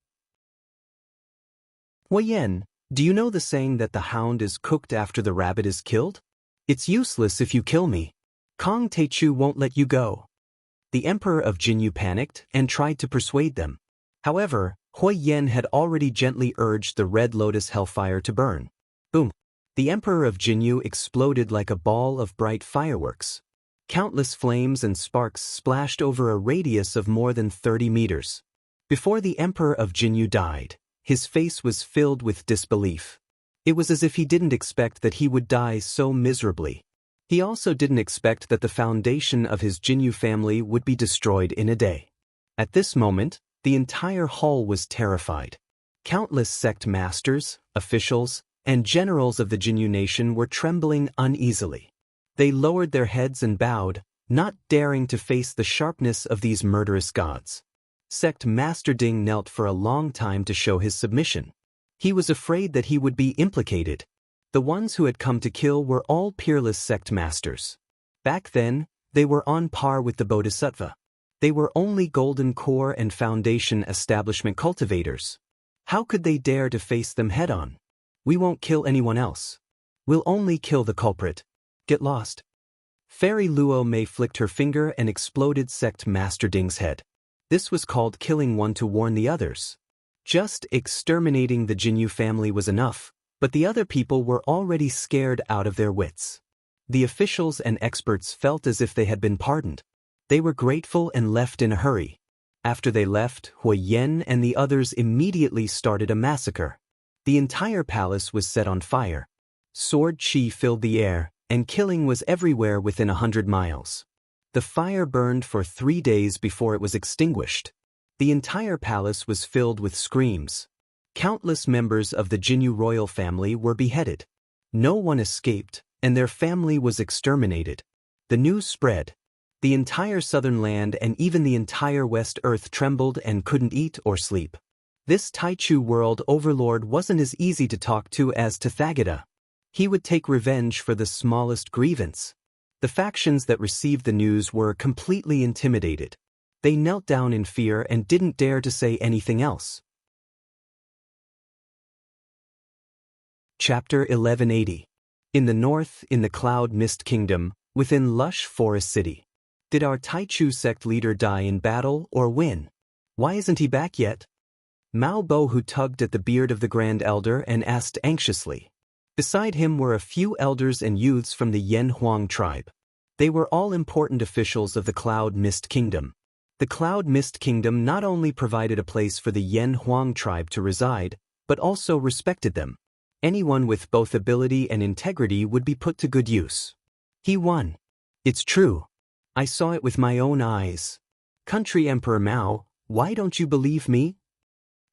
"Hui Yen, do you know the saying that the hound is cooked after the rabbit is killed? It's useless if you kill me. Kong Teichu won't let you go." The Emperor of Jinyu panicked and tried to persuade them. However, Hui Yen had already gently urged the Red Lotus Hellfire to burn. Boom! The Emperor of Jinyu exploded like a ball of bright fireworks. Countless flames and sparks splashed over a radius of more than 30 meters. Before the Emperor of Jinyu died, his face was filled with disbelief. It was as if he didn't expect that he would die so miserably. He also didn't expect that the foundation of his Jinyu family would be destroyed in a day. At this moment, the entire hall was terrified. Countless sect masters, officials, and generals of the Jinyu nation were trembling uneasily. They lowered their heads and bowed, not daring to face the sharpness of these murderous gods. Sect Master Ding knelt for a long time to show his submission. He was afraid that he would be implicated. The ones who had come to kill were all peerless sect masters. Back then, they were on par with the Bodhisattva. They were only golden core and foundation establishment cultivators. How could they dare to face them head-on? "We won't kill anyone else. We'll only kill the culprit. Get lost." Fairy Luo Mei flicked her finger and exploded Sect Master Ding's head. This was called killing one to warn the others. Just exterminating the Jinyu family was enough, but the other people were already scared out of their wits. The officials and experts felt as if they had been pardoned. They were grateful and left in a hurry. After they left, Hui Yen and the others immediately started a massacre. The entire palace was set on fire. Sword chi filled the air, and killing was everywhere within 100 miles. The fire burned for 3 days before it was extinguished. The entire palace was filled with screams. Countless members of the Jinyu royal family were beheaded. No one escaped, and their family was exterminated. The news spread. The entire southern land and even the entire west earth trembled and couldn't eat or sleep. This Taichu world overlord wasn't as easy to talk to as Tathagata. He would take revenge for the smallest grievance. The factions that received the news were completely intimidated. They knelt down in fear and didn't dare to say anything else. Chapter 1180. In the north, in the Cloud Mist Kingdom, within lush Forest City. Did our Taichu sect leader die in battle or win? Why isn't he back yet? Mao Bohu tugged at the beard of the Grand Elder and asked anxiously. Beside him were a few elders and youths from the Yen Huang tribe. They were all important officials of the Cloud Mist Kingdom. The Cloud Mist Kingdom not only provided a place for the Yen Huang tribe to reside, but also respected them. Anyone with both ability and integrity would be put to good use. He won. It's true. I saw it with my own eyes. Country Emperor Mao, why don't you believe me?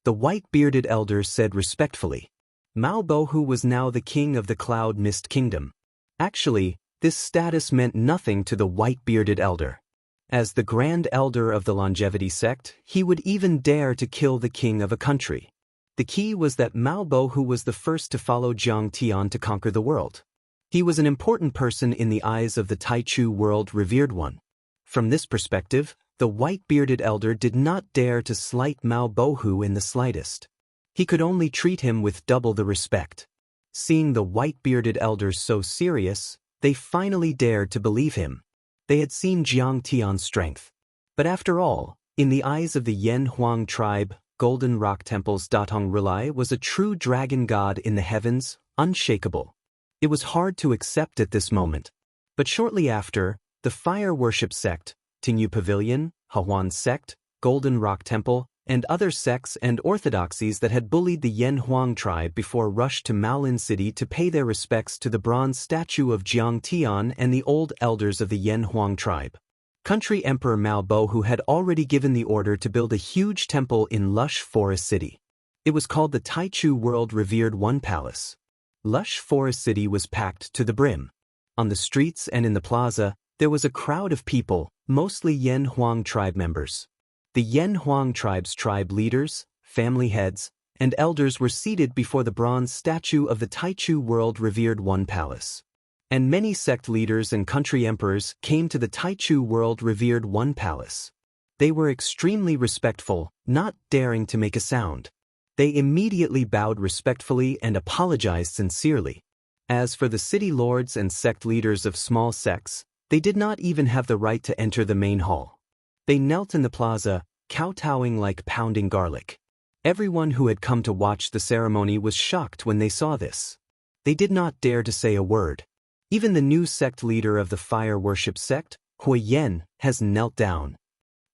The white-bearded elder said respectfully. Mao Bohu was now the king of the Cloud Mist Kingdom. Actually, this status meant nothing to the white-bearded elder. As the Grand Elder of the Longevity sect, he would even dare to kill the king of a country. The key was that Mao Bohu was the first to follow Jiang Tian to conquer the world. He was an important person in the eyes of the Taichu world revered one. From this perspective, the white-bearded elder did not dare to slight Mao Bohu in the slightest. He could only treat him with double the respect. Seeing the white-bearded elders so serious, they finally dared to believe him. They had seen Jiang Tian's strength. But after all, in the eyes of the Yen Huang tribe, Golden Rock Temple's Datong Rilai was a true dragon god in the heavens, unshakable. It was hard to accept at this moment. But shortly after, the Fire Worship Sect, Tingyu Pavilion, Hahuan Sect, Golden Rock Temple, and other sects and orthodoxies that had bullied the Yen Huang tribe before rushed to Maolin City to pay their respects to the bronze statue of Jiang Tian and the old elders of the Yen Huang tribe. Country Emperor Mao Bohu had already given the order to build a huge temple in lush Forest City. It was called the Taichu World Revered One Palace. Lush Forest City was packed to the brim. On the streets and in the plaza, there was a crowd of people, mostly Yen Huang tribe members. The Yen Huang tribe's tribe leaders, family heads, and elders were seated before the bronze statue of the Taichu World Revered One Palace. And many sect leaders and country emperors came to the Taichu World Revered One Palace. They were extremely respectful, not daring to make a sound. They immediately bowed respectfully and apologized sincerely. As for the city lords and sect leaders of small sects, they did not even have the right to enter the main hall. They knelt in the plaza, kowtowing like pounding garlic. Everyone who had come to watch the ceremony was shocked when they saw this. They did not dare to say a word. Even the new sect leader of the Fire Worship Sect, Hui Yen, has knelt down.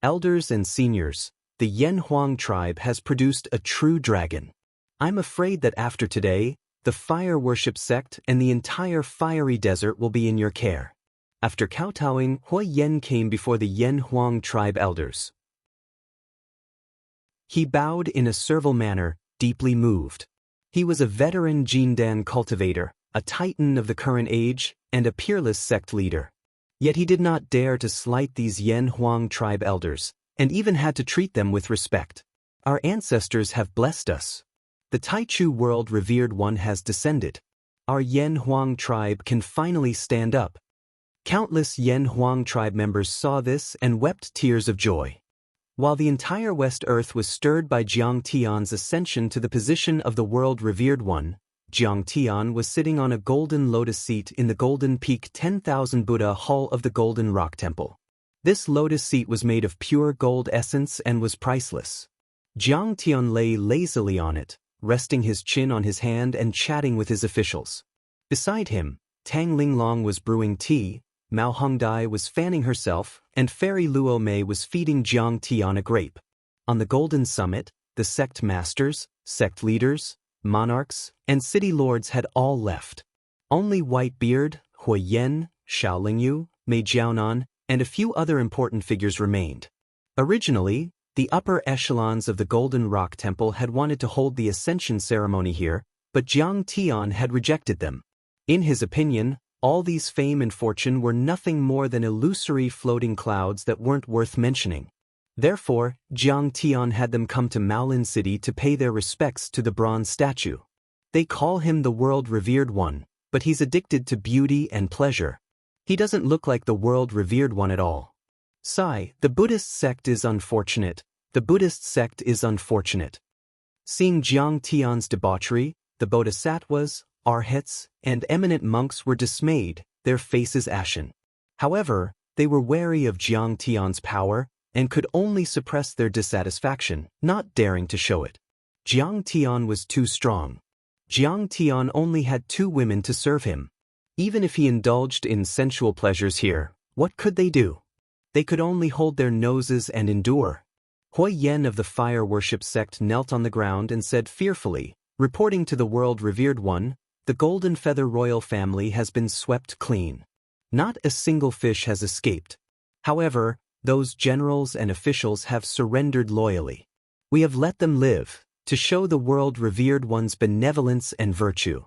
Elders and seniors, the Yen Huang tribe has produced a true dragon. I'm afraid that after today, the Fire Worship Sect and the entire fiery desert will be in your care. After kowtowing, Hui Yen came before the Yen Huang tribe elders. He bowed in a servile manner, deeply moved. He was a veteran Jindan cultivator, a titan of the current age, and a peerless sect leader. Yet he did not dare to slight these Yen Huang tribe elders, and even had to treat them with respect. Our ancestors have blessed us. The Taichu World Revered One has descended. Our Yen Huang tribe can finally stand up. Countless Yen Huang tribe members saw this and wept tears of joy. While the entire West Earth was stirred by Jiang Tian's ascension to the position of the World Revered One, Jiang Tian was sitting on a golden lotus seat in the Golden Peak 10,000 Buddha Hall of the Golden Rock Temple. This lotus seat was made of pure gold essence and was priceless. Jiang Tian lay lazily on it, resting his chin on his hand and chatting with his officials. Beside him, Tang Linglong was brewing tea, Mao Hongdai was fanning herself, and Fairy Luo Mei was feeding Jiang Tian a grape. On the Golden Summit, the sect masters, sect leaders, monarchs, and city lords had all left. Only Whitebeard, Hui Yen, Xiao Lingyu, Mei Jiaonan, and a few other important figures remained. Originally, the upper echelons of the Golden Rock Temple had wanted to hold the ascension ceremony here, but Jiang Tian had rejected them. In his opinion, all these fame and fortune were nothing more than illusory floating clouds that weren't worth mentioning. Therefore, Jiang Tian had them come to Maolin City to pay their respects to the bronze statue. They call him the World Revered One, but he's addicted to beauty and pleasure. He doesn't look like the World Revered One at all. Sigh, the Buddhist sect is unfortunate. The Buddhist sect is unfortunate. Seeing Jiang Tian's debauchery, the bodhisattvas, arhats, and eminent monks were dismayed, their faces ashen. However, they were wary of Jiang Tian's power and could only suppress their dissatisfaction, not daring to show it. Jiang Tian was too strong. Jiang Tian only had 2 women to serve him. Even if he indulged in sensual pleasures here, what could they do? They could only hold their noses and endure. Hui Yen of the fire worship sect knelt on the ground and said fearfully, reporting to the world-revered one, the Golden Feather royal family has been swept clean. Not a single fish has escaped. However, those generals and officials have surrendered loyally. We have let them live, to show the world-revered one's benevolence and virtue.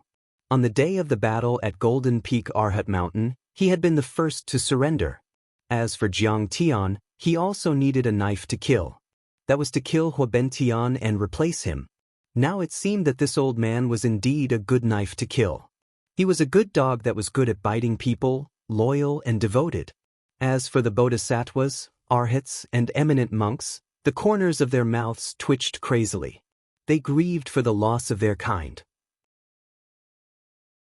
On the day of the battle at Golden Peak Arhat Mountain, he had been the first to surrender. As for Jiang Tian, he also needed a knife to kill. That was to kill Hua Ben Tian and replace him. Now it seemed that this old man was indeed a good knife to kill. He was a good dog that was good at biting people, loyal and devoted. As for the bodhisattvas, arhats, and eminent monks, the corners of their mouths twitched crazily. They grieved for the loss of their kind.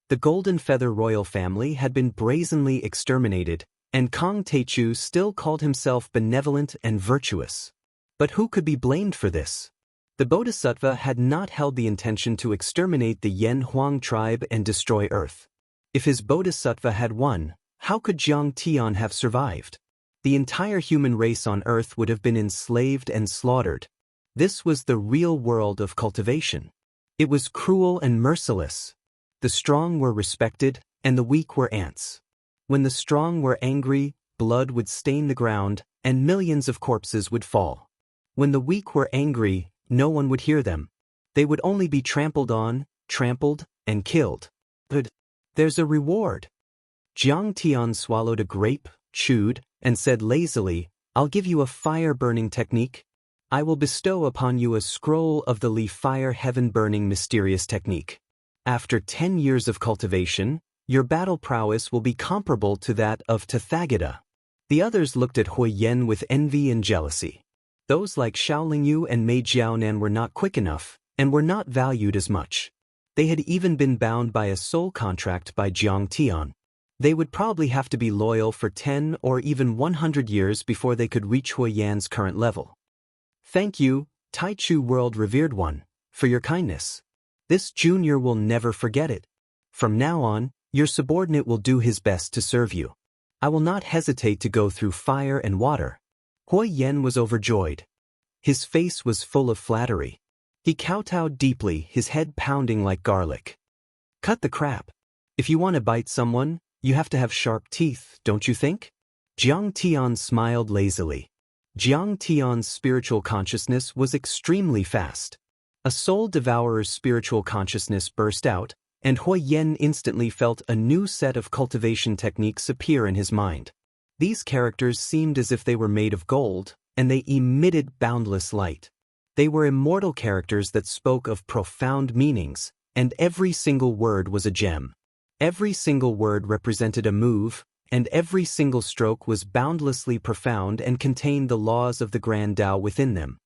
The Golden Feather royal family had been brazenly exterminated, and Kong Teichu still called himself benevolent and virtuous. But who could be blamed for this? The Bodhisattva had not held the intention to exterminate the Yen Huang tribe and destroy Earth. If his Bodhisattva had won, how could Jiang Tian have survived? The entire human race on Earth would have been enslaved and slaughtered. This was the real world of cultivation. It was cruel and merciless. The strong were respected, and the weak were ants. When the strong were angry, blood would stain the ground, and millions of corpses would fall. When the weak were angry, no one would hear them. They would only be trampled on, trampled, and killed. But there's a reward. Jiang Tian swallowed a grape, chewed, and said lazily, I'll give you a fire-burning technique. I will bestow upon you a scroll of the Li Fire Heaven-burning mysterious technique. After 10 years of cultivation, your battle prowess will be comparable to that of Tathagata. The others looked at Hui Yen with envy and jealousy. Those like Xiaolingyu and Mei Jiaonan were not quick enough, and were not valued as much. They had even been bound by a soul contract by Jiang Tian. They would probably have to be loyal for 10 or even 100 years before they could reach Hui Yan's current level. Thank you, Taichu world-revered one, for your kindness. This junior will never forget it. From now on, your subordinate will do his best to serve you. I will not hesitate to go through fire and water. Hui Yen was overjoyed. His face was full of flattery. He kowtowed deeply, his head pounding like garlic. Cut the crap. If you want to bite someone, you have to have sharp teeth, don't you think? Jiang Tian smiled lazily. Jiang Tian's spiritual consciousness was extremely fast. A soul devourer's spiritual consciousness burst out, and Hui Yen instantly felt a new set of cultivation techniques appear in his mind. These characters seemed as if they were made of gold, and they emitted boundless light. They were immortal characters that spoke of profound meanings, and every single word was a gem. Every single word represented a move, and every single stroke was boundlessly profound and contained the laws of the Grand Tao within them.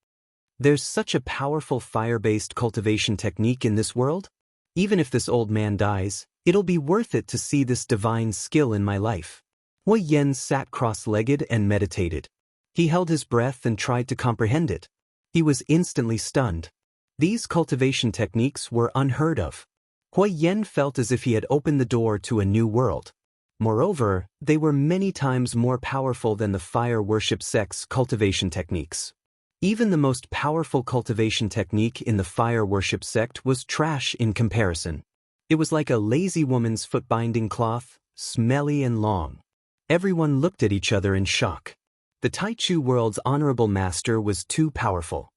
There's such a powerful fire-based cultivation technique in this world? Even if this old man dies, it'll be worth it to see this divine skill in my life. Hui Yen sat cross-legged and meditated. He held his breath and tried to comprehend it. He was instantly stunned. These cultivation techniques were unheard of. Hui Yen felt as if he had opened the door to a new world. Moreover, they were many times more powerful than the fire worship sect's cultivation techniques. Even the most powerful cultivation technique in the fire worship sect was trash in comparison. It was like a lazy woman's foot-binding cloth, smelly and long. Everyone looked at each other in shock. The Taichu world's honorable master was too powerful.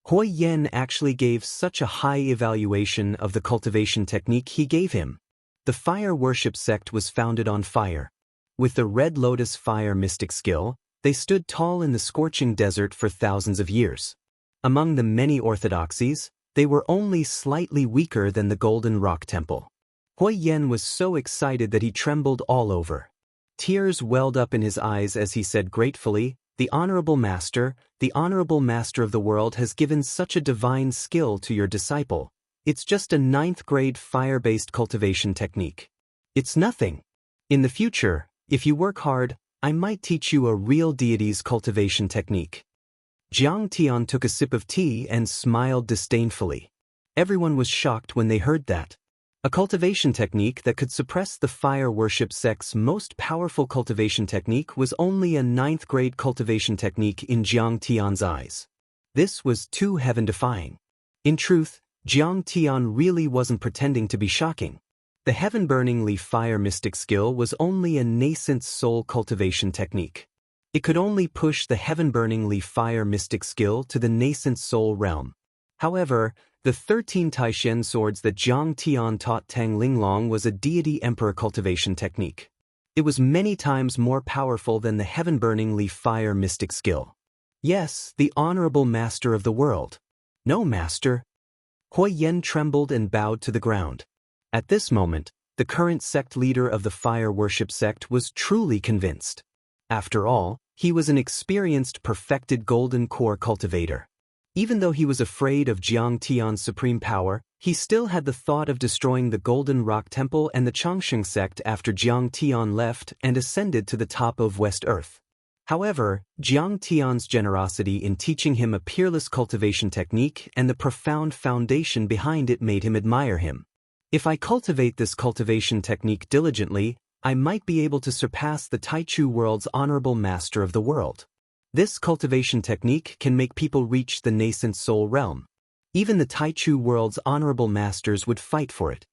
Hui Yen actually gave such a high evaluation of the cultivation technique he gave him. The fire worship sect was founded on fire. With the Red Lotus fire mystic skill, they stood tall in the scorching desert for thousands of years. Among the many orthodoxies, they were only slightly weaker than the Golden Rock Temple. Hui Yen was so excited that he trembled all over. Tears welled up in his eyes as he said gratefully, the honorable master of the world has given such a divine skill to your disciple. It's just a 9th grade fire-based cultivation technique. It's nothing. In the future, if you work hard, I might teach you a real deity's cultivation technique. Jiang Tian took a sip of tea and smiled disdainfully. Everyone was shocked when they heard that. A cultivation technique that could suppress the fire worship sect's most powerful cultivation technique was only a 9th-grade cultivation technique in Jiang Tian's eyes. This was too heaven-defying. In truth, Jiang Tian really wasn't pretending to be shocking. The heaven-burning leaf fire mystic skill was only a nascent soul cultivation technique. It could only push the heaven-burning leaf fire mystic skill to the nascent soul realm. However, the 13 Taishen swords that Jiang Tian taught Tang Linglong was a deity emperor cultivation technique. It was many times more powerful than the heaven-burning leaf fire mystic skill. Yes, the honorable master of the world. No, master. Hui Yen trembled and bowed to the ground. At this moment, the current sect leader of the fire worship sect was truly convinced. After all, he was an experienced, perfected golden core cultivator. Even though he was afraid of Jiang Tian's supreme power, he still had the thought of destroying the Golden Rock Temple and the Changsheng sect after Jiang Tian left and ascended to the top of West Earth. However, Jiang Tian's generosity in teaching him a peerless cultivation technique and the profound foundation behind it made him admire him. If I cultivate this cultivation technique diligently, I might be able to surpass the Taichu world's honorable master of the world. This cultivation technique can make people reach the nascent soul realm. Even the Taichu world's honorable masters would fight for it.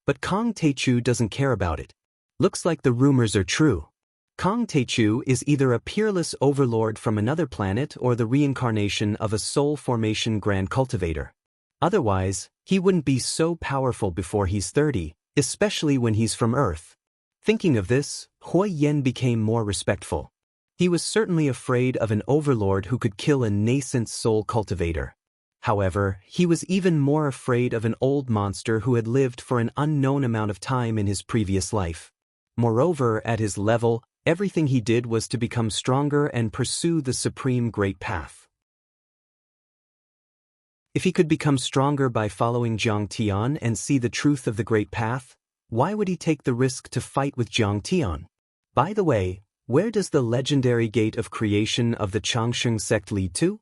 But Kong Taichu doesn't care about it. Looks like the rumors are true. Kong Taichu is either a peerless overlord from another planet or the reincarnation of a soul formation grand cultivator. Otherwise, he wouldn't be so powerful before he's 30, especially when he's from Earth. Thinking of this, Hui Yen became more respectful. He was certainly afraid of an overlord who could kill a nascent soul cultivator. However, he was even more afraid of an old monster who had lived for an unknown amount of time in his previous life. Moreover, at his level, everything he did was to become stronger and pursue the supreme great path. If he could become stronger by following Jiang Tian and see the truth of the great path, why would he take the risk to fight with Jiang Tian? By the way, where does the legendary gate of creation of the Changsheng sect lead to?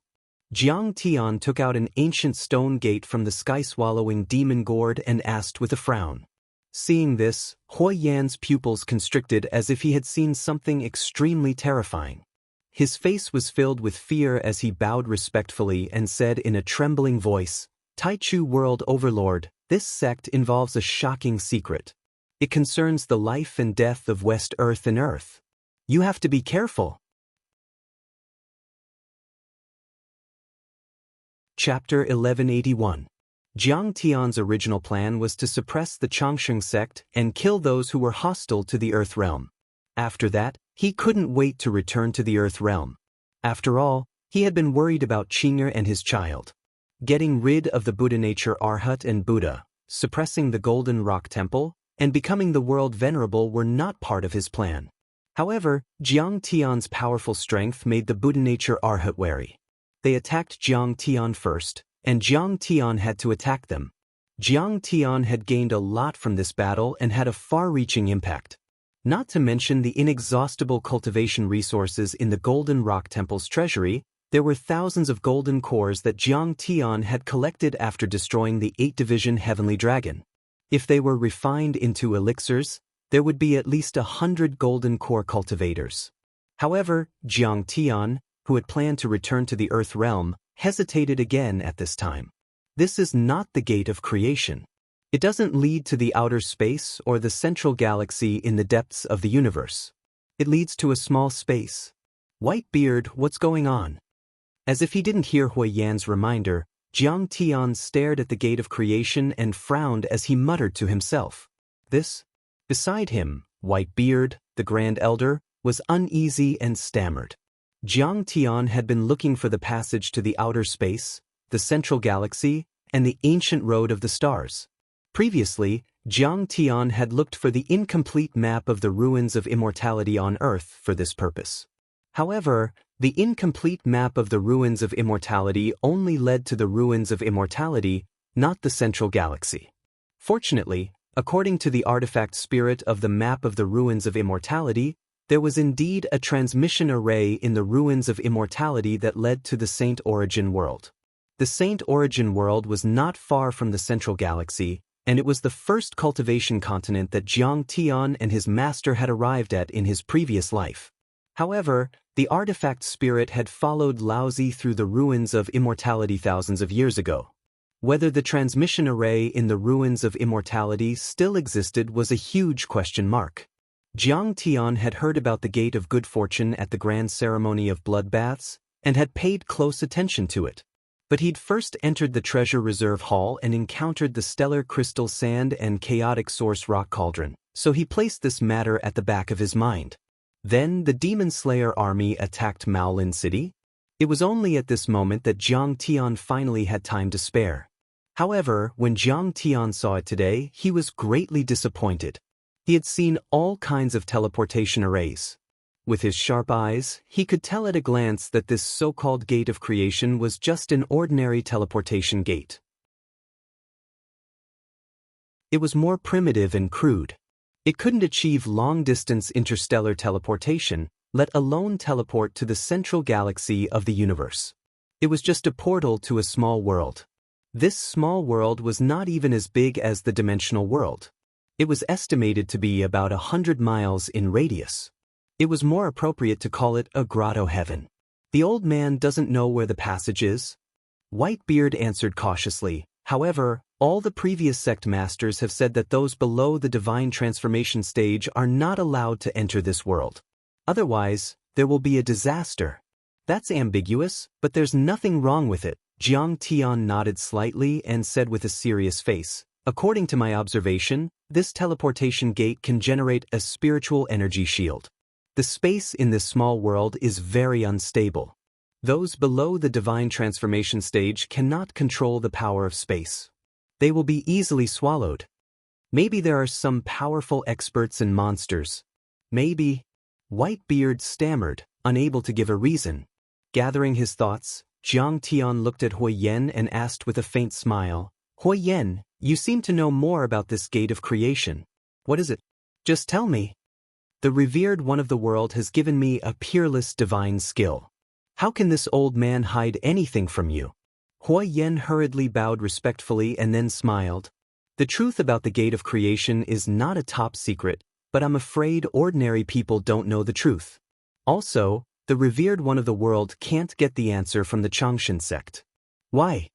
Jiang Tian took out an ancient stone gate from the sky-swallowing demon gourd and asked with a frown. Seeing this, Hui Yan's pupils constricted as if he had seen something extremely terrifying. His face was filled with fear as he bowed respectfully and said in a trembling voice, "Taichu World Overlord, this sect involves a shocking secret. It concerns the life and death of West Earth and Earth. You have to be careful." Chapter 1181. Jiang Tian's original plan was to suppress the Changsheng sect and kill those who were hostile to the Earth realm. After that, he couldn't wait to return to the Earth realm. After all, he had been worried about Qing'er and his child. Getting rid of the Buddha nature Arhat and Buddha, suppressing the Golden Rock Temple, and becoming the world venerable were not part of his plan. However, Jiang Tian's powerful strength made the Buddha nature Arhat wary. They attacked Jiang Tian first, and Jiang Tian had to attack them. Jiang Tian had gained a lot from this battle and had a far-reaching impact. Not to mention the inexhaustible cultivation resources in the Golden Rock Temple's treasury, there were thousands of golden cores that Jiang Tian had collected after destroying the 8-division Heavenly Dragon. If they were refined into elixirs, there would be at least 100 golden core cultivators. However, Jiang Tian, who had planned to return to the Earth realm, hesitated again at this time. This is not the gate of creation. It doesn't lead to the outer space or the central galaxy in the depths of the universe. It leads to a small space. Whitebeard, what's going on? As if he didn't hear Hui Yan's reminder, Jiang Tian stared at the gate of creation and frowned as he muttered to himself. This? Beside him, Whitebeard, the Grand Elder, was uneasy and stammered. Jiang Tian had been looking for the passage to the outer space, the central galaxy, and the ancient road of the stars. Previously, Jiang Tian had looked for the incomplete map of the ruins of immortality on Earth for this purpose. However, the incomplete map of the ruins of immortality only led to the ruins of immortality, not the central galaxy. Fortunately, according to the artifact spirit of the map of the ruins of immortality, there was indeed a transmission array in the ruins of immortality that led to the Saint Origin world. The Saint Origin world was not far from the central galaxy, and it was the first cultivation continent that Jiang Tian and his master had arrived at in his previous life. However, the artifact spirit had followed Laozi through the ruins of immortality thousands of years ago. Whether the transmission array in the ruins of immortality still existed was a huge question mark. Jiang Tian had heard about the Gate of Good Fortune at the grand ceremony of bloodbaths, and had paid close attention to it. But he'd first entered the treasure reserve hall and encountered the stellar crystal sand and chaotic source rock cauldron, so he placed this matter at the back of his mind. Then the Demon Slayer army attacked Maolin City. It was only at this moment that Jiang Tian finally had time to spare. However, when Jiang Tian saw it today, he was greatly disappointed. He had seen all kinds of teleportation arrays. With his sharp eyes, he could tell at a glance that this so-called gate of creation was just an ordinary teleportation gate. It was more primitive and crude. It couldn't achieve long-distance interstellar teleportation, let alone teleport to the central galaxy of the universe. It was just a portal to a small world. This small world was not even as big as the dimensional world. It was estimated to be about 100 miles in radius. It was more appropriate to call it a grotto heaven. The old man doesn't know where the passage is? Whitebeard answered cautiously. However, all the previous sect masters have said that those below the divine transformation stage are not allowed to enter this world. Otherwise, there will be a disaster. That's ambiguous, but there's nothing wrong with it. Jiang Tian nodded slightly and said with a serious face, according to my observation, this teleportation gate can generate a spiritual energy shield. The space in this small world is very unstable. Those below the divine transformation stage cannot control the power of space. They will be easily swallowed. Maybe there are some powerful experts and monsters. Maybe. Whitebeard stammered, unable to give a reason. Gathering his thoughts, Jiang Tian looked at Hui Yen and asked with a faint smile, Hui Yen, you seem to know more about this gate of creation. What is it? Just tell me. The revered one of the world has given me a peerless divine skill. How can this old man hide anything from you? Hui Yen hurriedly bowed respectfully and then smiled. The truth about the gate of creation is not a top secret, but I'm afraid ordinary people don't know the truth. Also, the revered one of the world can't get the answer from the Changshan sect. Why?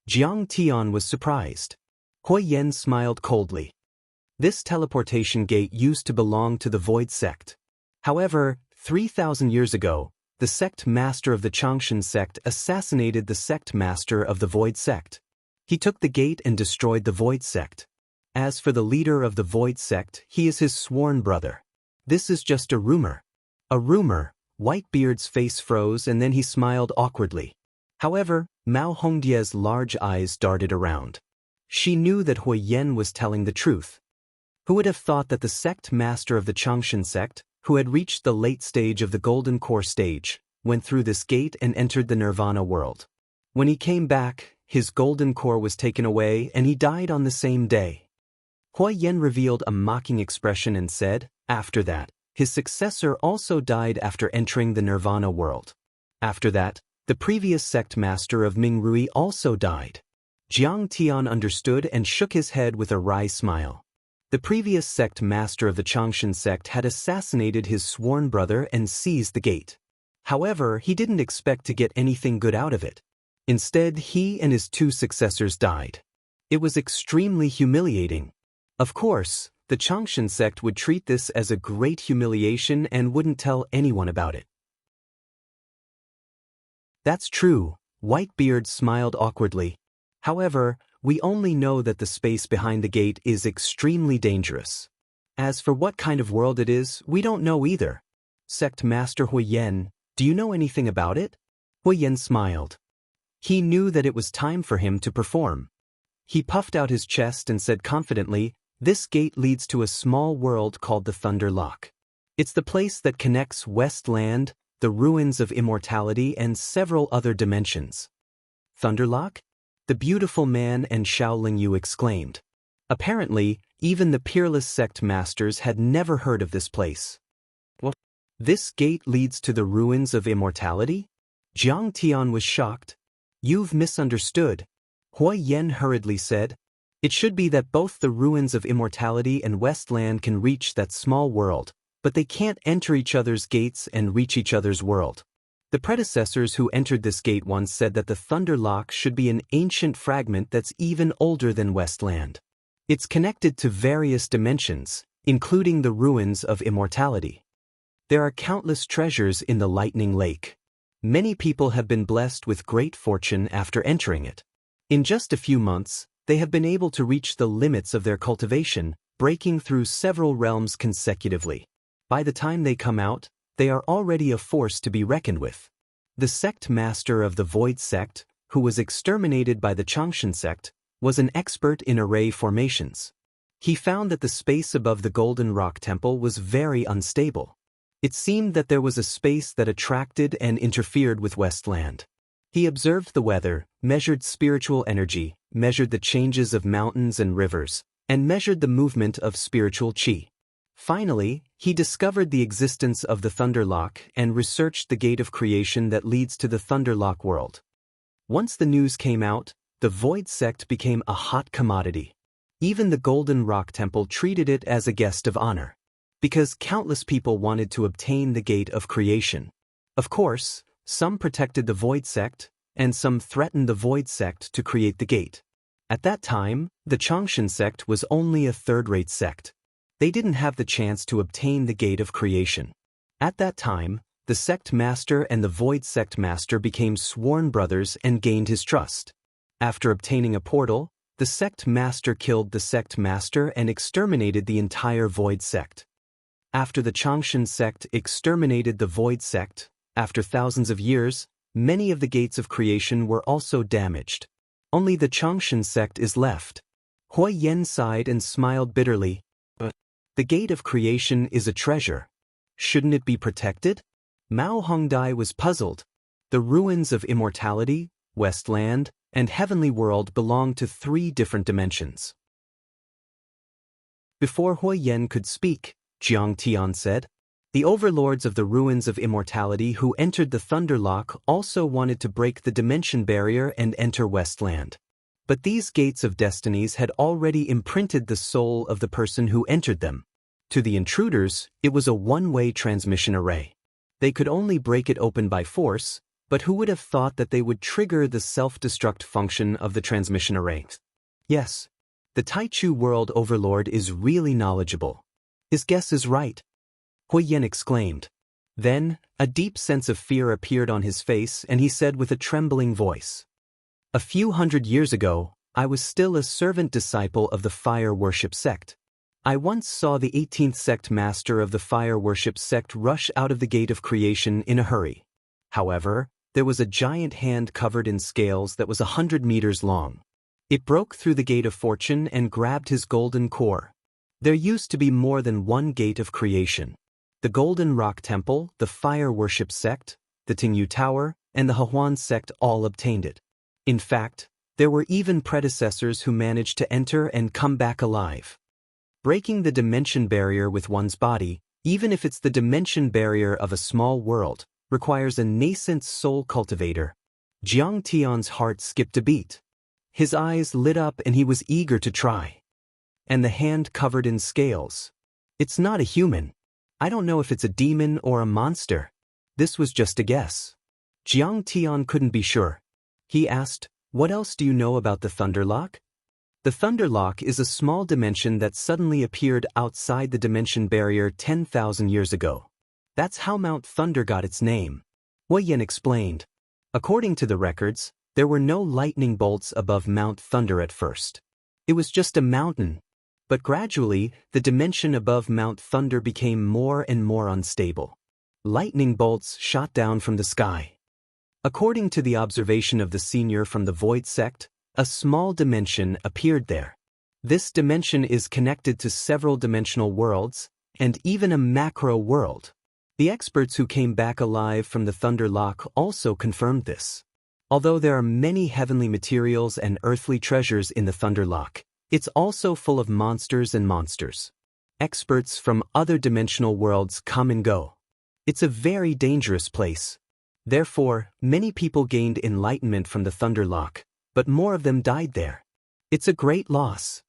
Jiang Tian was surprised. Hui Yen smiled coldly. This teleportation gate used to belong to the Void sect. However, 3,000 years ago, the sect master of the Changshan sect assassinated the sect master of the Void sect. He took the gate and destroyed the Void sect. As for the leader of the Void sect, he is his sworn brother. This is just a rumor. A rumor. Whitebeard's face froze and then he smiled awkwardly. However, Mao Hongdie's large eyes darted around. She knew that Hui Yen was telling the truth. Who would have thought that the sect master of the Changshan sect, who had reached the late stage of the Golden Core stage, went through this gate and entered the Nirvana world. When he came back, his Golden Core was taken away and he died on the same day. Hui Yen revealed a mocking expression and said, after that, his successor also died after entering the Nirvana world. After that, the previous sect master of Mingrui also died. Jiang Tian understood and shook his head with a wry smile. The previous sect master of the Changshan sect had assassinated his sworn brother and seized the gate. However, he didn't expect to get anything good out of it. Instead, he and his two successors died. It was extremely humiliating. Of course, the Changshan sect would treat this as a great humiliation and wouldn't tell anyone about it. That's true, Whitebeard smiled awkwardly. However, we only know that the space behind the gate is extremely dangerous. As for what kind of world it is, we don't know either. Sect Master Hui Yen, do you know anything about it? Hui Yen smiled. He knew that it was time for him to perform. He puffed out his chest and said confidently, this gate leads to a small world called the Thunder Lock. It's the place that connects Westland, the ruins of immortality, and several other dimensions. Thunderlock? The beautiful man and Shaolin Yu exclaimed. Apparently, even the peerless sect masters had never heard of this place. What? This gate leads to the ruins of immortality? Jiang Tian was shocked. You've misunderstood, Huo-Yen hurriedly said. It should be that both the ruins of immortality and Westland can reach that small world, but they can't enter each other's gates and reach each other's world. The predecessors who entered this gate once said that the Thunder Lock should be an ancient fragment that's even older than Westland. It's connected to various dimensions, including the ruins of immortality. There are countless treasures in the Lightning Lake. Many people have been blessed with great fortune after entering it. In just a few months, they have been able to reach the limits of their cultivation, breaking through several realms consecutively. By the time they come out, they are already a force to be reckoned with. The sect master of the Void sect, who was exterminated by the Changshan sect, was an expert in array formations. He found that the space above the Golden Rock Temple was very unstable. It seemed that there was a space that attracted and interfered with Westland. He observed the weather, measured spiritual energy, measured the changes of mountains and rivers, and measured the movement of spiritual qi. Finally, he discovered the existence of the Thunderlock and researched the gate of creation that leads to the Thunderlock world. Once the news came out, the Void sect became a hot commodity. Even the Golden Rock Temple treated it as a guest of honor, because countless people wanted to obtain the gate of creation. Of course, some protected the Void sect, and some threatened the Void sect to create the gate. At that time, the Changshan sect was only a third-rate sect. They didn't have the chance to obtain the gate of creation. At that time, the sect master and the Void sect master became sworn brothers and gained his trust. After obtaining a portal, the sect master killed the sect master and exterminated the entire Void sect. After the Changshan sect exterminated the Void sect, after thousands of years, many of the gates of creation were also damaged. Only the Changshan sect is left. Huo-Yen sighed and smiled bitterly. The gate of creation is a treasure. Shouldn't it be protected? Mao Hongdai was puzzled. The ruins of immortality, Westland, and Heavenly World belong to 3 different dimensions. Before Huo-Yen could speak, Jiang Tian said, the overlords of the ruins of immortality who entered the Thunderlock also wanted to break the dimension barrier and enter Westland. But these gates of destinies had already imprinted the soul of the person who entered them. To the intruders, it was a one-way transmission array. They could only break it open by force, but who would have thought that they would trigger the self-destruct function of the transmission array? Yes, the Taichu World Overlord is really knowledgeable. His guess is right, Huo-Yen exclaimed. Then, a deep sense of fear appeared on his face and he said with a trembling voice, a few hundred years ago, I was still a servant disciple of the fire worship sect. I once saw the 18th sect master of the fire worship sect rush out of the gate of creation in a hurry. However, there was a giant hand covered in scales that was 100 meters long. It broke through the gate of fortune and grabbed his golden core. There used to be more than one gate of creation. The Golden Rock Temple, the fire worship sect, the Tingyu Tower, and the Hehuan sect all obtained it. In fact, there were even predecessors who managed to enter and come back alive. Breaking the dimension barrier with one's body, even if it's the dimension barrier of a small world, requires a nascent soul cultivator. Jiang Tian's heart skipped a beat. His eyes lit up and he was eager to try. And the hand covered in scales. It's not a human. I don't know if it's a demon or a monster. This was just a guess. Jiang Tian couldn't be sure. He asked, what else do you know about the Thunderlock? The Thunderlock is a small dimension that suddenly appeared outside the dimension barrier 10,000 years ago. That's how Mount Thunder got its name. Huo-Yen explained. According to the records, there were no lightning bolts above Mount Thunder at first. It was just a mountain. But gradually, the dimension above Mount Thunder became more and more unstable. Lightning bolts shot down from the sky. According to the observation of the senior from the Void sect, a small dimension appeared there. This dimension is connected to several dimensional worlds, and even a macro world. The experts who came back alive from the Thunderlock also confirmed this. Although there are many heavenly materials and earthly treasures in the Thunderlock, it's also full of monsters and monsters. Experts from other dimensional worlds come and go. It's a very dangerous place. Therefore, many people gained enlightenment from the Thunder Lock, but more of them died there. It's a great loss.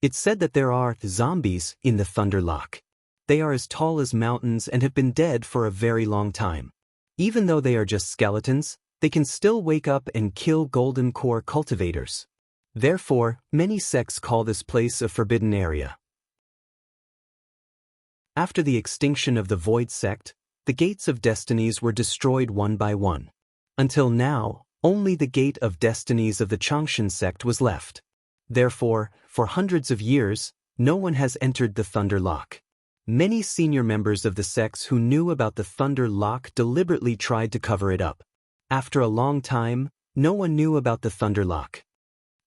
It's said that there are zombies in the Thunder Lock. They are as tall as mountains and have been dead for a very long time. Even though they are just skeletons, they can still wake up and kill golden core cultivators. Therefore, many sects call this place a forbidden area. After the extinction of the Void sect, the gates of destinies were destroyed one by one. Until now, only the gate of destinies of the Changshan sect was left. Therefore, for hundreds of years, no one has entered the Thunder Lock. Many senior members of the sects who knew about the Thunder Lock deliberately tried to cover it up. After a long time, no one knew about the Thunder Lock.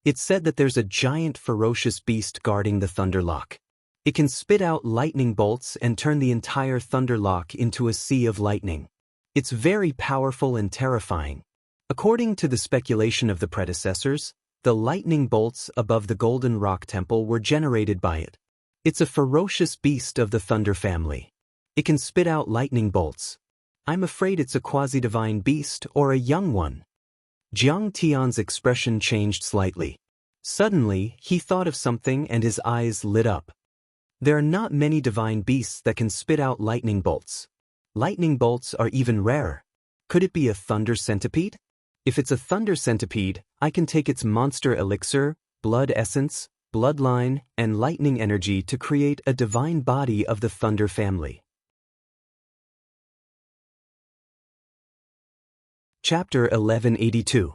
It's said that there's a giant ferocious beast guarding the Thunder Lock. It can spit out lightning bolts and turn the entire Thunder Lock into a sea of lightning. It's very powerful and terrifying. According to the speculation of the predecessors, the lightning bolts above the Golden Rock Temple were generated by it. It's a ferocious beast of the Thunder family. It can spit out lightning bolts. I'm afraid it's a quasi-divine beast or a young one. Jiang Tian's expression changed slightly. Suddenly, he thought of something and his eyes lit up. There are not many divine beasts that can spit out lightning bolts. Lightning bolts are even rarer. Could it be a thunder centipede? If it's a thunder centipede, I can take its monster elixir, blood essence, bloodline, and lightning energy to create a divine body of the Thunder family. Chapter 1182.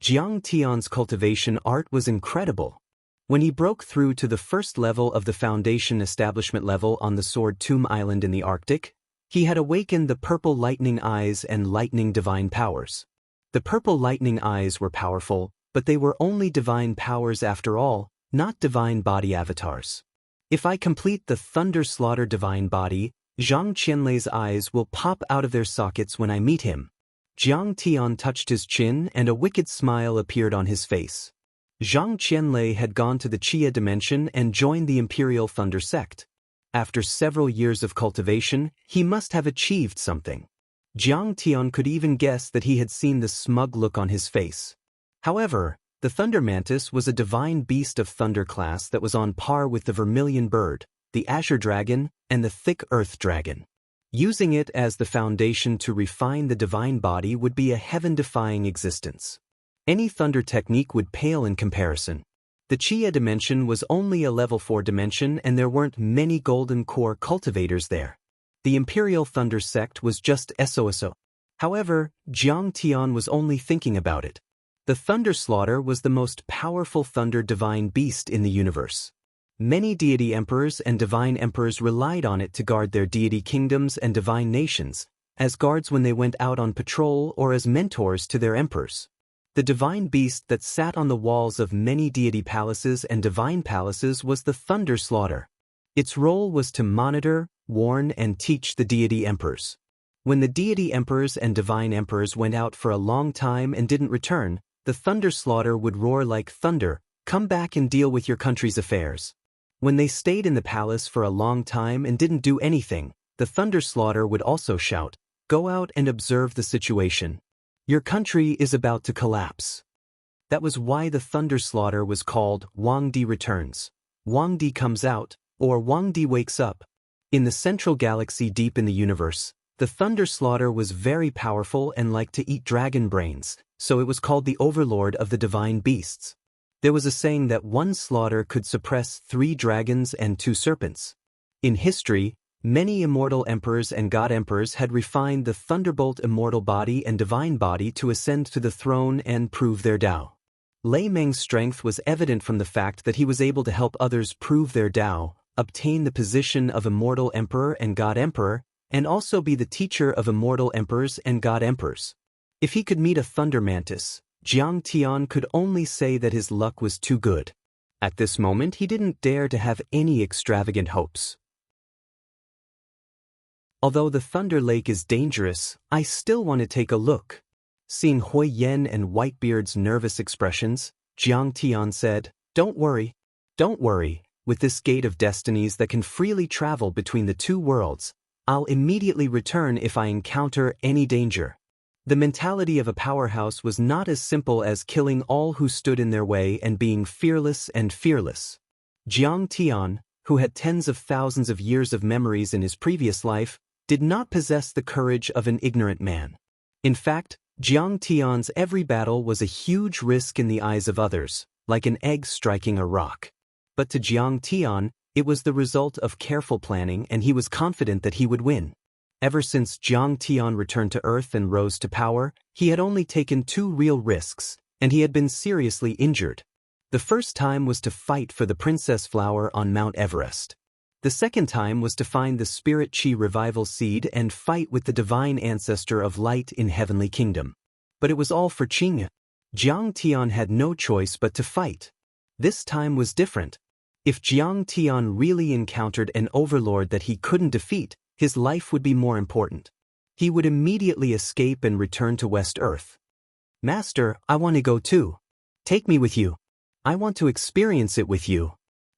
Jiang Tian's cultivation art was incredible. When he broke through to the first level of the Foundation establishment level on the Sword Tomb Island in the Arctic, he had awakened the purple lightning eyes and lightning divine powers. The purple lightning eyes were powerful, but they were only divine powers after all, not divine body avatars. If I complete the Thunder Slaughter divine body, Zhang Qianlei's eyes will pop out of their sockets when I meet him. Jiang Tian touched his chin and a wicked smile appeared on his face. Zhang Qianlei had gone to the Chia dimension and joined the Imperial Thunder sect. After several years of cultivation, he must have achieved something. Jiang Tian could even guess that he had seen the smug look on his face. However, the Thunder Mantis was a divine beast of Thunder class that was on par with the Vermilion Bird, the Azure Dragon, and the Thick Earth Dragon. Using it as the foundation to refine the divine body would be a heaven-defying existence. Any Thunder technique would pale in comparison. The Chia dimension was only a level 4 dimension and there weren't many golden core cultivators there. The Imperial Thunder sect was just SOSO. However, Jiang Tian was only thinking about it. The Thunder Slaughter was the most powerful Thunder divine beast in the universe. Many deity emperors and divine emperors relied on it to guard their deity kingdoms and divine nations, as guards when they went out on patrol or as mentors to their emperors. The divine beast that sat on the walls of many deity palaces and divine palaces was the Thunder Slaughter. Its role was to monitor, warn, and teach the deity emperors. When the deity emperors and divine emperors went out for a long time and didn't return, the Thunder Slaughter would roar like thunder, "Come back and deal with your country's affairs." When they stayed in the palace for a long time and didn't do anything, the Thunder Slaughter would also shout, "Go out and observe the situation. Your country is about to collapse." That was why the Thunder Slaughter was called Wang Di Returns. Wang Di comes out, or Wang Di wakes up. In the central galaxy deep in the universe, the Thunder Slaughter was very powerful and liked to eat dragon brains, so it was called the Overlord of the Divine Beasts. There was a saying that one slaughter could suppress 3 dragons and 2 serpents. In history, many immortal emperors and god emperors had refined the Thunderbolt immortal body and divine body to ascend to the throne and prove their Tao. Lei Meng's strength was evident from the fact that he was able to help others prove their Tao, obtain the position of immortal emperor and god emperor, and also be the teacher of immortal emperors and god emperors. If he could meet a Thunder Mantis, Jiang Tian could only say that his luck was too good. At this moment he didn't dare to have any extravagant hopes. Although the Thunder Lake is dangerous, I still want to take a look. Seeing Hui Yen and Whitebeard's nervous expressions, Jiang Tian said, Don't worry. With this gate of destinies that can freely travel between the 2 worlds, I'll immediately return if I encounter any danger." The mentality of a powerhouse was not as simple as killing all who stood in their way and being fearless and fearless. Jiang Tian, who had tens of thousands of years of memories in his previous life, did not possess the courage of an ignorant man. In fact, Jiang Tian's every battle was a huge risk in the eyes of others, like an egg striking a rock. But to Jiang Tian, it was the result of careful planning, and he was confident that he would win. Ever since Jiang Tian returned to Earth and rose to power, he had only taken 2 real risks, and he had been seriously injured. The first time was to fight for the Princess Flower on Mount Everest. The second time was to find the Spirit Chi Revival Seed and fight with the Divine Ancestor of Light in Heavenly Kingdom. But it was all for Qing. Jiang Tian had no choice but to fight. This time was different. If Jiang Tian really encountered an overlord that he couldn't defeat, his life would be more important. He would immediately escape and return to West Earth. Master, I want to go too. Take me with you. I want to experience it with you.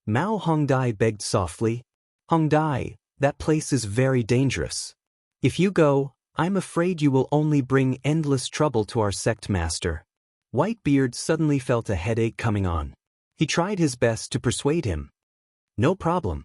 Mao Hongdai begged softly. Hongdai, that place is very dangerous. If you go, I'm afraid you will only bring endless trouble to our sect, Master. Whitebeard suddenly felt a headache coming on. He tried his best to persuade him. No problem.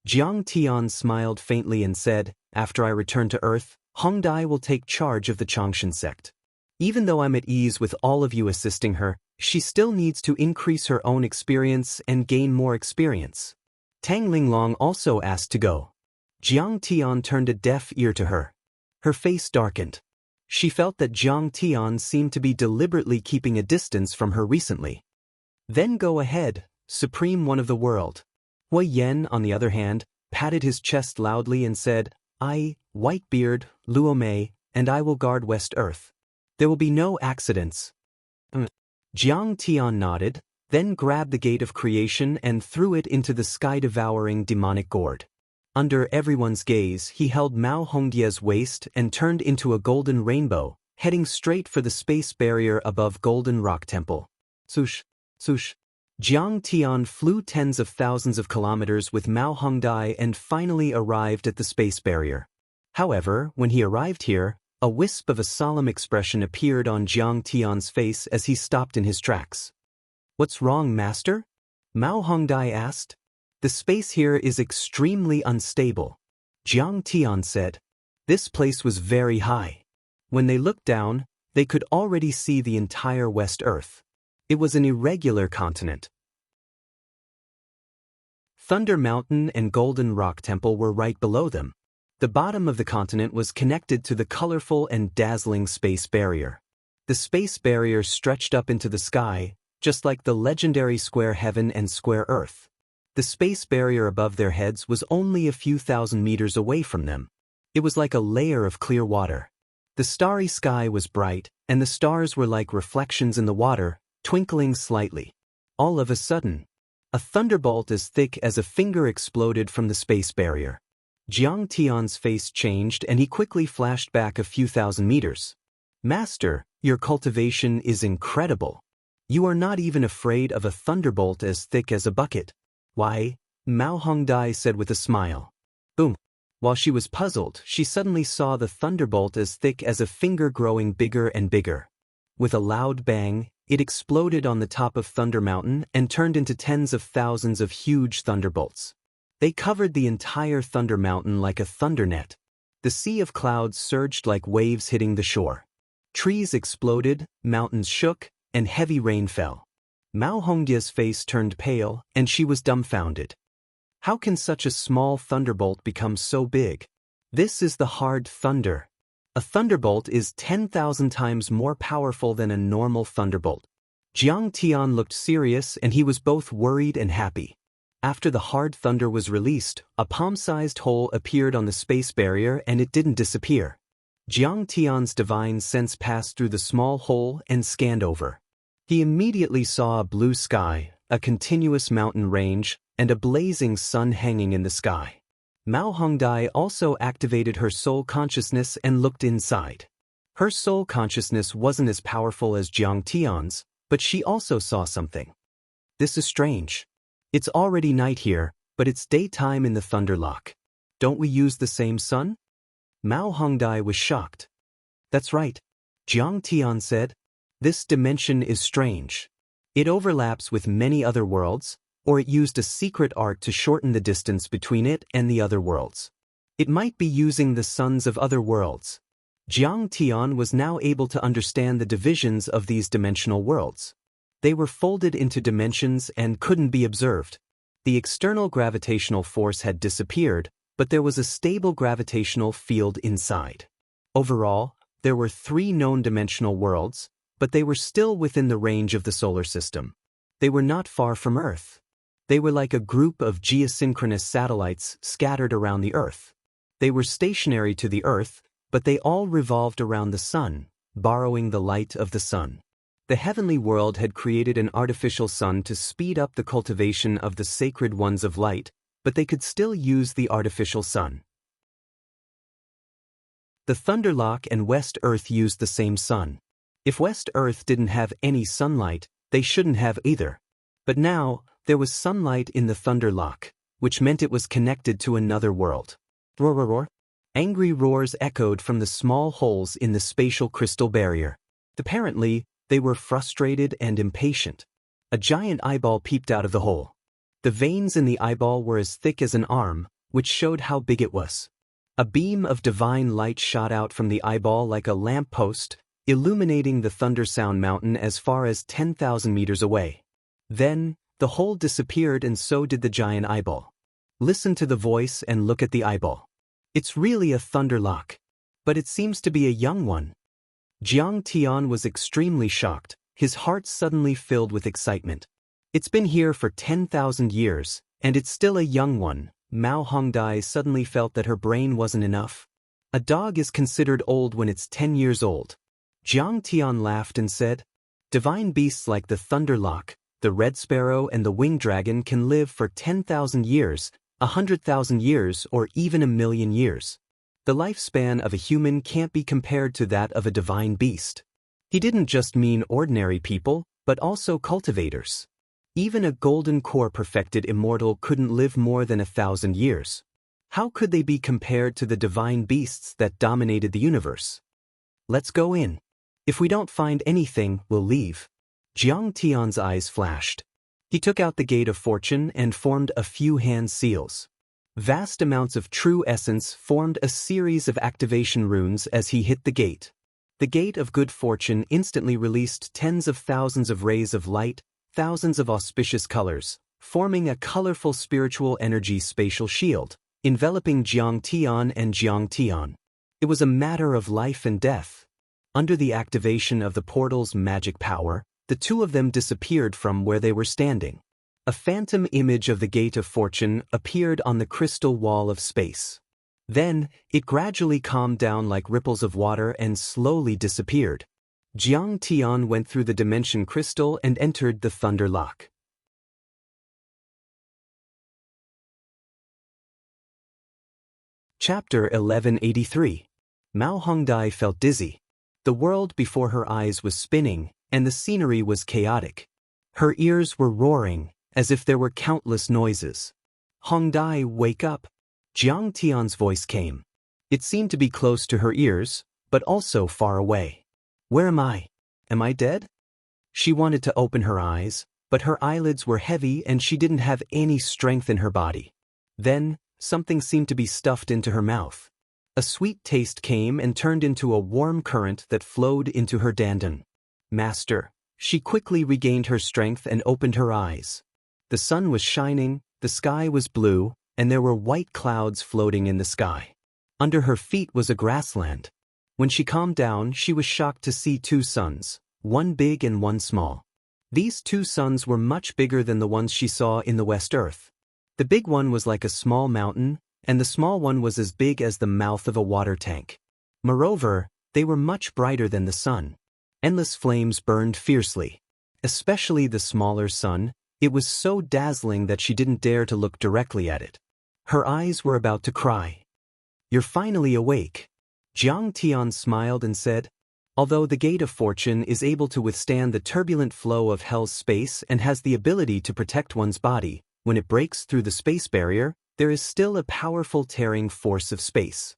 Jiang Tian smiled faintly and said, after I return to Earth, Hongdai will take charge of the Changshan sect. Even though I'm at ease with all of you assisting her, she still needs to increase her own experience and gain more experience. Tang Linglong also asked to go. Jiang Tian turned a deaf ear to her. Her face darkened. She felt that Jiang Tian seemed to be deliberately keeping a distance from her recently. Then go ahead, Supreme One of the World. Hui Yen, on the other hand, patted his chest loudly and said, I, Whitebeard, Luo Mei, and I will guard West Earth. There will be no accidents. Jiang Tian nodded, then grabbed the Gate of Creation and threw it into the sky-devouring demonic gourd. Under everyone's gaze, he held Mao Hongdie's waist and turned into a golden rainbow, heading straight for the space barrier above Golden Rock Temple. Swoosh, swoosh. Jiang Tian flew tens of thousands of kilometers with Mao Hongdai and finally arrived at the space barrier. However, when he arrived here, a wisp of a solemn expression appeared on Jiang Tian's face as he stopped in his tracks. What's wrong, Master? Mao Hongdai asked. The space here is extremely unstable. Jiang Tian said. This place was very high. When they looked down, they could already see the entire West Earth. It was an irregular continent. Thunder Mountain and Golden Rock Temple were right below them. The bottom of the continent was connected to the colorful and dazzling space barrier. The space barrier stretched up into the sky, just like the legendary Square Heaven and Square Earth. The space barrier above their heads was only a few thousand meters away from them. It was like a layer of clear water. The starry sky was bright, and the stars were like reflections in the water, twinkling slightly. All of a sudden, a thunderbolt as thick as a finger exploded from the space barrier. Jiang Tian's face changed and he quickly flashed back a few thousand meters. Master, your cultivation is incredible. You are not even afraid of a thunderbolt as thick as a bucket. Why? Mao Hongdai said with a smile. Boom. While she was puzzled, she suddenly saw the thunderbolt as thick as a finger growing bigger and bigger. With a loud bang, it exploded on the top of Thunder Mountain and turned into tens of thousands of huge thunderbolts. They covered the entire Thunder Mountain like a thunder net. The sea of clouds surged like waves hitting the shore. Trees exploded, mountains shook, and heavy rain fell. Mao Hongdie's face turned pale, and she was dumbfounded. How can such a small thunderbolt become so big? This is the hard thunder. A thunderbolt is 10,000 times more powerful than a normal thunderbolt. Jiang Tian looked serious and he was both worried and happy. After the hard thunder was released, a palm-sized hole appeared on the space barrier and it didn't disappear. Jiang Tian's divine sense passed through the small hole and scanned over. He immediately saw a blue sky, a continuous mountain range, and a blazing sun hanging in the sky. Mao Hongdai also activated her soul consciousness and looked inside. Her soul consciousness wasn't as powerful as Jiang Tian's, but she also saw something. This is strange. It's already night here, but it's daytime in the Thunderlock. Don't we use the same sun? Mao Hongdai was shocked. That's right. Jiang Tian said. This dimension is strange. It overlaps with many other worlds, or it used a secret art to shorten the distance between it and the other worlds. It might be using the suns of other worlds. Jiang Tian was now able to understand the divisions of these dimensional worlds. They were folded into dimensions and couldn't be observed. The external gravitational force had disappeared, but there was a stable gravitational field inside. Overall, there were 3 known dimensional worlds, but they were still within the range of the solar system. They were not far from Earth. They were like a group of geosynchronous satellites scattered around the Earth. They were stationary to the Earth, but they all revolved around the sun, borrowing the light of the sun. The heavenly world had created an artificial sun to speed up the cultivation of the sacred ones of light, but they could still use the artificial sun. The Thunderlock and West Earth used the same sun. If West Earth didn't have any sunlight, they shouldn't have either. But now, there was sunlight in the Thunderlock, which meant it was connected to another world. Roar, roar, roar. Angry roars echoed from the small holes in the spatial crystal barrier. Apparently, they were frustrated and impatient. A giant eyeball peeped out of the hole. The veins in the eyeball were as thick as an arm, which showed how big it was. A beam of divine light shot out from the eyeball like a lamppost, illuminating the Thundersound Mountain as far as 10,000 meters away. Then, the hole disappeared and so did the giant eyeball. Listen to the voice and look at the eyeball. It's really a Thunderlock, but it seems to be a young one. Jiang Tian was extremely shocked, his heart suddenly filled with excitement. It's been here for 10,000 years, and it's still a young one. Mao Hongdai suddenly felt that her brain wasn't enough. A dog is considered old when it's 10 years old. Jiang Tian laughed and said, divine beasts like the Thunderlock, the red sparrow and the winged dragon can live for 10,000 years, 100,000 years or even 1,000,000 years. The lifespan of a human can't be compared to that of a divine beast. He didn't just mean ordinary people, but also cultivators. Even a golden core perfected immortal couldn't live more than 1,000 years. How could they be compared to the divine beasts that dominated the universe? Let's go in. If we don't find anything, we'll leave. Jiang Tian's eyes flashed. He took out the Gate of Fortune and formed a few hand seals. Vast amounts of true essence formed a series of activation runes as he hit the gate. The Gate of Good Fortune instantly released tens of thousands of rays of light, thousands of auspicious colors, forming a colorful spiritual energy spatial shield, enveloping Jiang Tian and Jiang Tian. It was a matter of life and death. Under the activation of the portal's magic power, the two of them disappeared from where they were standing. A phantom image of the Gate of Fortune appeared on the crystal wall of space. Then, it gradually calmed down like ripples of water and slowly disappeared. Jiang Tian went through the dimension crystal and entered the Thunderlock. Chapter 1183. Mao Hongdai felt dizzy. The world before her eyes was spinning, and the scenery was chaotic. Her ears were roaring, as if there were countless noises. Hongdai, wake up! Jiang Tian's voice came. It seemed to be close to her ears, but also far away. Where am I? Am I dead? She wanted to open her eyes, but her eyelids were heavy and she didn't have any strength in her body. Then, something seemed to be stuffed into her mouth. A sweet taste came and turned into a warm current that flowed into her dandan. Master, she quickly regained her strength and opened her eyes. The sun was shining, the sky was blue, and there were white clouds floating in the sky. Under her feet was a grassland. When she calmed down, she was shocked to see 2 suns, one big and one small. These 2 suns were much bigger than the ones she saw in the West Earth. The big one was like a small mountain, and the small one was as big as the mouth of a water tank. Moreover, they were much brighter than the sun. Endless flames burned fiercely. Especially the smaller sun, it was so dazzling that she didn't dare to look directly at it. Her eyes were about to cry. You're finally awake. Jiang Tian smiled and said, although the Gate of Fortune is able to withstand the turbulent flow of hell's space and has the ability to protect one's body, when it breaks through the space barrier, there is still a powerful tearing force of space.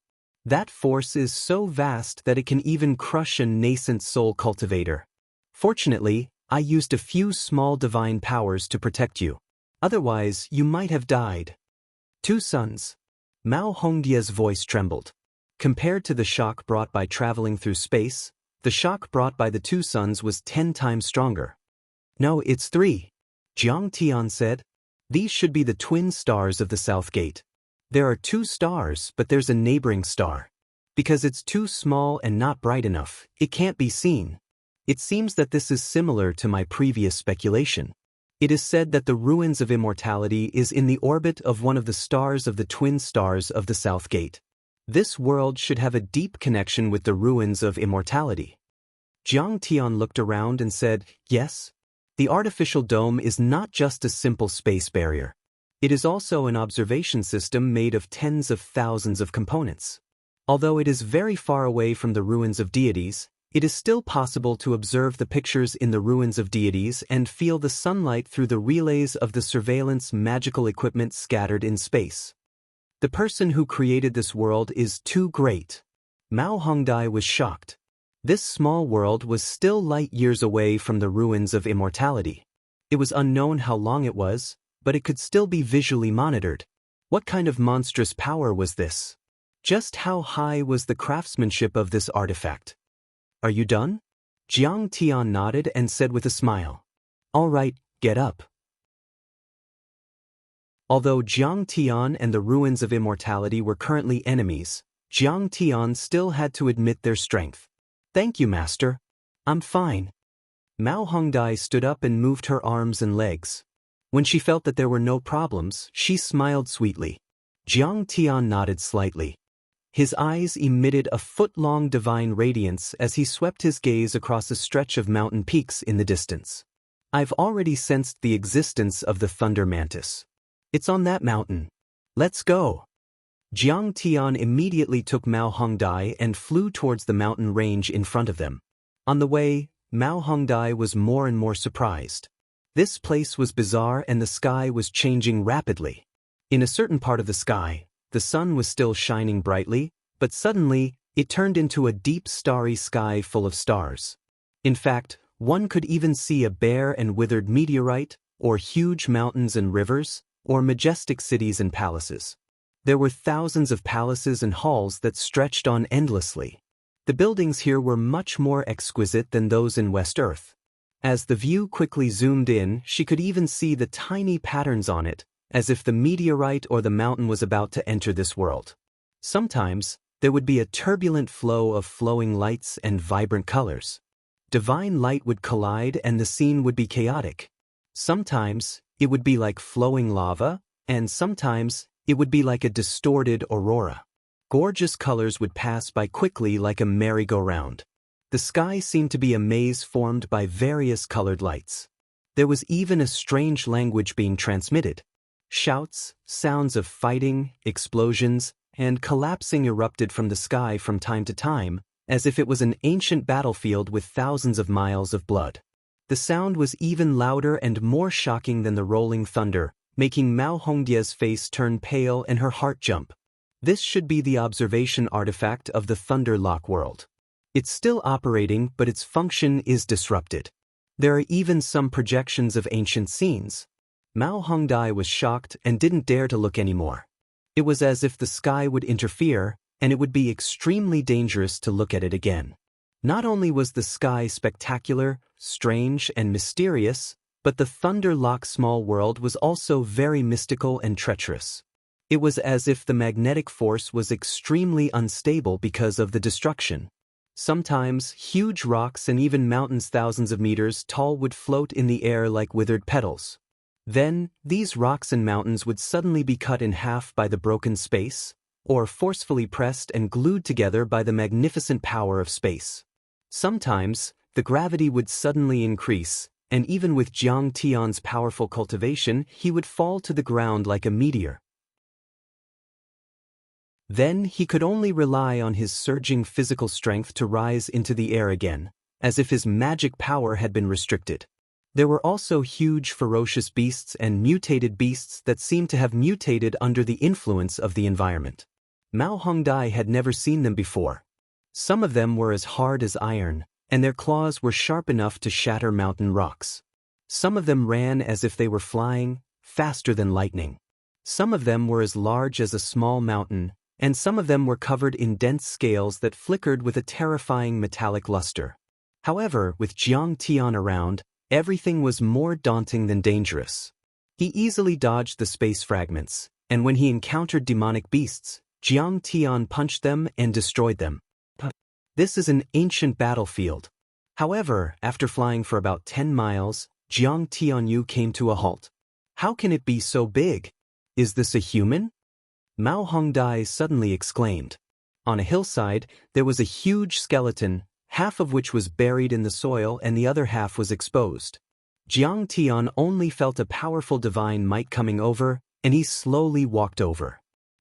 That force is so vast that it can even crush a nascent soul cultivator. Fortunately, I used a few small divine powers to protect you. Otherwise, you might have died. 2 sons. Mao Hongdia's voice trembled. Compared to the shock brought by traveling through space, the shock brought by the 2 sons was 10 times stronger. No, it's 3. Jiang Tian said. These should be the twin stars of the South Gate. There are 2 stars, but there's a neighboring star. Because it's too small and not bright enough, it can't be seen. It seems that this is similar to my previous speculation. It is said that the ruins of immortality is in the orbit of one of the stars of the twin stars of the South Gate. This world should have a deep connection with the ruins of immortality. Jiang Tian looked around and said, yes. The artificial dome is not just a simple space barrier. It is also an observation system made of tens of thousands of components. Although it is very far away from the ruins of deities, it is still possible to observe the pictures in the ruins of deities and feel the sunlight through the relays of the surveillance magical equipment scattered in space. The person who created this world is too great. Mao Hongdai was shocked. This small world was still light years away from the ruins of immortality. It was unknown how long it was, but it could still be visually monitored. What kind of monstrous power was this? Just how high was the craftsmanship of this artifact? Are you done? Jiang Tian nodded and said with a smile. All right, get up. Although Jiang Tian and the ruins of immortality were currently enemies, Jiang Tian still had to admit their strength. Thank you, Master. I'm fine. Mao Hongdai stood up and moved her arms and legs. When she felt that there were no problems, she smiled sweetly. Jiang Tian nodded slightly. His eyes emitted a foot-long divine radiance as he swept his gaze across a stretch of mountain peaks in the distance. I've already sensed the existence of the thunder mantis. It's on that mountain. Let's go. Jiang Tian immediately took Mao Hongdai and flew towards the mountain range in front of them. On the way, Mao Hongdai was more and more surprised. This place was bizarre and the sky was changing rapidly. In a certain part of the sky, the sun was still shining brightly, but suddenly, it turned into a deep starry sky full of stars. In fact, one could even see a bare and withered meteorite, or huge mountains and rivers, or majestic cities and palaces. There were thousands of palaces and halls that stretched on endlessly. The buildings here were much more exquisite than those in West Earth. As the view quickly zoomed in, she could even see the tiny patterns on it, as if the meteorite or the mountain was about to enter this world. Sometimes, there would be a turbulent flow of flowing lights and vibrant colors. Divine light would collide and the scene would be chaotic. Sometimes, it would be like flowing lava, and sometimes, it would be like a distorted aurora. Gorgeous colors would pass by quickly like a merry-go-round. The sky seemed to be a maze formed by various colored lights. There was even a strange language being transmitted. Shouts, sounds of fighting, explosions, and collapsing erupted from the sky from time to time, as if it was an ancient battlefield with thousands of miles of blood. The sound was even louder and more shocking than the rolling thunder, making Mao Hongdia's face turn pale and her heart jump. This should be the observation artifact of the Thunder Lock world. It's still operating, but its function is disrupted. There are even some projections of ancient scenes. Mao Hongdai was shocked and didn't dare to look anymore. It was as if the sky would interfere, and it would be extremely dangerous to look at it again. Not only was the sky spectacular, strange, and mysterious, but the Thunder Lock small world was also very mystical and treacherous. It was as if the magnetic force was extremely unstable because of the destruction. Sometimes, huge rocks and even mountains thousands of meters tall would float in the air like withered petals. Then, these rocks and mountains would suddenly be cut in half by the broken space, or forcefully pressed and glued together by the magnificent power of space. Sometimes, the gravity would suddenly increase, and even with Jiang Tian's powerful cultivation, he would fall to the ground like a meteor. Then he could only rely on his surging physical strength to rise into the air again, as if his magic power had been restricted. There were also huge ferocious beasts and mutated beasts that seemed to have mutated under the influence of the environment. Mao Hongdai had never seen them before. Some of them were as hard as iron, and their claws were sharp enough to shatter mountain rocks. Some of them ran as if they were flying, faster than lightning. Some of them were as large as a small mountain, and some of them were covered in dense scales that flickered with a terrifying metallic luster. However, with Jiang Tian around, everything was more daunting than dangerous. He easily dodged the space fragments, and when he encountered demonic beasts, Jiang Tian punched them and destroyed them. This is an ancient battlefield. However, after flying for about 10 miles, Jiang Tianyu came to a halt. How can it be so big? Is this a human? Mao Hongdai suddenly exclaimed. On a hillside, there was a huge skeleton, half of which was buried in the soil and the other half was exposed. Jiang Tian only felt a powerful divine might coming over, and he slowly walked over.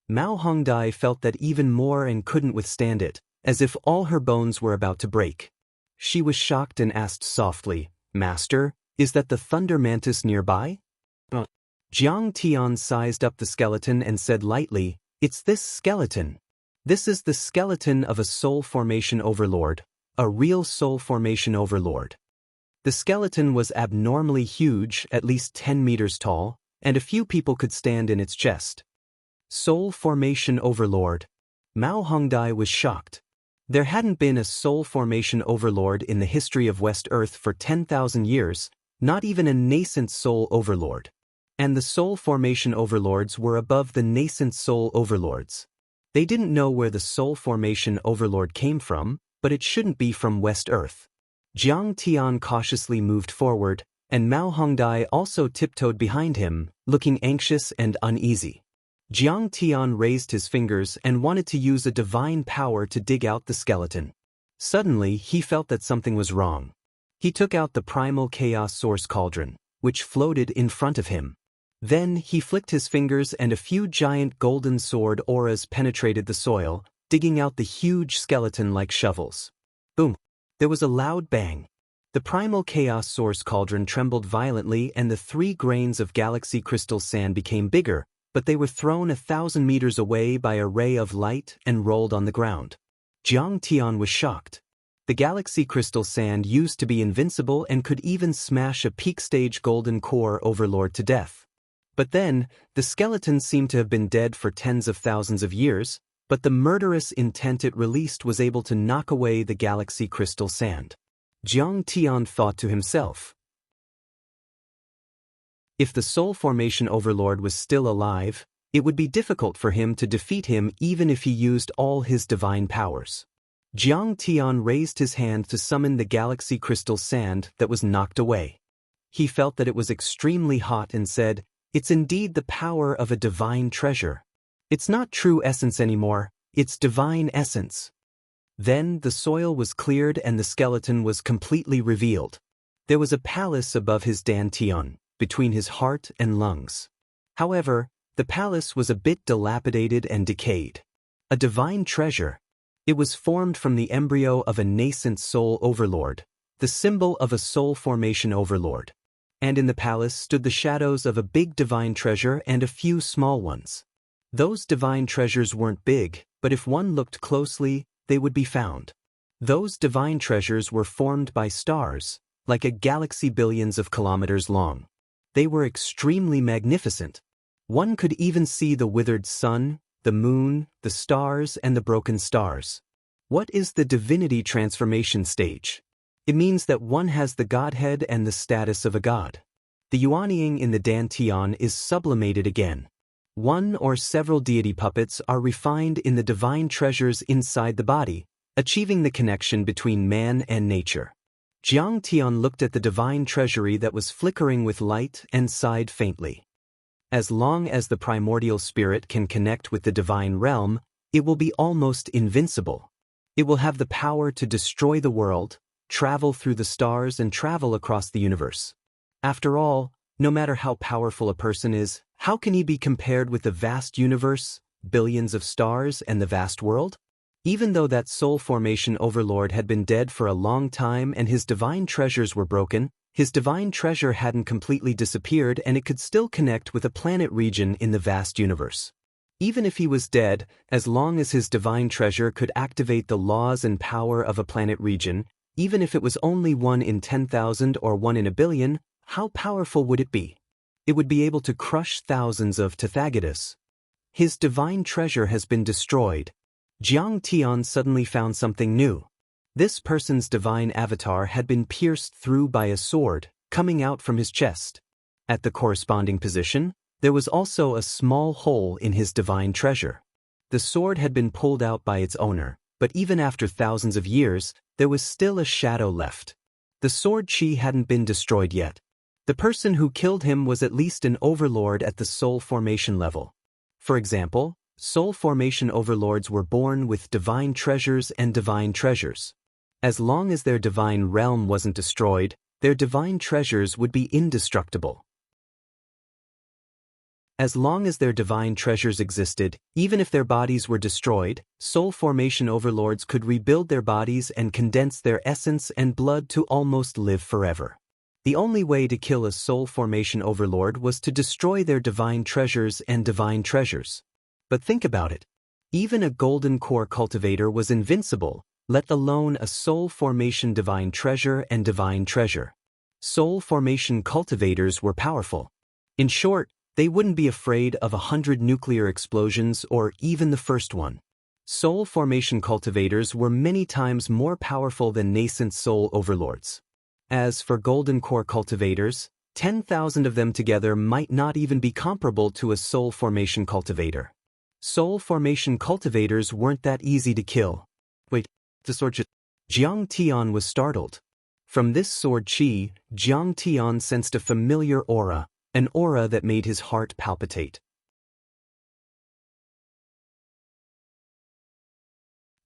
Mao Hongdai felt that even more and couldn't withstand it, as if all her bones were about to break. She was shocked and asked softly, "Master, is that the thunder mantis nearby?" Jiang Tian sized up the skeleton and said lightly, "It's this skeleton. This is the skeleton of a soul formation overlord, a real soul formation overlord." The skeleton was abnormally huge, at least 10 meters tall, and a few people could stand in its chest. Soul formation overlord. Mao Hongdai was shocked. There hadn't been a soul formation overlord in the history of West Earth for 10,000 years, not even a nascent soul overlord. And the soul formation overlords were above the nascent soul overlords. They didn't know where the soul formation overlord came from, but it shouldn't be from West Earth. Jiang Tian cautiously moved forward, and Mao Hongdai also tiptoed behind him, looking anxious and uneasy. Jiang Tian raised his fingers and wanted to use a divine power to dig out the skeleton. Suddenly, he felt that something was wrong. He took out the primal chaos source cauldron, which floated in front of him. Then, he flicked his fingers and a few giant golden sword auras penetrated the soil, digging out the huge skeleton like shovels. Boom! There was a loud bang. The primal chaos source cauldron trembled violently and the 3 grains of galaxy crystal sand became bigger, but they were thrown 1,000 meters away by a ray of light and rolled on the ground. Jiang Tian was shocked. The galaxy crystal sand used to be invincible and could even smash a peak-stage golden core overlord to death. But then, the skeleton seemed to have been dead for tens of thousands of years, but the murderous intent it released was able to knock away the galaxy crystal sand. Jiang Tian thought to himself, if the soul formation overlord was still alive, it would be difficult for him to defeat him even if he used all his divine powers. Jiang Tian raised his hand to summon the galaxy crystal sand that was knocked away. He felt that it was extremely hot and said, "It's indeed the power of a divine treasure. It's not true essence anymore, it's divine essence." Then the soil was cleared and the skeleton was completely revealed. There was a palace above his dantian, between his heart and lungs. However, the palace was a bit dilapidated and decayed. A divine treasure. It was formed from the embryo of a nascent soul overlord, the symbol of a soul formation overlord. And in the palace stood the shadows of a big divine treasure and a few small ones. Those divine treasures weren't big, but if one looked closely, they would be found. Those divine treasures were formed by stars, like a galaxy billions of kilometers long. They were extremely magnificent. One could even see the withered sun, the moon, the stars, and the broken stars. What is the divinity transformation stage? It means that one has the godhead and the status of a god. The yuanying in the dantian is sublimated again. One or several deity puppets are refined in the divine treasures inside the body, achieving the connection between man and nature. Jiang Tian looked at the divine treasury that was flickering with light and sighed faintly. As long as the primordial spirit can connect with the divine realm, it will be almost invincible. It will have the power to destroy the world, travel through the stars and travel across the universe. After all, no matter how powerful a person is, how can he be compared with the vast universe, billions of stars, and the vast world? Even though that soul formation overlord had been dead for a long time and his divine treasures were broken, his divine treasure hadn't completely disappeared and it could still connect with a planet region in the vast universe. Even if he was dead, as long as his divine treasure could activate the laws and power of a planet region, even if it was only 1 in 10,000 or 1 in a billion, how powerful would it be? It would be able to crush thousands of Tathagotas. His divine treasure has been destroyed. Jiang Tian suddenly found something new. This person's divine avatar had been pierced through by a sword, coming out from his chest. At the corresponding position, there was also a small hole in his divine treasure. The sword had been pulled out by its owner, but even after thousands of years, there was still a shadow left. The sword chi hadn't been destroyed yet. The person who killed him was at least an overlord at the soul formation level. For example, soul formation overlords were born with divine treasures and divine treasures. As long as their divine realm wasn't destroyed, their divine treasures would be indestructible. As long as their divine treasures existed, even if their bodies were destroyed, soul formation overlords could rebuild their bodies and condense their essence and blood to almost live forever. The only way to kill a soul formation overlord was to destroy their divine treasures and divine treasures. But think about it. Even a golden core cultivator was invincible, let alone a soul formation divine treasure and divine treasure. Soul formation cultivators were powerful. In short, they wouldn't be afraid of 100 nuclear explosions or even the first one. Soul formation cultivators were many times more powerful than nascent soul overlords. As for golden core cultivators, 10,000 of them together might not even be comparable to a soul formation cultivator. Soul formation cultivators weren't that easy to kill. Wait, the sword Jiang Tian was startled. From this sword chi, Jiang Tian sensed a familiar aura, an aura that made his heart palpitate.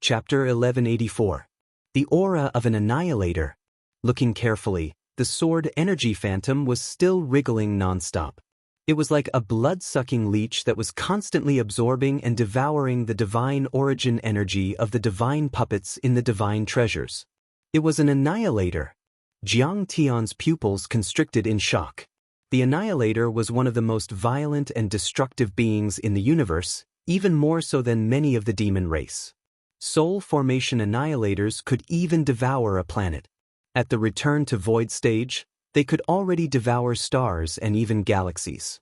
Chapter 1184. The Aura of an Annihilator. Looking carefully, the sword energy phantom was still wriggling nonstop. It was like a blood-sucking leech that was constantly absorbing and devouring the divine origin energy of the divine puppets in the divine treasures. It was an annihilator. Jiang Tian's pupils constricted in shock. The Annihilator was one of the most violent and destructive beings in the universe, even more so than many of the demon race. Soul formation annihilators could even devour a planet. At the return to void stage, they could already devour stars and even galaxies.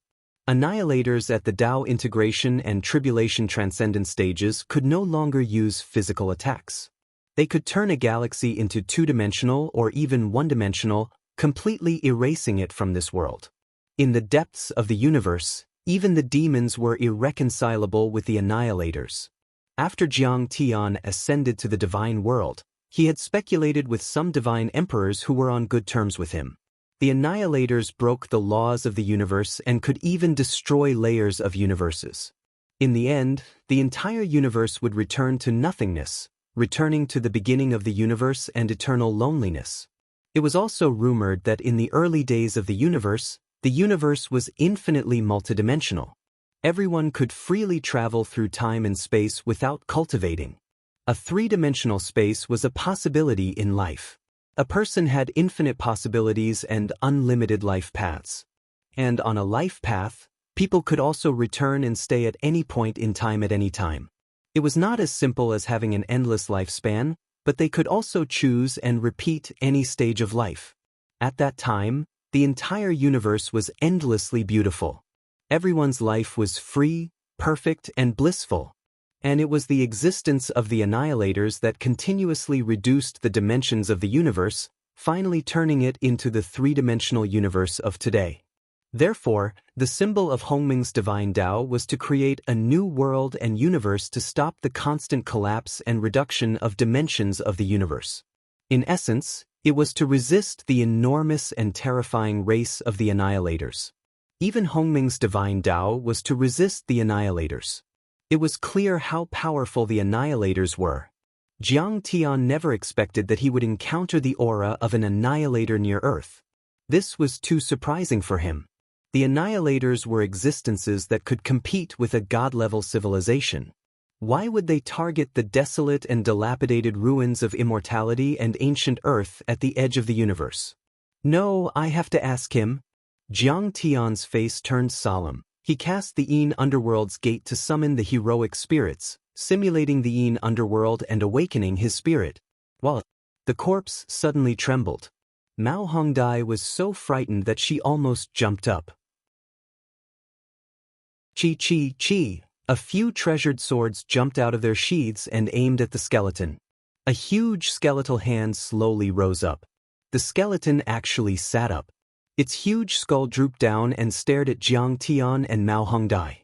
Annihilators at the Tao integration and tribulation transcendence stages could no longer use physical attacks. They could turn a galaxy into two-dimensional or even one-dimensional, completely erasing it from this world. In the depths of the universe, even the demons were irreconcilable with the annihilators. After Jiang Tian ascended to the divine world, he had speculated with some divine emperors who were on good terms with him. The annihilators broke the laws of the universe and could even destroy layers of universes. In the end, the entire universe would return to nothingness, returning to the beginning of the universe and eternal loneliness. It was also rumored that in the early days of the universe was infinitely multidimensional. Everyone could freely travel through time and space without cultivating. A three-dimensional space was a possibility in life. A person had infinite possibilities and unlimited life paths. And on a life path, people could also return and stay at any point in time at any time. It was not as simple as having an endless lifespan, but they could also choose and repeat any stage of life. At that time, the entire universe was endlessly beautiful. Everyone's life was free, perfect, and blissful. And it was the existence of the annihilators that continuously reduced the dimensions of the universe, finally turning it into the three-dimensional universe of today. Therefore, the symbol of Hongming's divine Tao was to create a new world and universe to stop the constant collapse and reduction of dimensions of the universe. In essence, it was to resist the enormous and terrifying race of the annihilators. Even Hongming's divine Tao was to resist the annihilators. It was clear how powerful the annihilators were. Jiang Tian never expected that he would encounter the aura of an annihilator near Earth. This was too surprising for him. The annihilators were existences that could compete with a god-level civilization. Why would they target the desolate and dilapidated ruins of immortality and ancient Earth at the edge of the universe? No, I have to ask him. Jiang Tian's face turned solemn. He cast the Yin Underworld's gate to summon the heroic spirits, simulating the Yin Underworld and awakening his spirit. While the corpse suddenly trembled. Mao Hongdai was so frightened that she almost jumped up. Chi chi chi! A few treasured swords jumped out of their sheaths and aimed at the skeleton. A huge skeletal hand slowly rose up. The skeleton actually sat up. Its huge skull drooped down and stared at Jiang Tian and Mao Hongdai.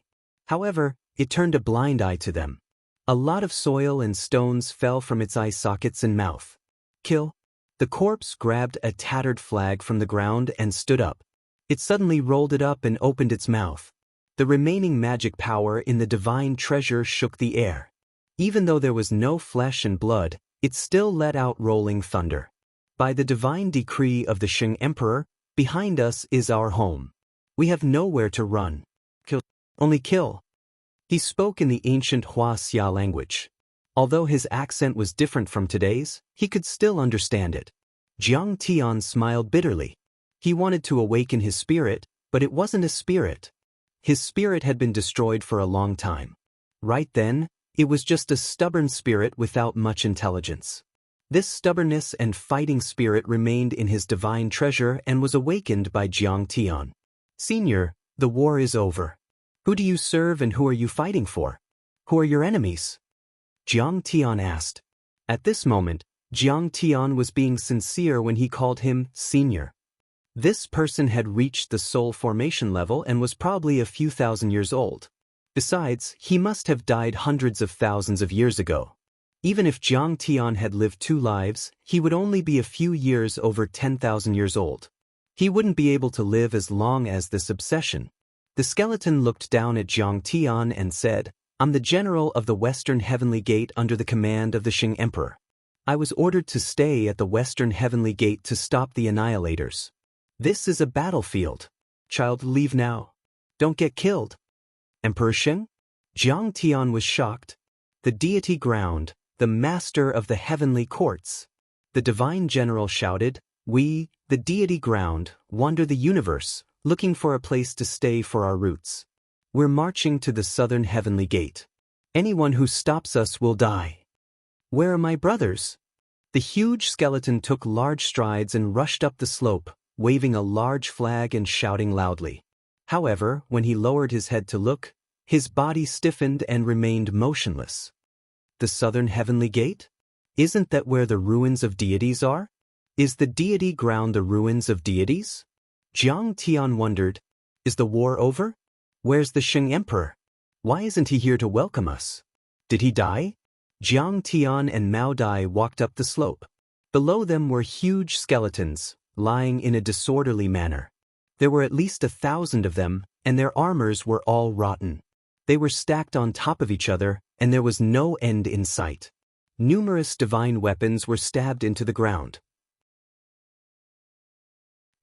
However, it turned a blind eye to them. A lot of soil and stones fell from its eye sockets and mouth. Kill. The corpse grabbed a tattered flag from the ground and stood up. It suddenly rolled it up and opened its mouth. The remaining magic power in the divine treasure shook the air. Even though there was no flesh and blood, it still let out rolling thunder. By the divine decree of the Shang Emperor, behind us is our home. We have nowhere to run. Kill. Only kill. He spoke in the ancient Wuxia language. Although his accent was different from today's, he could still understand it. Jiang Tian smiled bitterly. He wanted to awaken his spirit, but it wasn't a spirit. His spirit had been destroyed for a long time. Right then, it was just a stubborn spirit without much intelligence. This stubbornness and fighting spirit remained in his divine treasure and was awakened by Jiang Tian. Senior, the war is over. Who do you serve and who are you fighting for? Who are your enemies? Jiang Tian asked. At this moment, Jiang Tian was being sincere when he called him Senior. This person had reached the soul formation level and was probably a few thousand years old. Besides, he must have died hundreds of thousands of years ago. Even if Jiang Tian had lived 2 lives, he would only be a few years over 10,000 years old. He wouldn't be able to live as long as this obsession. The skeleton looked down at Jiang Tian and said, I'm the general of the Western Heavenly Gate under the command of the Shang Emperor. I was ordered to stay at the Western Heavenly Gate to stop the Annihilators. This is a battlefield. Child, leave now. Don't get killed. Emperor Sheng? Jiang Tian was shocked. The deity ground, the master of the heavenly courts. The divine general shouted, we, the deity ground, wander the universe, looking for a place to stay for our roots. We're marching to the southern heavenly gate. Anyone who stops us will die. Where are my brothers? The huge skeleton took large strides and rushed up the slope, waving a large flag and shouting loudly. However, when he lowered his head to look, his body stiffened and remained motionless. The southern heavenly gate? Isn't that where the ruins of deities are? Is the deity ground the ruins of deities? Jiang Tian wondered, is the war over? Where's the Shang Emperor? Why isn't he here to welcome us? Did he die? Jiang Tian and Mao Dai walked up the slope. Below them were huge skeletons, lying in a disorderly manner. There were at least 1,000 of them, and their armors were all rotten. They were stacked on top of each other, and there was no end in sight. Numerous divine weapons were stabbed into the ground.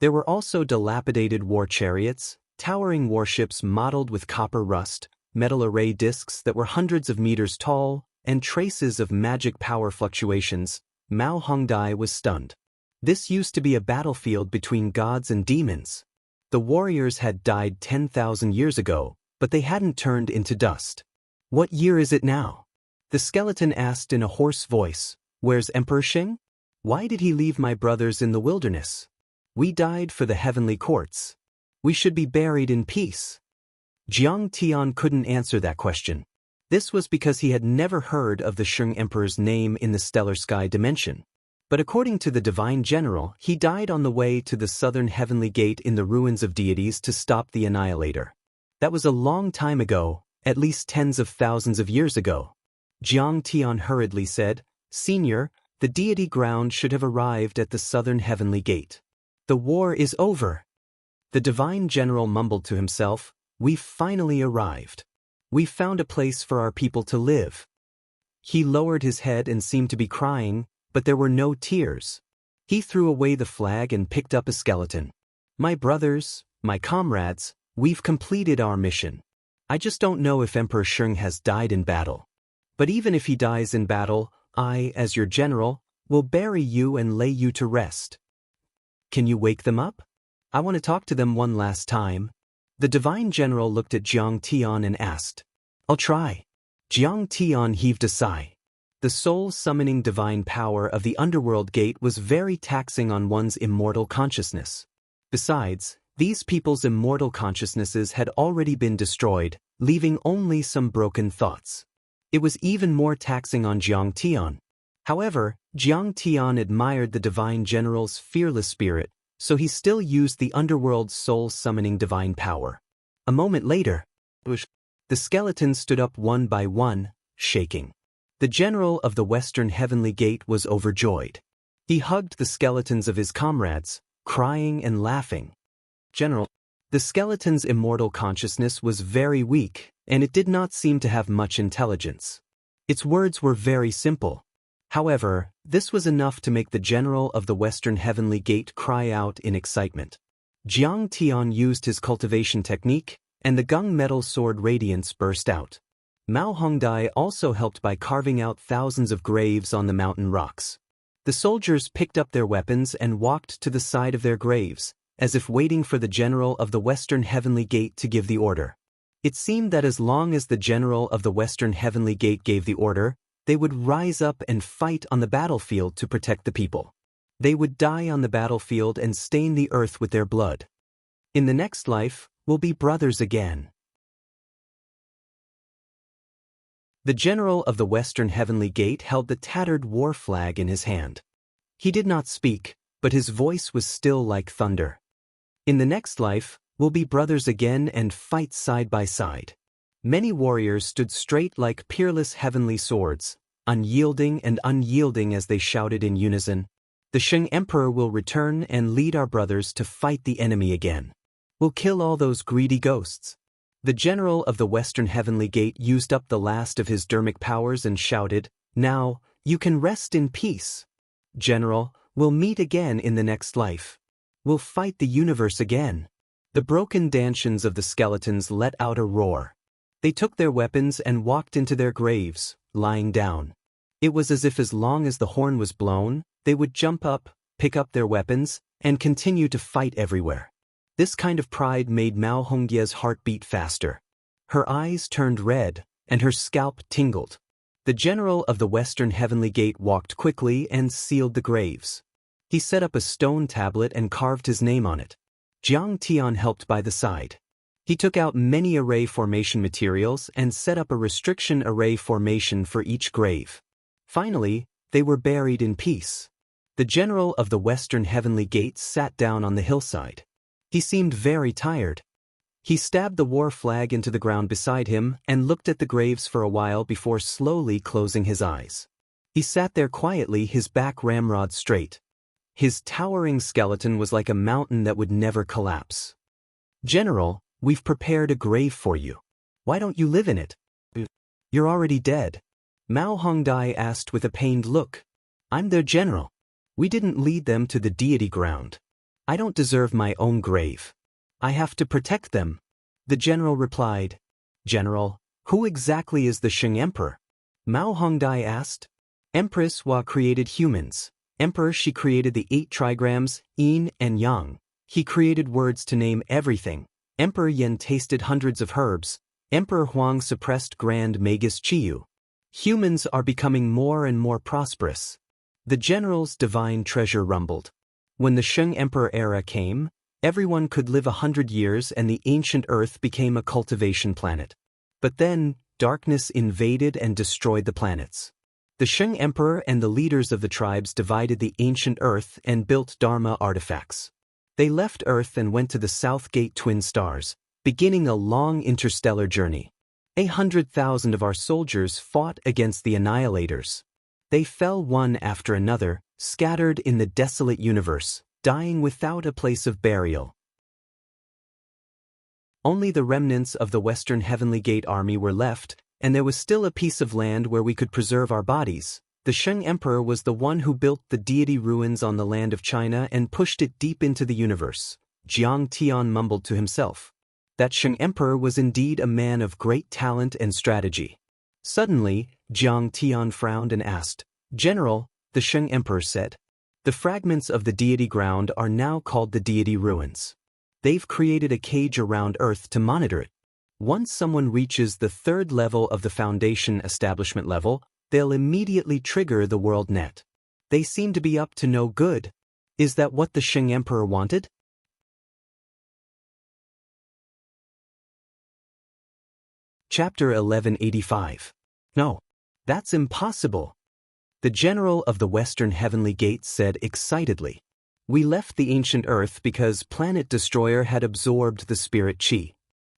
There were also dilapidated war chariots, towering warships mottled with copper rust, metal array discs that were hundreds of meters tall, and traces of magic power fluctuations. Mao Hongdai was stunned. This used to be a battlefield between gods and demons. The warriors had died 10,000 years ago, but they hadn't turned into dust. What year is it now? The skeleton asked in a hoarse voice, where's Emperor Sheng? Why did he leave my brothers in the wilderness? We died for the heavenly courts. We should be buried in peace. Jiang Tian couldn't answer that question. This was because he had never heard of the Shang Emperor's name in the stellar sky dimension. But according to the divine general, he died on the way to the southern heavenly gate in the ruins of deities to stop the Annihilator. That was a long time ago, at least tens of thousands of years ago. Jiang Tian hurriedly said, Senior, the deity ground should have arrived at the southern heavenly gate. The war is over. The divine general mumbled to himself, we've finally arrived. We've found a place for our people to live. He lowered his head and seemed to be crying, but there were no tears. He threw away the flag and picked up a skeleton. My brothers, my comrades, we've completed our mission. I just don't know if Emperor Sheng has died in battle. But even if he dies in battle, I, as your general, will bury you and lay you to rest. Can you wake them up? I want to talk to them one last time. The divine general looked at Jiang Tian and asked, "I'll try." Jiang Tian heaved a sigh. The soul-summoning divine power of the underworld gate was very taxing on one's immortal consciousness. Besides, these people's immortal consciousnesses had already been destroyed, leaving only some broken thoughts. It was even more taxing on Jiang Tian. However, Jiang Tian admired the divine general's fearless spirit, so he still used the underworld's soul-summoning divine power. A moment later, the skeletons stood up one by one, shaking. The general of the Western Heavenly Gate was overjoyed. He hugged the skeletons of his comrades, crying and laughing. "General." The skeleton's immortal consciousness was very weak, and it did not seem to have much intelligence. Its words were very simple. However, this was enough to make the general of the Western Heavenly Gate cry out in excitement. Jiang Tian used his cultivation technique, and the gunmetal sword radiance burst out. Mao Hongdai also helped by carving out thousands of graves on the mountain rocks. The soldiers picked up their weapons and walked to the side of their graves, as if waiting for the general of the Western Heavenly Gate to give the order. It seemed that as long as the general of the Western Heavenly Gate gave the order, they would rise up and fight on the battlefield to protect the people. They would die on the battlefield and stain the earth with their blood. In the next life, we'll be brothers again. The general of the Western Heavenly Gate held the tattered war flag in his hand. He did not speak, but his voice was still like thunder. In the next life, we'll be brothers again and fight side by side. Many warriors stood straight like peerless heavenly swords, unyielding as they shouted in unison, "The Shang Emperor will return and lead our brothers to fight the enemy again. We'll kill all those greedy ghosts." The general of the Western Heavenly Gate used up the last of his dermic powers and shouted, "Now, you can rest in peace. General, we'll meet again in the next life. We'll fight the universe again." The broken dantians of the skeletons let out a roar. They took their weapons and walked into their graves, lying down. It was as if as long as the horn was blown, they would jump up, pick up their weapons, and continue to fight everywhere. This kind of pride made Mao Hongye's heart beat faster. Her eyes turned red, and her scalp tingled. The general of the Western Heavenly Gate walked quickly and sealed the graves. He set up a stone tablet and carved his name on it. Jiang Tian helped by the side. He took out many array formation materials and set up a restriction array formation for each grave. Finally, they were buried in peace. The general of the Western Heavenly Gate sat down on the hillside. He seemed very tired. He stabbed the war flag into the ground beside him and looked at the graves for a while before slowly closing his eyes. He sat there quietly, his back ramrod straight. His towering skeleton was like a mountain that would never collapse. "General, we've prepared a grave for you. Why don't you live in it? You're already dead." Mao Hongdai asked with a pained look. "I'm their general. We didn't lead them to the deity ground. I don't deserve my own grave. I have to protect them." The general replied. "General, who exactly is the Shang Emperor?" Mao Hongdai asked. "Empress Hua created humans. Emperor, she created the 8 trigrams, yin and yang. He created words to name everything. Emperor Yen tasted hundreds of herbs. Emperor Huang suppressed Grand Magus Chiyu. Humans are becoming more and more prosperous." The general's divine treasure rumbled. When the Shang Emperor era came, everyone could live 100 years and the ancient Earth became a cultivation planet. But then, darkness invaded and destroyed the planets. The Shang Emperor and the leaders of the tribes divided the ancient Earth and built Dharma artifacts. They left Earth and went to the South Gate twin stars, beginning a long interstellar journey. 100,000 of our soldiers fought against the Annihilators. They fell one after another, scattered in the desolate universe, dying without a place of burial. Only the remnants of the Western Heavenly Gate army were left, and there was still a piece of land where we could preserve our bodies. The Shang Emperor was the one who built the deity ruins on the land of China and pushed it deep into the universe. Jiang Tian mumbled to himself. That Shang Emperor was indeed a man of great talent and strategy. Suddenly, Jiang Tian frowned and asked, "General," the Shang Emperor said, "the fragments of the deity ground are now called the deity ruins. They've created a cage around Earth to monitor it. Once someone reaches the third level of the Foundation establishment level, they'll immediately trigger the world net. They seem to be up to no good. Is that what the Shang Emperor wanted? Chapter 1185. No. That's impossible. The general of the Western Heavenly Gate said excitedly. We left the ancient Earth because Planet Destroyer had absorbed the spirit chi.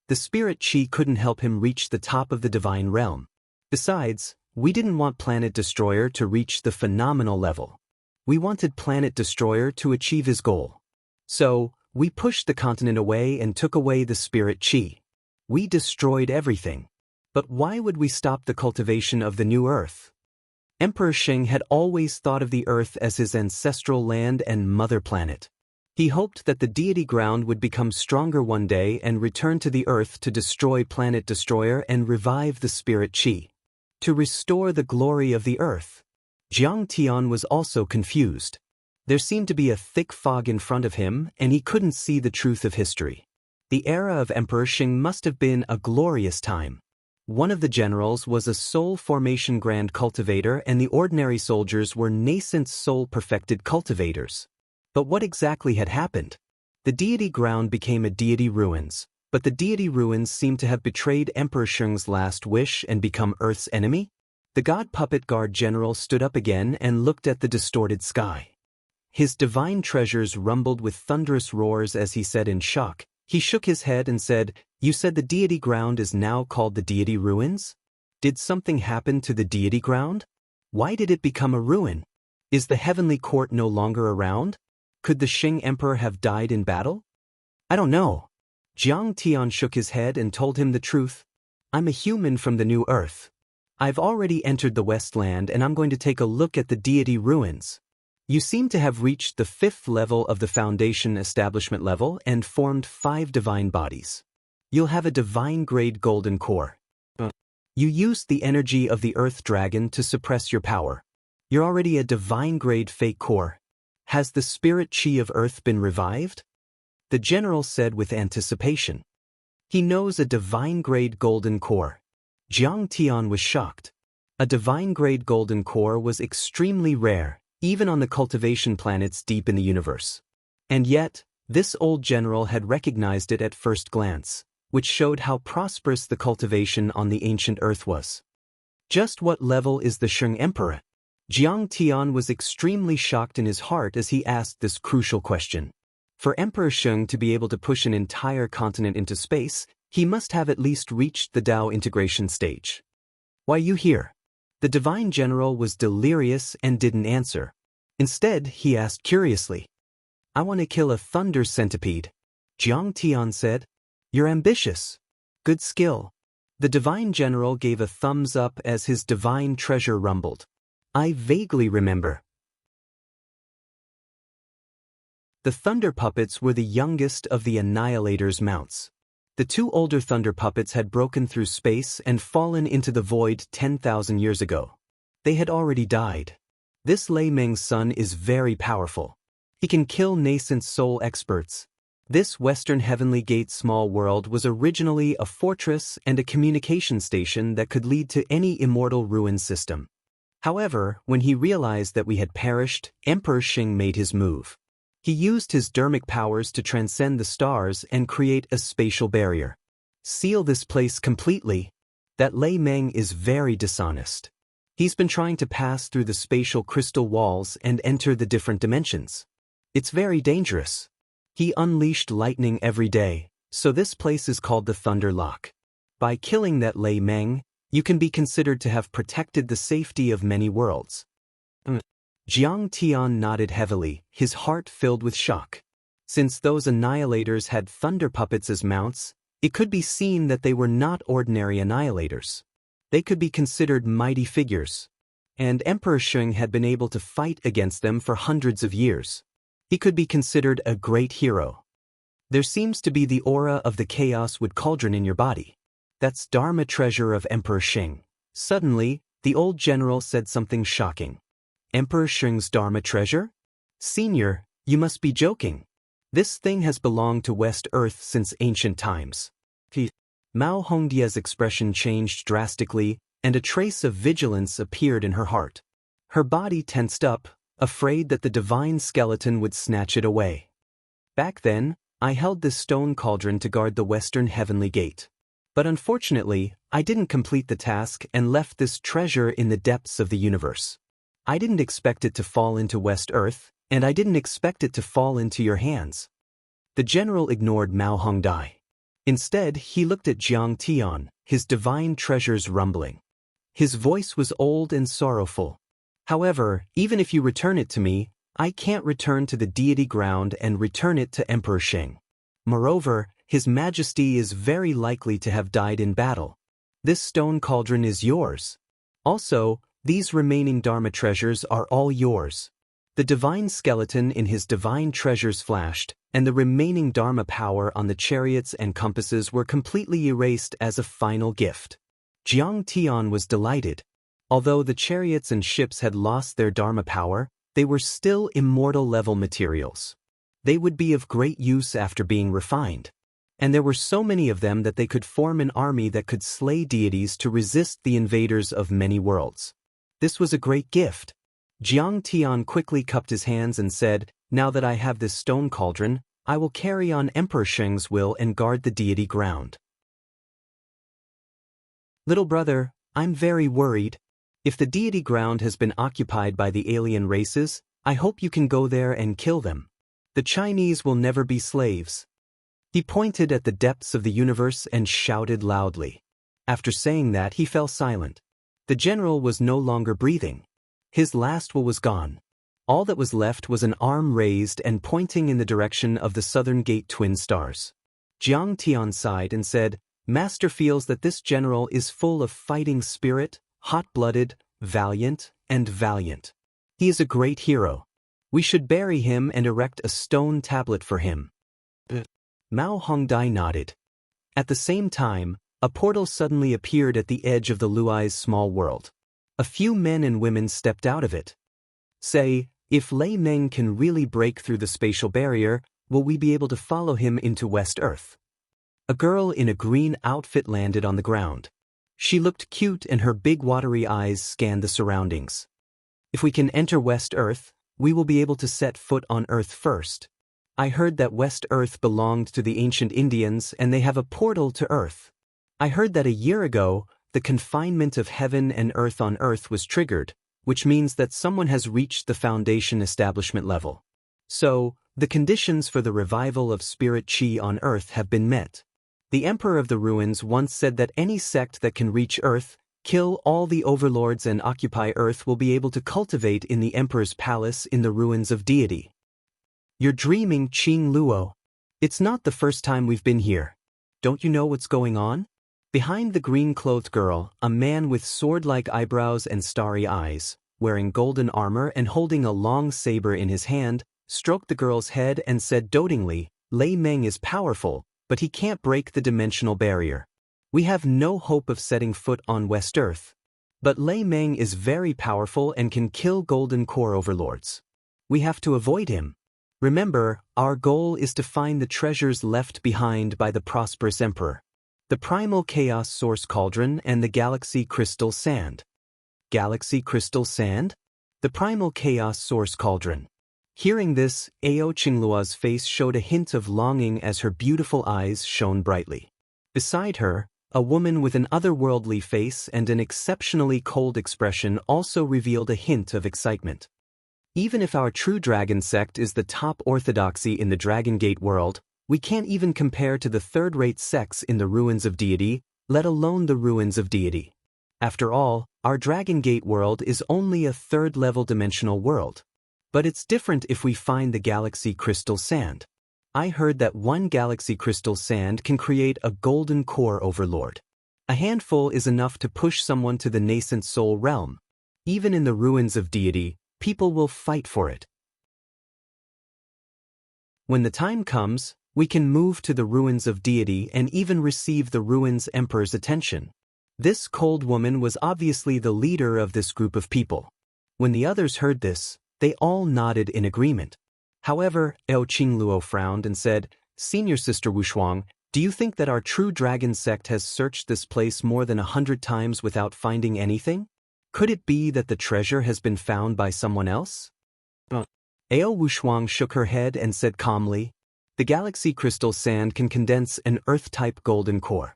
The spirit chi couldn't help him reach the top of the divine realm. Besides, we didn't want Planet Destroyer to reach the phenomenal level. We wanted Planet Destroyer to achieve his goal. So, we pushed the continent away and took away the spirit chi. We destroyed everything. But why would we stop the cultivation of the new Earth? Emperor Shang had always thought of the Earth as his ancestral land and mother planet. He hoped that the deity ground would become stronger one day and return to the Earth to destroy Planet Destroyer and revive the spirit chi. To restore the glory of the Earth. Jiang Tian was also confused. There seemed to be a thick fog in front of him, and he couldn't see the truth of history. The era of Emperor Shang must have been a glorious time. One of the generals was a soul formation grand cultivator, and the ordinary soldiers were nascent soul-perfected cultivators. But what exactly had happened? The deity ground became a deity ruins, but the deity ruins seemed to have betrayed Emperor Shang's last wish and become Earth's enemy? The god puppet guard general stood up again and looked at the distorted sky. His divine treasures rumbled with thunderous roars as he said in shock. He shook his head and said, "You said the deity ground is now called the deity ruins? Did something happen to the deity ground? Why did it become a ruin? Is the heavenly court no longer around? Could the Shang Emperor have died in battle?" "I don't know." Jiang Tian shook his head and told him the truth. "I'm a human from the new Earth. I've already entered the Westland and I'm going to take a look at the deity ruins. You seem to have reached the 5th level of the Foundation establishment level and formed 5 divine bodies. You'll have a divine-grade golden core. You used the energy of the Earth Dragon to suppress your power. You're already a divine-grade fake core. Has the spirit chi of Earth been revived?" The general said with anticipation. He knows a divine-grade golden core. Jiang Tian was shocked. A divine-grade golden core was extremely rare, even on the cultivation planets deep in the universe. And yet, this old general had recognized it at first glance, which showed how prosperous the cultivation on the ancient Earth was. Just what level is the Shang Emperor? Jiang Tian was extremely shocked in his heart as he asked this crucial question. For Emperor Shang to be able to push an entire continent into space, he must have at least reached the Tao integration stage. "Why you here?" The divine general was delirious and didn't answer. Instead, he asked curiously. "I want to kill a thunder centipede." Jiang Tian said. "You're ambitious. Good skill." The divine general gave a thumbs up as his divine treasure rumbled. "I vaguely remember." The thunder puppets were the youngest of the Annihilator's mounts. The 2 older thunder puppets had broken through space and fallen into the void 10,000 years ago. They had already died. This Lei Meng's son is very powerful. He can kill nascent soul experts. This Western Heavenly Gate small world was originally a fortress and a communication station that could lead to any immortal ruin system. However, when he realized that we had perished, Emperor Shang made his move. He used his dermic powers to transcend the stars and create a spatial barrier. Seal this place completely. That Lei Meng is very dishonest. He's been trying to pass through the spatial crystal walls and enter the different dimensions. It's very dangerous. He unleashed lightning every day, so this place is called the Thunder Lock. By killing that Lei Meng, you can be considered to have protected the safety of many worlds. Jiang Tian nodded heavily, his heart filled with shock. Since those annihilators had thunder puppets as mounts, it could be seen that they were not ordinary annihilators. They could be considered mighty figures. And Emperor Shang had been able to fight against them for hundreds of years. He could be considered a great hero. There seems to be the aura of the chaos wood cauldron in your body. That's Dharma treasure of Emperor Shang. Suddenly, the old general said something shocking. Emperor Shang's Dharma treasure? Senior, you must be joking. This thing has belonged to West Earth since ancient times. Mao Hongdia's expression changed drastically, and a trace of vigilance appeared in her heart. Her body tensed up, afraid that the divine skeleton would snatch it away. Back then, I held this stone cauldron to guard the western heavenly gate. But unfortunately, I didn't complete the task and left this treasure in the depths of the universe. I didn't expect it to fall into West Earth, and I didn't expect it to fall into your hands. The general ignored Mao Hongdai. Instead, he looked at Jiang Tian, his divine treasures rumbling. His voice was old and sorrowful. However, even if you return it to me, I can't return to the deity ground and return it to Emperor Sheng. Moreover, His Majesty is very likely to have died in battle. This stone cauldron is yours. Also, these remaining Dharma treasures are all yours. The divine skeleton in his divine treasures flashed, and the remaining Dharma power on the chariots and compasses were completely erased as a final gift. Jiang Tian was delighted. Although the chariots and ships had lost their Dharma power, they were still immortal-level materials. They would be of great use after being refined. And there were so many of them that they could form an army that could slay deities to resist the invaders of many worlds. This was a great gift. Jiang Tian quickly cupped his hands and said, "Now that I have this stone cauldron, I will carry on Emperor Sheng's will and guard the deity ground." Little brother, I'm very worried. If the deity ground has been occupied by the alien races, I hope you can go there and kill them. The Chinese will never be slaves. He pointed at the depths of the universe and shouted loudly. After saying that, he fell silent. The general was no longer breathing. His last will was gone. All that was left was an arm raised and pointing in the direction of the southern gate twin stars. Jiang Tian sighed and said, "Master feels that this general is full of fighting spirit, hot-blooded, valiant, and valiant. He is a great hero. We should bury him and erect a stone tablet for him." Mao Hongdai nodded. At the same time, a portal suddenly appeared at the edge of the Luai's small world. A few men and women stepped out of it. "Say, if Lei Meng can really break through the spatial barrier, will we be able to follow him into West Earth?" A girl in a green outfit landed on the ground. She looked cute and her big watery eyes scanned the surroundings. "If we can enter West Earth, we will be able to set foot on Earth first. I heard that West Earth belonged to the ancient Indians and they have a portal to Earth. I heard that a year ago, the confinement of heaven and earth on Earth was triggered, which means that someone has reached the foundation establishment level. So, the conditions for the revival of spirit chi on Earth have been met. The Emperor of the Ruins once said that any sect that can reach Earth, kill all the overlords and occupy Earth will be able to cultivate in the Emperor's palace in the ruins of deity." "You're dreaming, Qing Luo. It's not the first time we've been here. Don't you know what's going on?" Behind the green-clothed girl, a man with sword-like eyebrows and starry eyes, wearing golden armor and holding a long saber in his hand, stroked the girl's head and said dotingly, "Lei Meng is powerful, but he can't break the dimensional barrier. We have no hope of setting foot on West Earth. But Lei Meng is very powerful and can kill golden core overlords. We have to avoid him. Remember, our goal is to find the treasures left behind by the prosperous emperor. The primal chaos source cauldron and the galaxy crystal sand." Galaxy crystal sand? The primal chaos source cauldron. Hearing this, Ao Qinglua's face showed a hint of longing as her beautiful eyes shone brightly. Beside her, a woman with an otherworldly face and an exceptionally cold expression also revealed a hint of excitement. "Even if our true dragon sect is the top orthodoxy in the Dragon Gate world, we can't even compare to the third-rate sects in the ruins of deity, let alone the ruins of deity. After all, our Dragon Gate world is only a third-level dimensional world. But it's different if we find the galaxy crystal sand. I heard that one galaxy crystal sand can create a golden core overlord. A handful is enough to push someone to the nascent soul realm. Even in the ruins of deity, people will fight for it. When the time comes, we can move to the ruins of deity and even receive the ruins emperor's attention." This cold woman was obviously the leader of this group of people. When the others heard this, they all nodded in agreement. However, Qingluo frowned and said, Senior Sister Wushuang, do you think that our true dragon sect has searched this place more than 100 times without finding anything? Could it be that the treasure has been found by someone else? Ao Wushuang shook her head and said calmly, the galaxy crystal sand can condense an Earth-type golden core.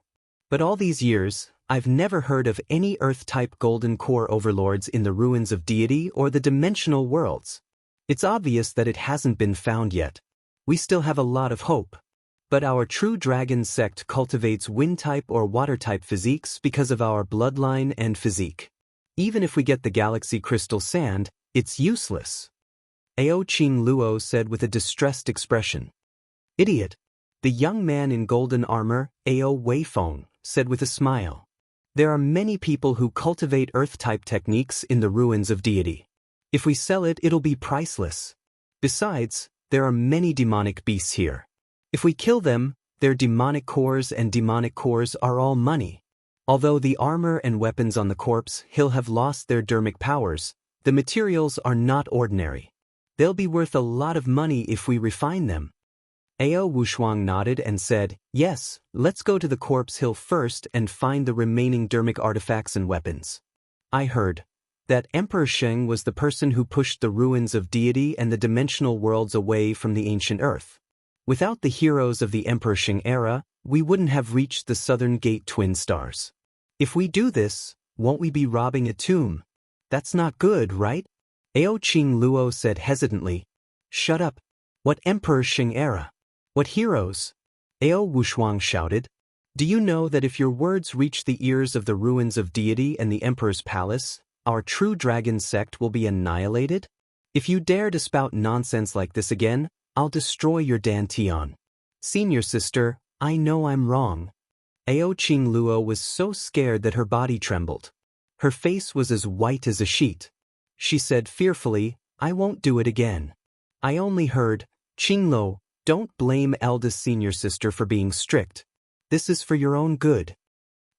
But all these years, I've never heard of any Earth-type golden core overlords in the ruins of deity or the dimensional worlds. It's obvious that it hasn't been found yet. We still have a lot of hope. But our true dragon sect cultivates wind-type or water-type physiques because of our bloodline and physique. Even if we get the galaxy crystal sand, it's useless. Ao Qingluo said with a distressed expression. Idiot. The young man in golden armor, Ao Weifeng, said with a smile. There are many people who cultivate earth-type techniques in the ruins of deity. If we sell it, it'll be priceless. Besides, there are many demonic beasts here. If we kill them, their demonic cores and demonic cores are all money. Although the armor and weapons on the corpse hill have lost their dermic powers, the materials are not ordinary. They'll be worth a lot of money if we refine them. Ao Wushuang nodded and said, yes, let's go to the corpse hill first and find the remaining dermic artifacts and weapons. I heard that Emperor Sheng was the person who pushed the ruins of deity and the dimensional worlds away from the ancient earth. Without the heroes of the Emperor Sheng era, we wouldn't have reached the Southern Gate Twin Stars. If we do this, won't we be robbing a tomb? That's not good, right? Ao Qingluo said hesitantly. Shut up. What Emperor Sheng era? What heroes? Ao Wushuang shouted. Do you know that if your words reach the ears of the ruins of deity and the Emperor's palace, our true dragon sect will be annihilated? If you dare to spout nonsense like this again, I'll destroy your dantian. Senior sister, I know I'm wrong. Ao Qingluo was so scared that her body trembled. Her face was as white as a sheet. She said fearfully, I won't do it again. I only heard, Qingluo, don't blame eldest senior sister for being strict. This is for your own good.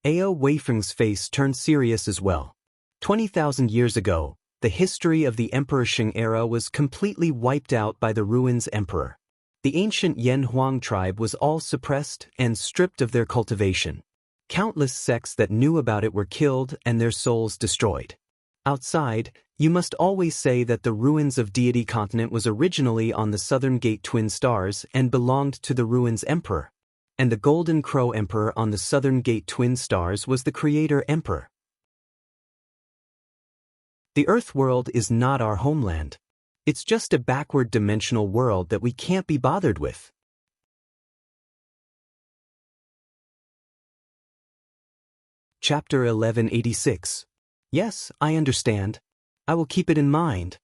Ao Weifeng's face turned serious as well. 20,000 years ago, the history of the Emperor Sheng era was completely wiped out by the ruins emperor. The ancient Yan Huang tribe was all suppressed and stripped of their cultivation. Countless sects that knew about it were killed and their souls destroyed. Outside, you must always say that the ruins of deity continent was originally on the Southern Gate Twin Stars and belonged to the ruins emperor. And the Golden Crow Emperor on the Southern Gate Twin Stars was the creator emperor. The Earth world is not our homeland. It's just a backward dimensional world that we can't be bothered with. Chapter 1186. Yes, I understand. I will keep it in mind.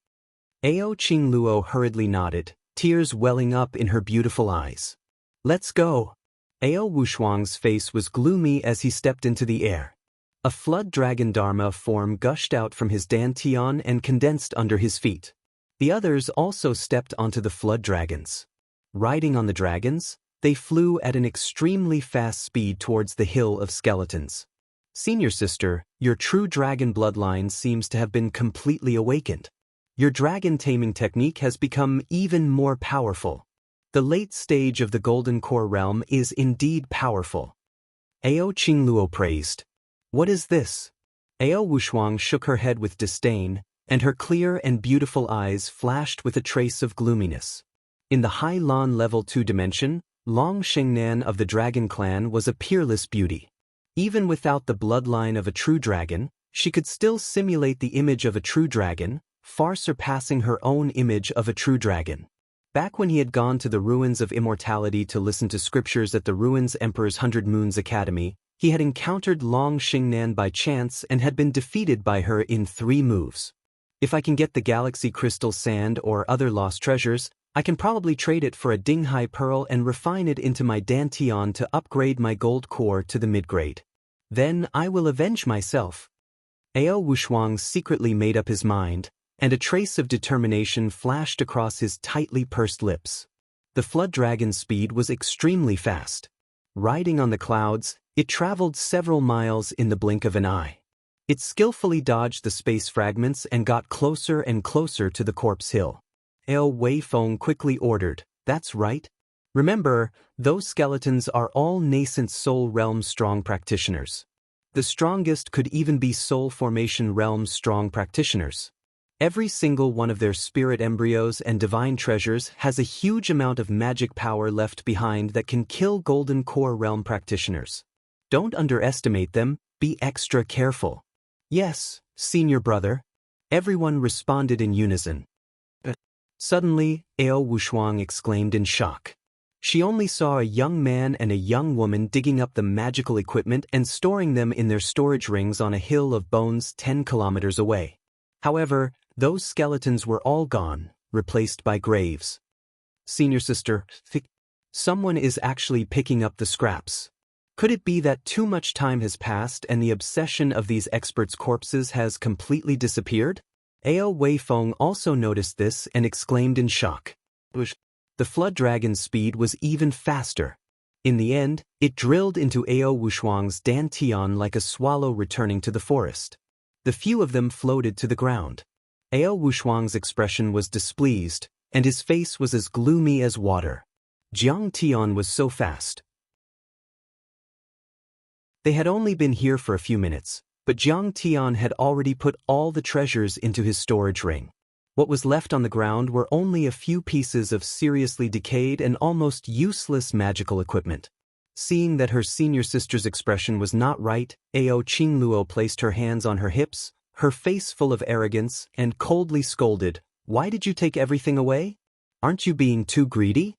Ao Qingluo hurriedly nodded, tears welling up in her beautiful eyes. Let's go. Ao Wushuang's face was gloomy as he stepped into the air. A flood dragon dharma form gushed out from his dantian and condensed under his feet. The others also stepped onto the flood dragons. Riding on the dragons, they flew at an extremely fast speed towards the hill of skeletons. Senior sister, your true dragon bloodline seems to have been completely awakened. Your dragon taming technique has become even more powerful. The late stage of the Golden Core realm is indeed powerful. Ao Qingluo praised. What is this? Ao Wushuang shook her head with disdain, and her clear and beautiful eyes flashed with a trace of gloominess. In the High Lan Level 2 dimension, Long Shengnan of the Dragon Clan was a peerless beauty. Even without the bloodline of a true dragon, she could still simulate the image of a true dragon, far surpassing her own image of a true dragon. Back when he had gone to the ruins of immortality to listen to scriptures at the Ruins Emperor's 100 Moons Academy, he had encountered Long Shengnan by chance and had been defeated by her in 3 moves. If I can get the galaxy crystal sand or other lost treasures, I can probably trade it for a Dinghai pearl and refine it into my dantian to upgrade my gold core to the mid-grade. Then I will avenge myself. Ao Wushuang secretly made up his mind, and a trace of determination flashed across his tightly pursed lips. The flood dragon's speed was extremely fast. Riding on the clouds, it traveled several miles in the blink of an eye. It skillfully dodged the space fragments and got closer and closer to the corpse hill. Ao Wei Feng quickly ordered. That's right. Remember, those skeletons are all nascent Soul Realm strong practitioners. The strongest could even be Soul Formation Realm strong practitioners. Every single one of their spirit embryos and divine treasures has a huge amount of magic power left behind that can kill Golden Core Realm practitioners. Don't underestimate them, be extra careful. Yes, senior brother. Everyone responded in unison. Suddenly, Ao Wushuang exclaimed in shock. She only saw a young man and a young woman digging up the magical equipment and storing them in their storage rings on a hill of bones 10 kilometers away. However, those skeletons were all gone, replaced by graves. Senior sister, someone is actually picking up the scraps. Could it be that too much time has passed and the obsession of these experts' corpses has completely disappeared? Ao Wei Feng also noticed this and exclaimed in shock. The flood dragon's speed was even faster. In the end, it drilled into Ao Wushuang's dantian like a swallow returning to the forest. The few of them floated to the ground. Ao Wushuang's expression was displeased, and his face was as gloomy as water. Jiang Tian was so fast. They had only been here for a few minutes, but Jiang Tian had already put all the treasures into his storage ring. What was left on the ground were only a few pieces of seriously decayed and almost useless magical equipment. Seeing that her senior sister's expression was not right, Ao Qingluo placed her hands on her hips, her face full of arrogance, and coldly scolded, "Why did you take everything away? Aren't you being too greedy?"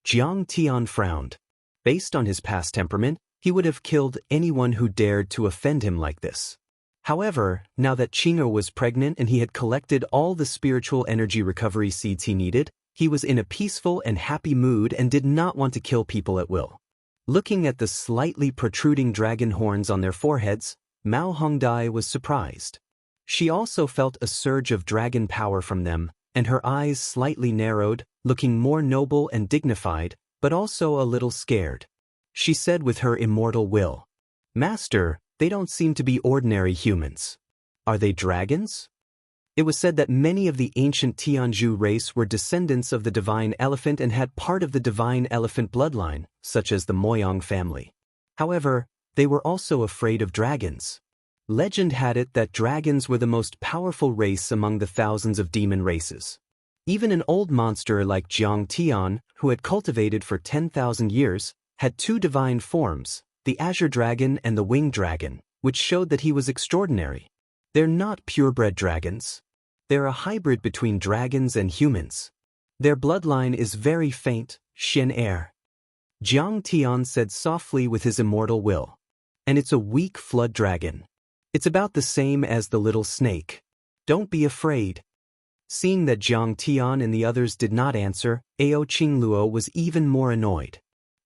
Jiang Tian frowned. Based on his past temperament, he would have killed anyone who dared to offend him like this. However, now that Qing'er was pregnant and he had collected all the spiritual energy recovery seeds he needed, he was in a peaceful and happy mood and did not want to kill people at will. Looking at the slightly protruding dragon horns on their foreheads, Mao Hongdai was surprised. She also felt a surge of dragon power from them, and her eyes slightly narrowed, looking more noble and dignified, but also a little scared. She said with her immortal will, "Master, they don't seem to be ordinary humans. Are they dragons?" It was said that many of the ancient Tianzhu race were descendants of the divine elephant and had part of the divine elephant bloodline, such as the Moyang family. However, they were also afraid of dragons. Legend had it that dragons were the most powerful race among the thousands of demon races. Even an old monster like Jiang Tian, who had cultivated for 10,000 years, had two divine forms, the azure dragon and the winged dragon, which showed that he was extraordinary. They're not purebred dragons. They're a hybrid between dragons and humans. Their bloodline is very faint, Shen Air. Jiang Tian said softly with his immortal will. And it's a weak flood dragon. It's about the same as the little snake. Don't be afraid. Seeing that Jiang Tian and the others did not answer, Ao Qingluo was even more annoyed.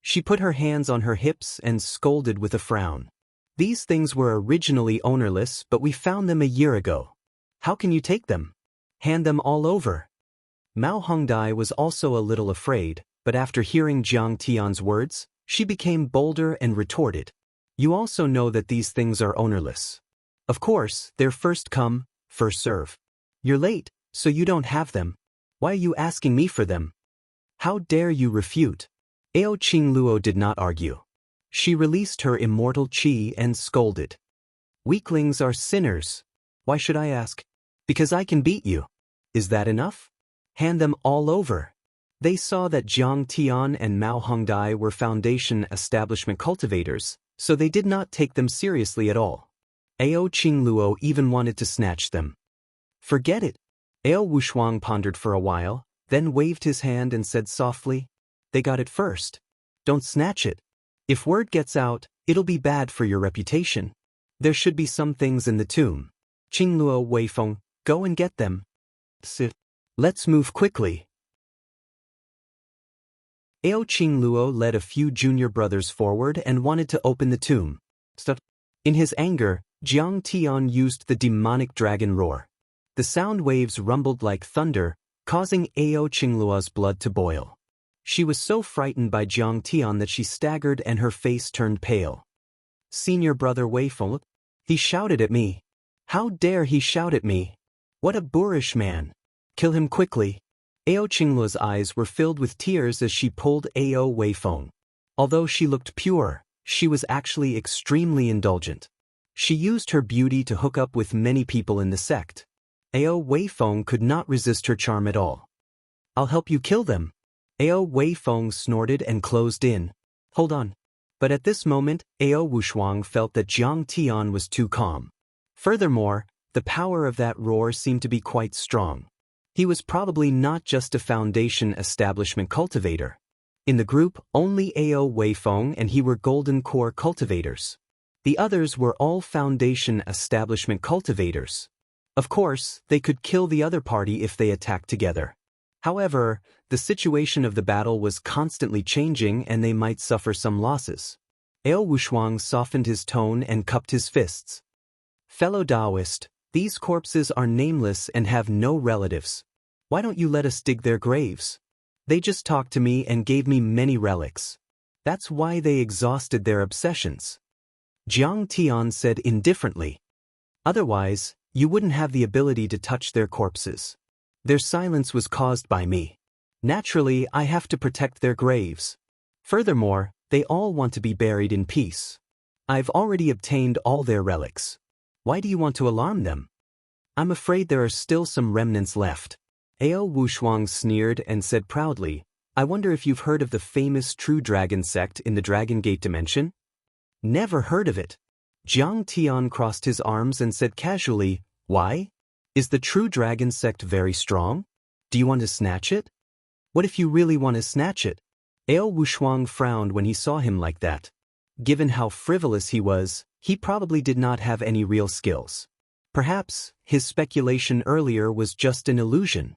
She put her hands on her hips and scolded with a frown. These things were originally ownerless, but we found them a year ago. How can you take them? Hand them all over. Mao Hongdai was also a little afraid, but after hearing Jiang Tian's words, she became bolder and retorted. You also know that these things are ownerless. Of course, they're first come, first serve. You're late, so you don't have them. Why are you asking me for them? How dare you refute? Ao Qingluo did not argue. She released her immortal qi and scolded. Weaklings are sinners. Why should I ask? Because I can beat you. Is that enough? Hand them all over. They saw that Jiang Tian and Mao Hongdai were foundation establishment cultivators, so they did not take them seriously at all. Ao Qingluo even wanted to snatch them. Forget it. Ao Wushuang pondered for a while, then waved his hand and said softly, "They got it first. Don't snatch it. If word gets out, it'll be bad for your reputation. There should be some things in the tomb. Qingluo Weifeng, go and get them. Sit. Let's move quickly." Ao Qingluo led a few junior brothers forward and wanted to open the tomb. In his anger, Jiang Tian used the demonic dragon roar. The sound waves rumbled like thunder, causing Ao Qingluo's blood to boil. She was so frightened by Jiang Tian that she staggered and her face turned pale. "Senior brother Weifeng, he shouted at me. How dare he shout at me? What a boorish man. Kill him quickly." Ao Qingluo's eyes were filled with tears as she pulled Ao Weifeng. Although she looked pure, she was actually extremely indulgent. She used her beauty to hook up with many people in the sect. Ao Weifeng could not resist her charm at all. "I'll help you kill them." Ao Weifeng snorted and closed in. "Hold on." But at this moment, Ao Wuxuang felt that Jiang Tian was too calm. Furthermore, the power of that roar seemed to be quite strong. He was probably not just a Foundation establishment cultivator. In the group, only Ao Weifeng and he were Golden Core cultivators. The others were all Foundation establishment cultivators. Of course, they could kill the other party if they attacked together. However, the situation of the battle was constantly changing and they might suffer some losses. Ao Wuxuang softened his tone and cupped his fists. "Fellow Taoist, these corpses are nameless and have no relatives. Why don't you let us dig their graves? They just talked to me and gave me many relics. That's why they exhausted their obsessions." Jiang Tian said indifferently. "Otherwise, you wouldn't have the ability to touch their corpses. Their silence was caused by me. Naturally, I have to protect their graves. Furthermore, they all want to be buried in peace. I've already obtained all their relics. Why do you want to alarm them? I'm afraid there are still some remnants left." Ao Wuxuang sneered and said proudly, "I wonder if you've heard of the famous True Dragon sect in the Dragon Gate dimension?" "Never heard of it." Jiang Tian crossed his arms and said casually, "Why? Is the True Dragon sect very strong? Do you want to snatch it?" "What if you really want to snatch it?" Ao Wuxuang frowned when he saw him like that. Given how frivolous he was, he probably did not have any real skills. Perhaps his speculation earlier was just an illusion.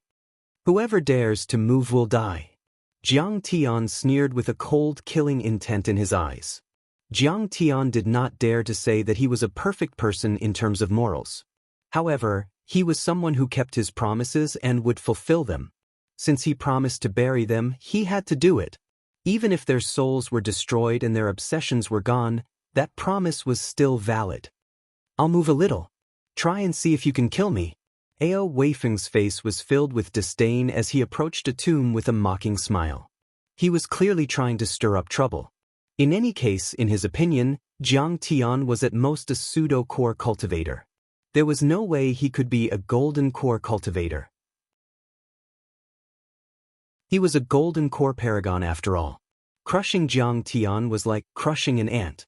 "Whoever dares to move will die." Jiang Tian sneered with a cold, killing intent in his eyes. Jiang Tian did not dare to say that he was a perfect person in terms of morals. However, he was someone who kept his promises and would fulfill them. Since he promised to bury them, he had to do it. Even if their souls were destroyed and their obsessions were gone, that promise was still valid. "I'll move a little. Try and see if you can kill me." Ao Weifeng's face was filled with disdain as he approached a tomb with a mocking smile. He was clearly trying to stir up trouble. In any case, in his opinion, Jiang Tian was at most a pseudo-core cultivator. There was no way he could be a golden core cultivator. He was a golden core paragon after all. Crushing Jiang Tian was like crushing an ant.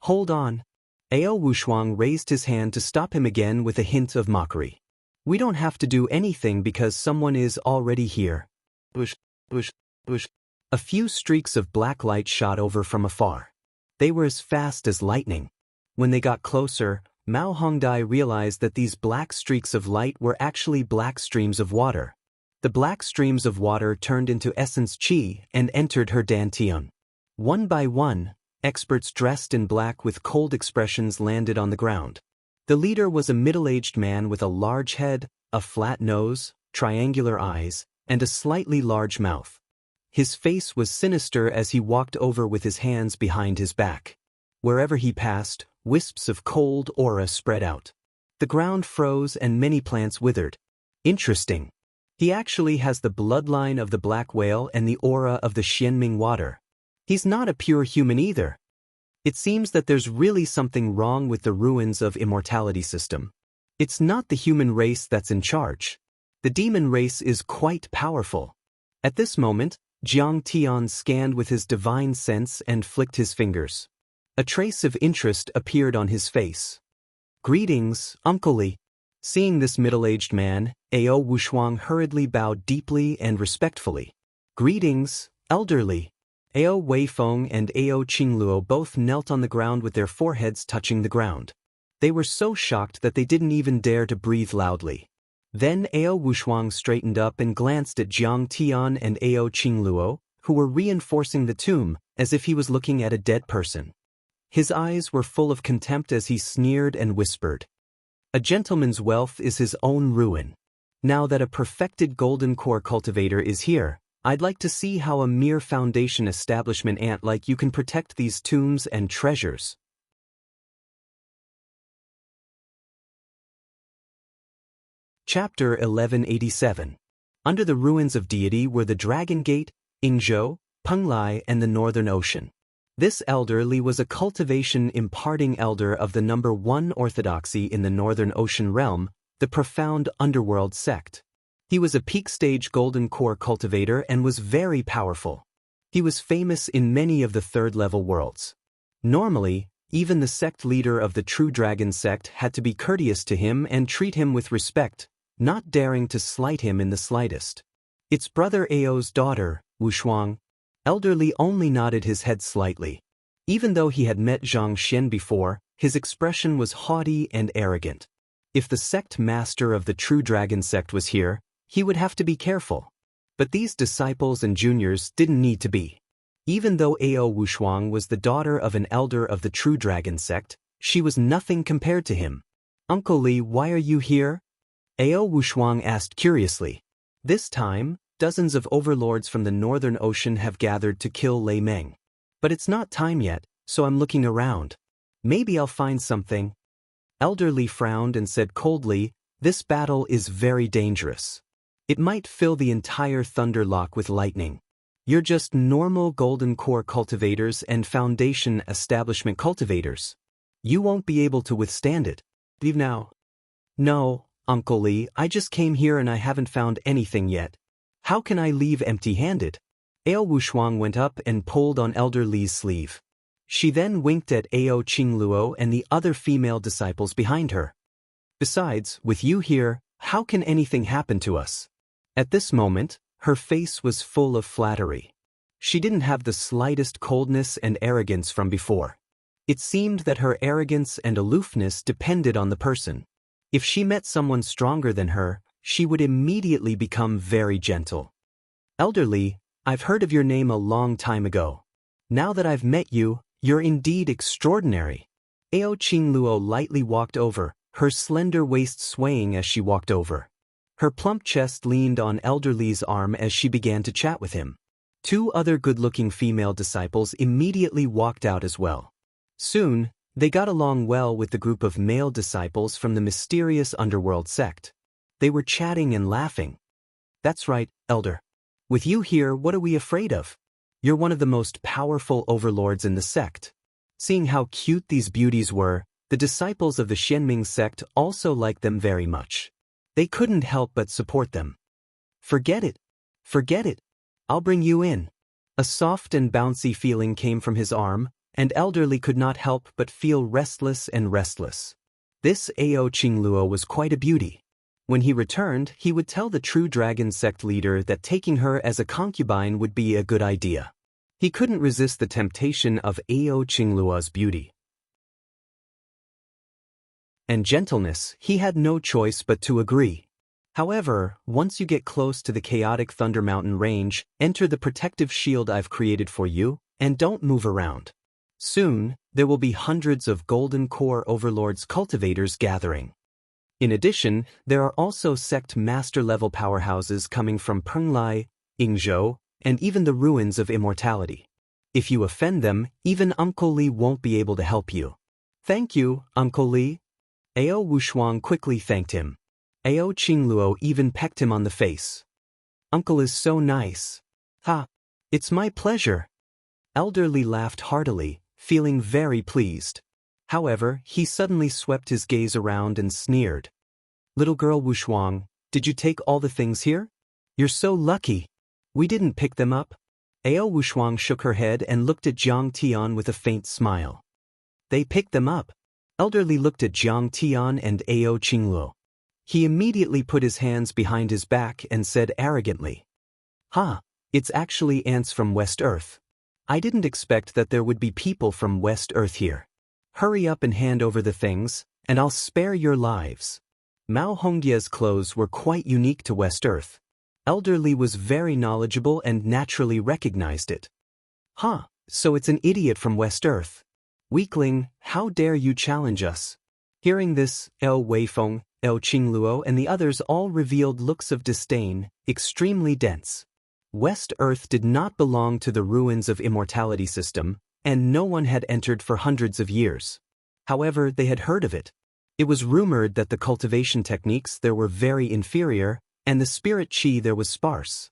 "Hold on." Ao Wuxuang raised his hand to stop him again with a hint of mockery. "We don't have to do anything because someone is already here." Bush, bush, bush. A few streaks of black light shot over from afar. They were as fast as lightning. When they got closer, Mao Hongdai realized that these black streaks of light were actually black streams of water. The black streams of water turned into essence qi and entered her dantian. One by one, experts dressed in black with cold expressions landed on the ground. The leader was a middle-aged man with a large head, a flat nose, triangular eyes, and a slightly large mouth. His face was sinister as he walked over with his hands behind his back. Wherever he passed, wisps of cold aura spread out. The ground froze and many plants withered. Interesting. He actually has the bloodline of the black whale and the aura of the Xianming water. He's not a pure human either. It seems that there's really something wrong with the ruins of immortality system. It's not the human race that's in charge. The demon race is quite powerful. At this moment, Jiang Tian scanned with his divine sense and flicked his fingers. A trace of interest appeared on his face. "Greetings, Uncle Li." Seeing this middle-aged man, Ao Wuxuang hurriedly bowed deeply and respectfully. "Greetings, elderly." Ao Weifeng and Ao Qingluo both knelt on the ground with their foreheads touching the ground. They were so shocked that they didn't even dare to breathe loudly. Then Ao Wuxuang straightened up and glanced at Jiang Tian and Ao Qingluo, who were reinforcing the tomb, as if he was looking at a dead person. His eyes were full of contempt as he sneered and whispered, "A gentleman's wealth is his own ruin. Now that a perfected golden core cultivator is here, I'd like to see how a mere Foundation establishment ant like you can protect these tombs and treasures." Chapter 1187. Under the ruins of deity were the Dragon Gate, Yingzhou, Penglai, and the Northern Ocean. This elder Li was a cultivation imparting elder of the number 1 orthodoxy in the Northern Ocean realm, the profound underworld sect. He was a peak stage golden core cultivator and was very powerful. He was famous in many of the third-level worlds. Normally, even the sect leader of the True Dragon sect had to be courteous to him and treat him with respect, not daring to slight him in the slightest. Its brother Ao's daughter, Wuxia, Elder Li only nodded his head slightly. Even though he had met Zhang Xian before, his expression was haughty and arrogant. If the sect master of the True Dragon sect was here, he would have to be careful. But these disciples and juniors didn't need to be. Even though Ao Wuxia was the daughter of an elder of the True Dragon sect, she was nothing compared to him. "Uncle Li, why are you here?" Ao Wuxia asked curiously. This time, dozens of overlords from the Northern Ocean have gathered to kill Lei Meng. But it's not time yet, so I'm looking around. Maybe I'll find something. Elder Li frowned and said coldly, "This battle is very dangerous. It might fill the entire Thunder Lock with lightning. You're just normal golden core cultivators and foundation establishment cultivators. You won't be able to withstand it. Leave now." "No, Uncle Li, I just came here and I haven't found anything yet. How can I leave empty-handed?" Ao Wuxia went up and pulled on Elder Li's sleeve. She then winked at Ao Qingluo and the other female disciples behind her. "Besides, with you here, how can anything happen to us?" At this moment, her face was full of flattery. She didn't have the slightest coldness and arrogance from before. It seemed that her arrogance and aloofness depended on the person. If she met someone stronger than her, she would immediately become very gentle. "Elder Li, I've heard of your name a long time ago. Now that I've met you, you're indeed extraordinary." Ao Qingluo lightly walked over, her slender waist swaying as she walked over. Her plump chest leaned on Elder Li's arm as she began to chat with him. 2 other good-looking female disciples immediately walked out as well. Soon, they got along well with the group of male disciples from the mysterious underworld sect. They were chatting and laughing. "That's right, Elder. With you here, what are we afraid of? You're one of the most powerful overlords in the sect." Seeing how cute these beauties were, the disciples of the Xianming sect also liked them very much. They couldn't help but support them. "Forget it. Forget it. I'll bring you in." A soft and bouncy feeling came from his arm, and Elder Li could not help but feel restless and restless. This Ao Qingluo was quite a beauty. When he returned, he would tell the True Dragon sect leader that taking her as a concubine would be a good idea. He couldn't resist the temptation of Ao Qingluo's beauty and gentleness. He had no choice but to agree. However, once you get close to the chaotic Thunder Mountain range, enter the protective shield I've created for you, and don't move around. Soon, there will be hundreds of golden core overlords cultivators gathering. In addition, there are also sect master-level powerhouses coming from Penglai, Yingzhou, and even the ruins of immortality. If you offend them, even Uncle Li won't be able to help you. "Thank you, Uncle Li." Ao Wuxia quickly thanked him. Ao Qingluo even pecked him on the face. "Uncle is so nice." "Ha! It's my pleasure." Elder Li laughed heartily, feeling very pleased. However, he suddenly swept his gaze around and sneered. "Little girl Wuxia, did you take all the things here? You're so lucky. We didn't pick them up." Ao Wuxia shook her head and looked at Jiang Tian with a faint smile. "They picked them up." Elder Li looked at Jiang Tian and Ao Qingluo. He immediately put his hands behind his back and said arrogantly, It's actually ants from West Earth. I didn't expect that there would be people from West Earth here. Hurry up and hand over the things, and I'll spare your lives." Mao Hongdia's clothes were quite unique to West Earth. Elder Li was very knowledgeable and naturally recognized it. So it's an idiot from West Earth. Weakling, how dare you challenge us?" Hearing this, El Weifeng, El Qingluo and the others all revealed looks of disdain, extremely dense. West Earth did not belong to the ruins of immortality system, and no one had entered for hundreds of years. However, they had heard of it. It was rumored that the cultivation techniques there were very inferior, And the spirit chi there was sparse.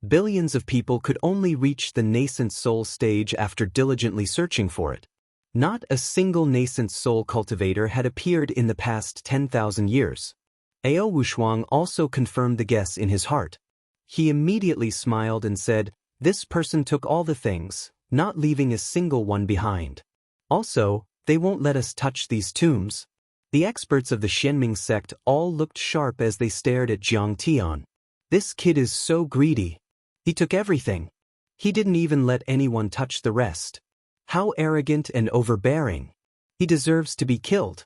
Billions of people could only reach the nascent soul stage after diligently searching for it. Not a single nascent soul cultivator had appeared in the past 10,000 years. Ao Wushuang also confirmed the guess in his heart. He immediately smiled and said, "This person took all the things, not leaving a single one behind. Also, they won't let us touch these tombs." The experts of the Xianming sect all looked sharp as they stared at Jiang Tian. This kid is so greedy. He took everything. He didn't even let anyone touch the rest. How arrogant and overbearing. He deserves to be killed.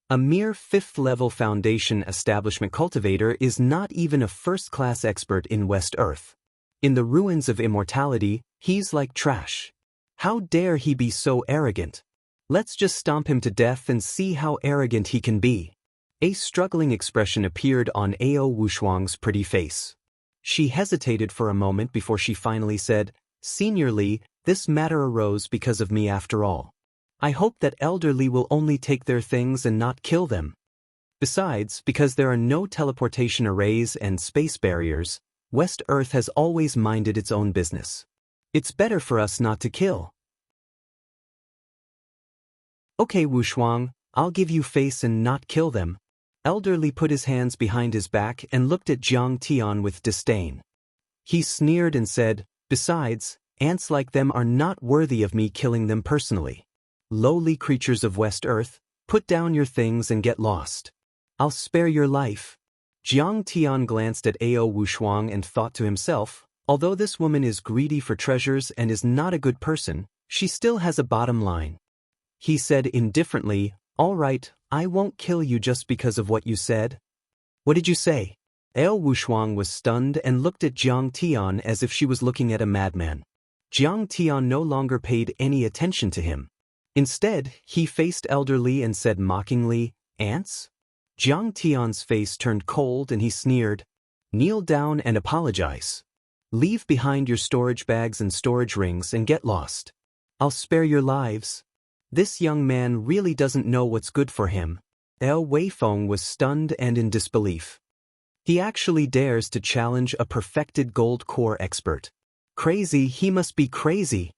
A mere 5th-level foundation establishment cultivator is not even a first-class expert in West Earth. In the ruins of immortality, he's like trash. How dare he be so arrogant? Let's just stomp him to death and see how arrogant he can be. A struggling expression appeared on Ao Wushuang's pretty face. She hesitated for a moment before she finally said, "Senior Li, this matter arose because of me after all. I hope that Elder Li will only take their things and not kill them. Besides, because there are no teleportation arrays and space barriers, West Earth has always minded its own business. It's better for us not to kill." "Okay, Wushuang, I'll give you face and not kill them." Elder Li put his hands behind his back and looked at Jiang Tian with disdain. He sneered and said, "Besides, ants like them are not worthy of me killing them personally. Lowly creatures of West Earth, put down your things and get lost. I'll spare your life." Jiang Tian glanced at Ao Wushuang and thought to himself, although this woman is greedy for treasures and is not a good person, she still has a bottom line. He said indifferently, "All right, I won't kill you just because of what you said." "What did you say?" Ao Wushuang was stunned and looked at Jiang Tian as if she was looking at a madman. Jiang Tian no longer paid any attention to him. Instead, he faced Elder Li and said mockingly, "Ants?" Jiang Tian's face turned cold and he sneered, "Kneel down and apologize. Leave behind your storage bags and storage rings and get lost. I'll spare your lives." This young man really doesn't know what's good for him. Ao Weifeng was stunned and in disbelief. He actually dares to challenge a perfected gold core expert. Crazy, he must be crazy.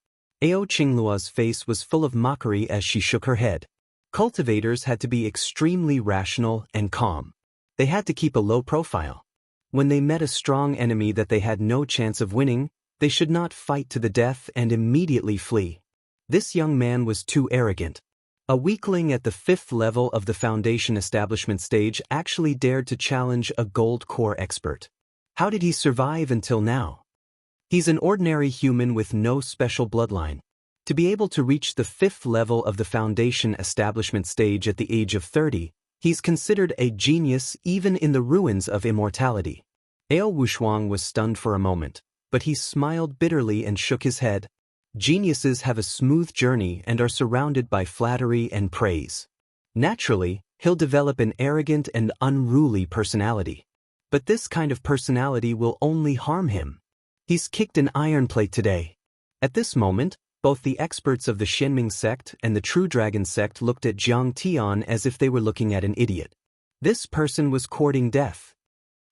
Ao Qinglua's face was full of mockery as she shook her head. Cultivators had to be extremely rational and calm. They had to keep a low profile. When they met a strong enemy that they had no chance of winning, they should not fight to the death and immediately flee. This young man was too arrogant. A weakling at the 5th level of the foundation establishment stage actually dared to challenge a gold core expert. How did he survive until now? He's an ordinary human with no special bloodline. To be able to reach the 5th level of the foundation establishment stage at the age of 30, he's considered a genius even in the ruins of immortality. Ao Wushuang was stunned for a moment, but he smiled bitterly and shook his head. Geniuses have a smooth journey and are surrounded by flattery and praise. Naturally, he'll develop an arrogant and unruly personality. But this kind of personality will only harm him. He's kicked an iron plate today. At this moment, both the experts of the Xianming sect and the True Dragon sect looked at Jiang Tian as if they were looking at an idiot. This person was courting death.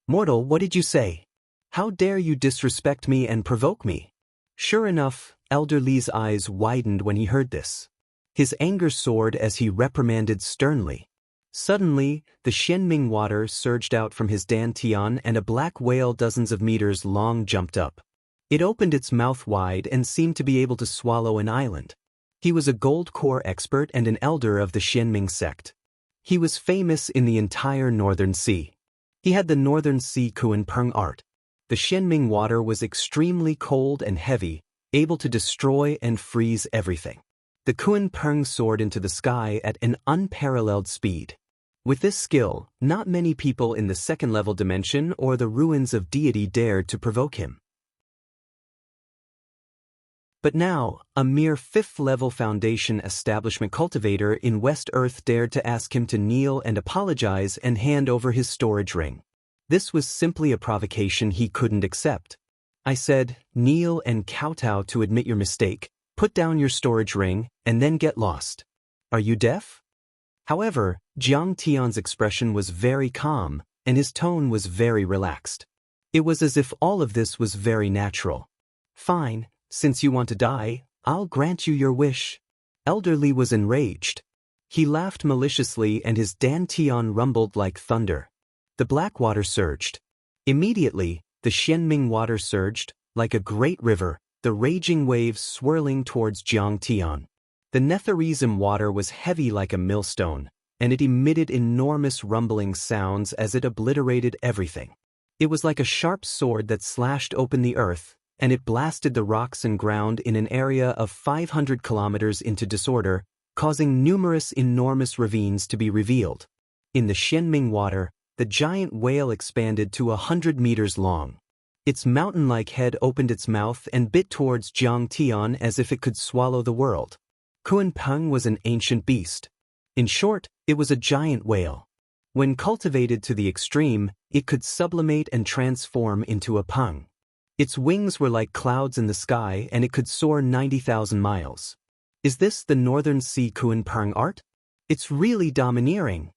"Mortal, what did you say? How dare you disrespect me and provoke me?" Sure enough, Elder Li's eyes widened when he heard this. His anger soared as he reprimanded sternly. Suddenly, the Xianming water surged out from his dantian and a black whale dozens of meters long jumped up. It opened its mouth wide and seemed to be able to swallow an island. He was a gold core expert and an elder of the Xianming sect. He was famous in the entire Northern Sea. He had the Northern Sea Kuan Peng art. The Xianming water was extremely cold and heavy, able to destroy and freeze everything. The Kuan Peng soared into the sky at an unparalleled speed. With this skill, not many people in the 2nd-level dimension or the ruins of deity dared to provoke him. But now, a mere 5th-level foundation establishment cultivator in West Earth dared to ask him to kneel and apologize and hand over his storage ring. This was simply a provocation he couldn't accept. "I said, kneel and kowtow to admit your mistake, put down your storage ring, and then get lost. Are you deaf?" However, Jiang Tian's expression was very calm, and his tone was very relaxed. It was as if all of this was very natural. Fine, since you want to die, I'll grant you your wish. Elder Li was enraged. He laughed maliciously and his dantian rumbled like thunder. The black water surged. Immediately, the Xianming water surged, like a great river, the raging waves swirling towards Jiangtian. The Netharism water was heavy like a millstone, and it emitted enormous rumbling sounds as it obliterated everything. It was like a sharp sword that slashed open the earth, and it blasted the rocks and ground in an area of 500 kilometers into disorder, causing numerous enormous ravines to be revealed. In the Xianming water, the giant whale expanded to 100 meters long. Its mountain-like head opened its mouth and bit towards Jiangtian as if it could swallow the world. Kunpeng was an ancient beast. In short, it was a giant whale. When cultivated to the extreme, it could sublimate and transform into a peng. Its wings were like clouds in the sky and it could soar 90,000 miles. Is this the Northern Sea Kunpeng art? It's really domineering.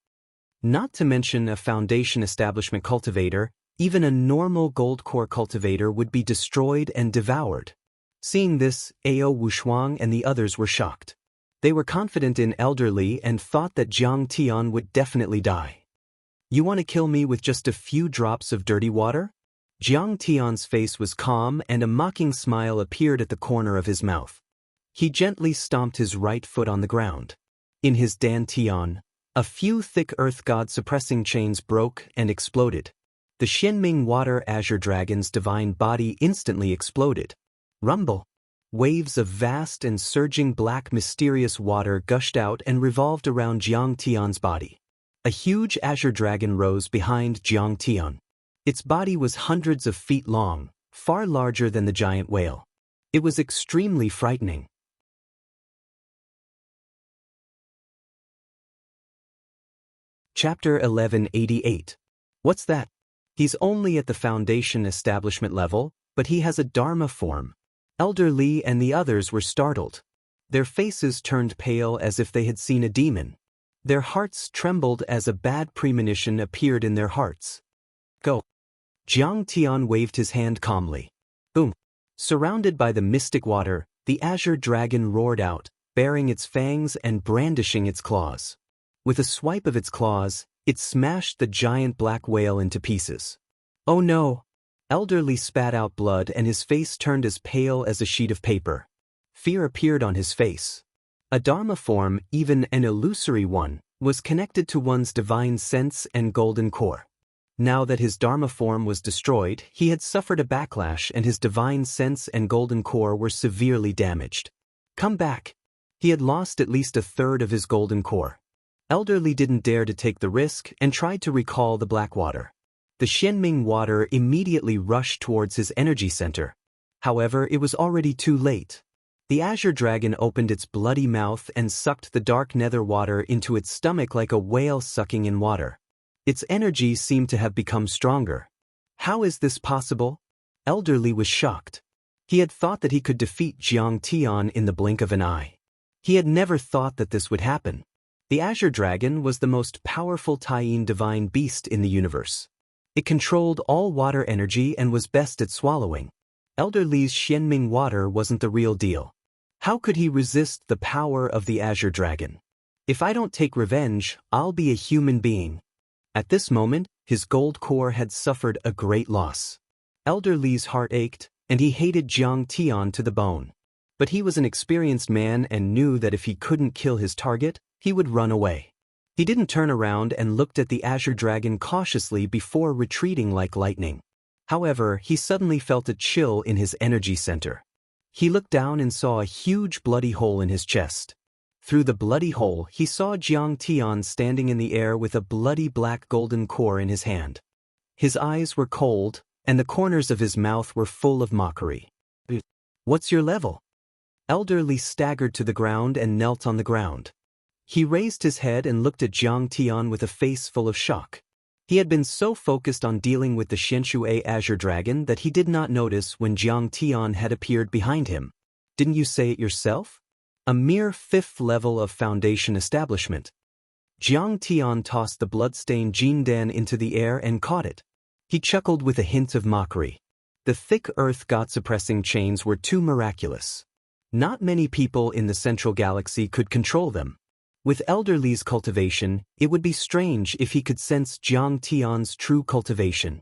Not to mention a foundation establishment cultivator, even a normal gold core cultivator would be destroyed and devoured. Seeing this, Ao Wushuang and the others were shocked. They were confident in Elder Li and thought that Jiang Tian would definitely die. You want to kill me with just a few drops of dirty water? Jiang Tian's face was calm and a mocking smile appeared at the corner of his mouth. He gently stomped his right foot on the ground. In his dantian, a few thick earth god suppressing chains broke and exploded. The Xianming water azure dragon's divine body instantly exploded. Rumble. Waves of vast and surging black mysterious water gushed out and revolved around Jiang Tian's body. A huge azure dragon rose behind Jiang Tian. Its body was hundreds of feet long, far larger than the giant whale. It was extremely frightening. Chapter 1188. What's that? He's only at the foundation establishment level, but he has a Dharma form. Elder Li and the others were startled. Their faces turned pale as if they had seen a demon. Their hearts trembled as a bad premonition appeared in their hearts. Go. Jiang Tian waved his hand calmly. Boom. Surrounded by the mystic water, the azure dragon roared out, baring its fangs and brandishing its claws. With a swipe of its claws, it smashed the giant black whale into pieces. Oh no! Elder Li spat out blood and his face turned as pale as a sheet of paper. Fear appeared on his face. A Dharma form, even an illusory one, was connected to one's divine sense and golden core. Now that his Dharma form was destroyed, he had suffered a backlash and his divine sense and golden core were severely damaged. Come back! He had lost at least a third of his golden core. Elder Li didn't dare to take the risk and tried to recall the black water. The Xianming water immediately rushed towards his energy center. However, it was already too late. The azure dragon opened its bloody mouth and sucked the dark nether water into its stomach like a whale sucking in water. Its energy seemed to have become stronger. How is this possible? Elder Li was shocked. He had thought that he could defeat Jiang Tian in the blink of an eye. He had never thought that this would happen. The azure dragon was the most powerful Taiyin divine beast in the universe. It controlled all water energy and was best at swallowing. Elder Li's Xianming water wasn't the real deal. How could he resist the power of the azure dragon? If I don't take revenge, I'll be a human being. At this moment, his gold core had suffered a great loss. Elder Li's heart ached, and he hated Jiang Tian to the bone. But he was an experienced man and knew that if he couldn't kill his target, he would run away. He didn't turn around and looked at the azure dragon cautiously before retreating like lightning. However, he suddenly felt a chill in his energy center. He looked down and saw a huge bloody hole in his chest. Through the bloody hole, he saw Jiang Tian standing in the air with a bloody black golden core in his hand. His eyes were cold, and the corners of his mouth were full of mockery. What's your level? Elder Li staggered to the ground and knelt on the ground. He raised his head and looked at Jiang Tian with a face full of shock. He had been so focused on dealing with the Xianxue azure dragon that he did not notice when Jiang Tian had appeared behind him. Didn't you say it yourself? A mere 5th level of foundation establishment. Jiang Tian tossed the bloodstained Jindan into the air and caught it. He chuckled with a hint of mockery. The thick earth god-suppressing chains were too miraculous. Not many people in the central galaxy could control them. With Elder Li's cultivation, it would be strange if he could sense Jiang Tian's true cultivation.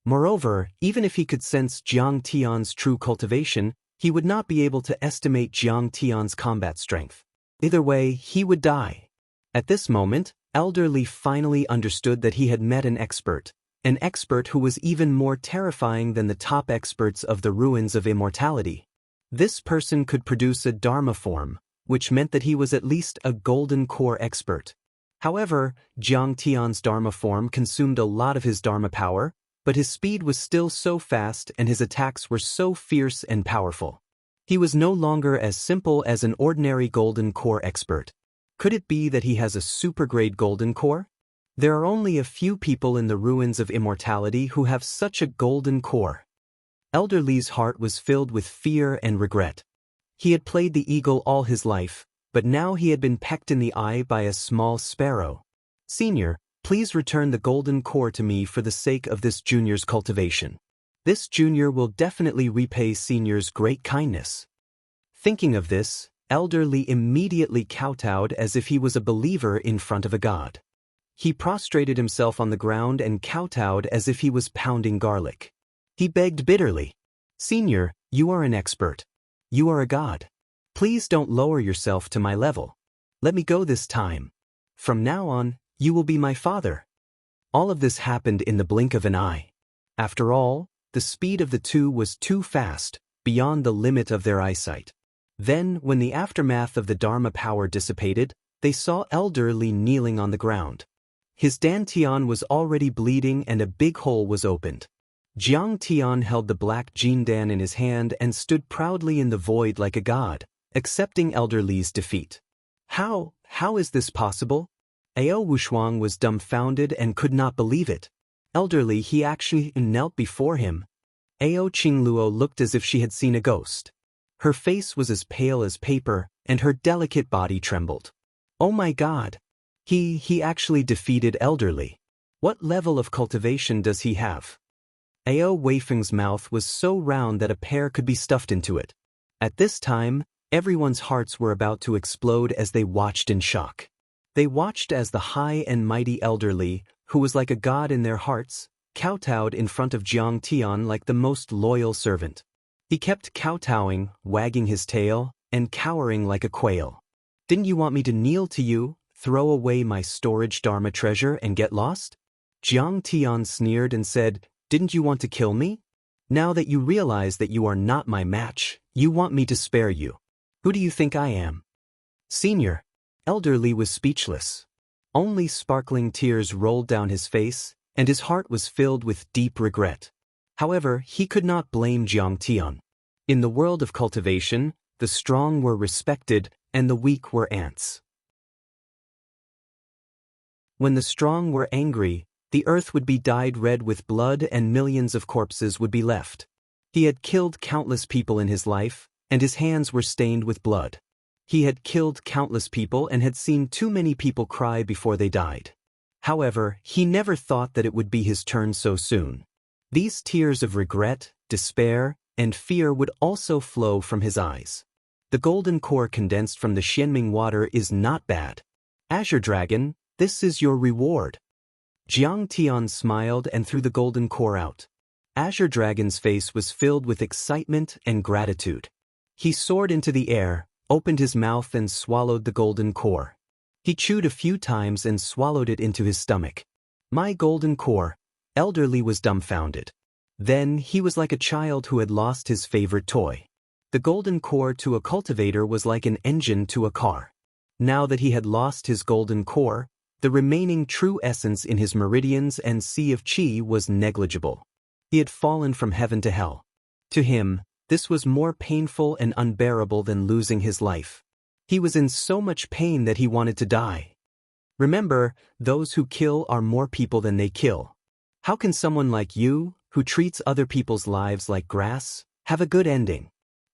Moreover, even if he could sense Jiang Tian's true cultivation, he would not be able to estimate Jiang Tian's combat strength. Either way, he would die. At this moment, Elder Li finally understood that he had met an expert who was even more terrifying than the top experts of the ruins of immortality. This person could produce a Dharma form, which meant that he was at least a golden core expert. However, Jiang Tian's Dharma form consumed a lot of his Dharma power, but his speed was still so fast and his attacks were so fierce and powerful. He was no longer as simple as an ordinary golden core expert. Could it be that he has a super-grade golden core? There are only a few people in the ruins of immortality who have such a golden core. Elder Li's heart was filled with fear and regret. He had played the eagle all his life, but now he had been pecked in the eye by a small sparrow. Senior, please return the golden core to me for the sake of this junior's cultivation. This junior will definitely repay senior's great kindness. Thinking of this, Elder Li immediately kowtowed as if he was a believer in front of a god. He prostrated himself on the ground and kowtowed as if he was pounding garlic. He begged bitterly, "Senior, you are an expert. You are a god. Please don't lower yourself to my level. Let me go this time. From now on, you will be my father." All of this happened in the blink of an eye. After all, the speed of the two was too fast, beyond the limit of their eyesight. Then, when the aftermath of the Dharma power dissipated, they saw Elder Li kneeling on the ground. His dantian was already bleeding and a big hole was opened. Jiang Tian held the black Jindan in his hand and stood proudly in the void like a god, accepting Elder Li's defeat. How is this possible? Ao Wushuang was dumbfounded and could not believe it. Elder Li, he actually knelt before him. Ao Qingluo looked as if she had seen a ghost. Her face was as pale as paper, and her delicate body trembled. Oh my god! He actually defeated Elder Li. What level of cultivation does he have? Ao Weifeng's mouth was so round that a pear could be stuffed into it. At this time, everyone's hearts were about to explode as they watched in shock. They watched as the high and mighty Elder Li, who was like a god in their hearts, kowtowed in front of Jiang Tian like the most loyal servant. He kept kowtowing, wagging his tail, and cowering like a quail. "Didn't you want me to kneel to you, throw away my storage Dharma treasure and get lost?" Jiang Tian sneered and said, "Didn't you want to kill me? Now that you realize that you are not my match, you want me to spare you. Who do you think I am?" "Senior." Elder Li was speechless. Only sparkling tears rolled down his face, and his heart was filled with deep regret. However, he could not blame Jiang Tian. In the world of cultivation, the strong were respected and the weak were ants. When the strong were angry, the earth would be dyed red with blood and millions of corpses would be left. He had killed countless people in his life, and his hands were stained with blood. He had killed countless people and had seen too many people cry before they died. However, he never thought that it would be his turn so soon. These tears of regret, despair, and fear would also flow from his eyes. The golden core condensed from the Xianming water is not bad. Azure Dragon, this is your reward. Jiang Tian smiled and threw the golden core out. Azure Dragon's face was filled with excitement and gratitude. He soared into the air, opened his mouth and swallowed the golden core. He chewed a few times and swallowed it into his stomach. My golden core. Elder Li was dumbfounded. Then he was like a child who had lost his favorite toy. The golden core to a cultivator was like an engine to a car. Now that he had lost his golden core, the remaining true essence in his meridians and sea of qi was negligible. He had fallen from heaven to hell. To him, this was more painful and unbearable than losing his life. He was in so much pain that he wanted to die. Remember, those who kill are more people than they kill. How can someone like you, who treats other people's lives like grass, have a good ending?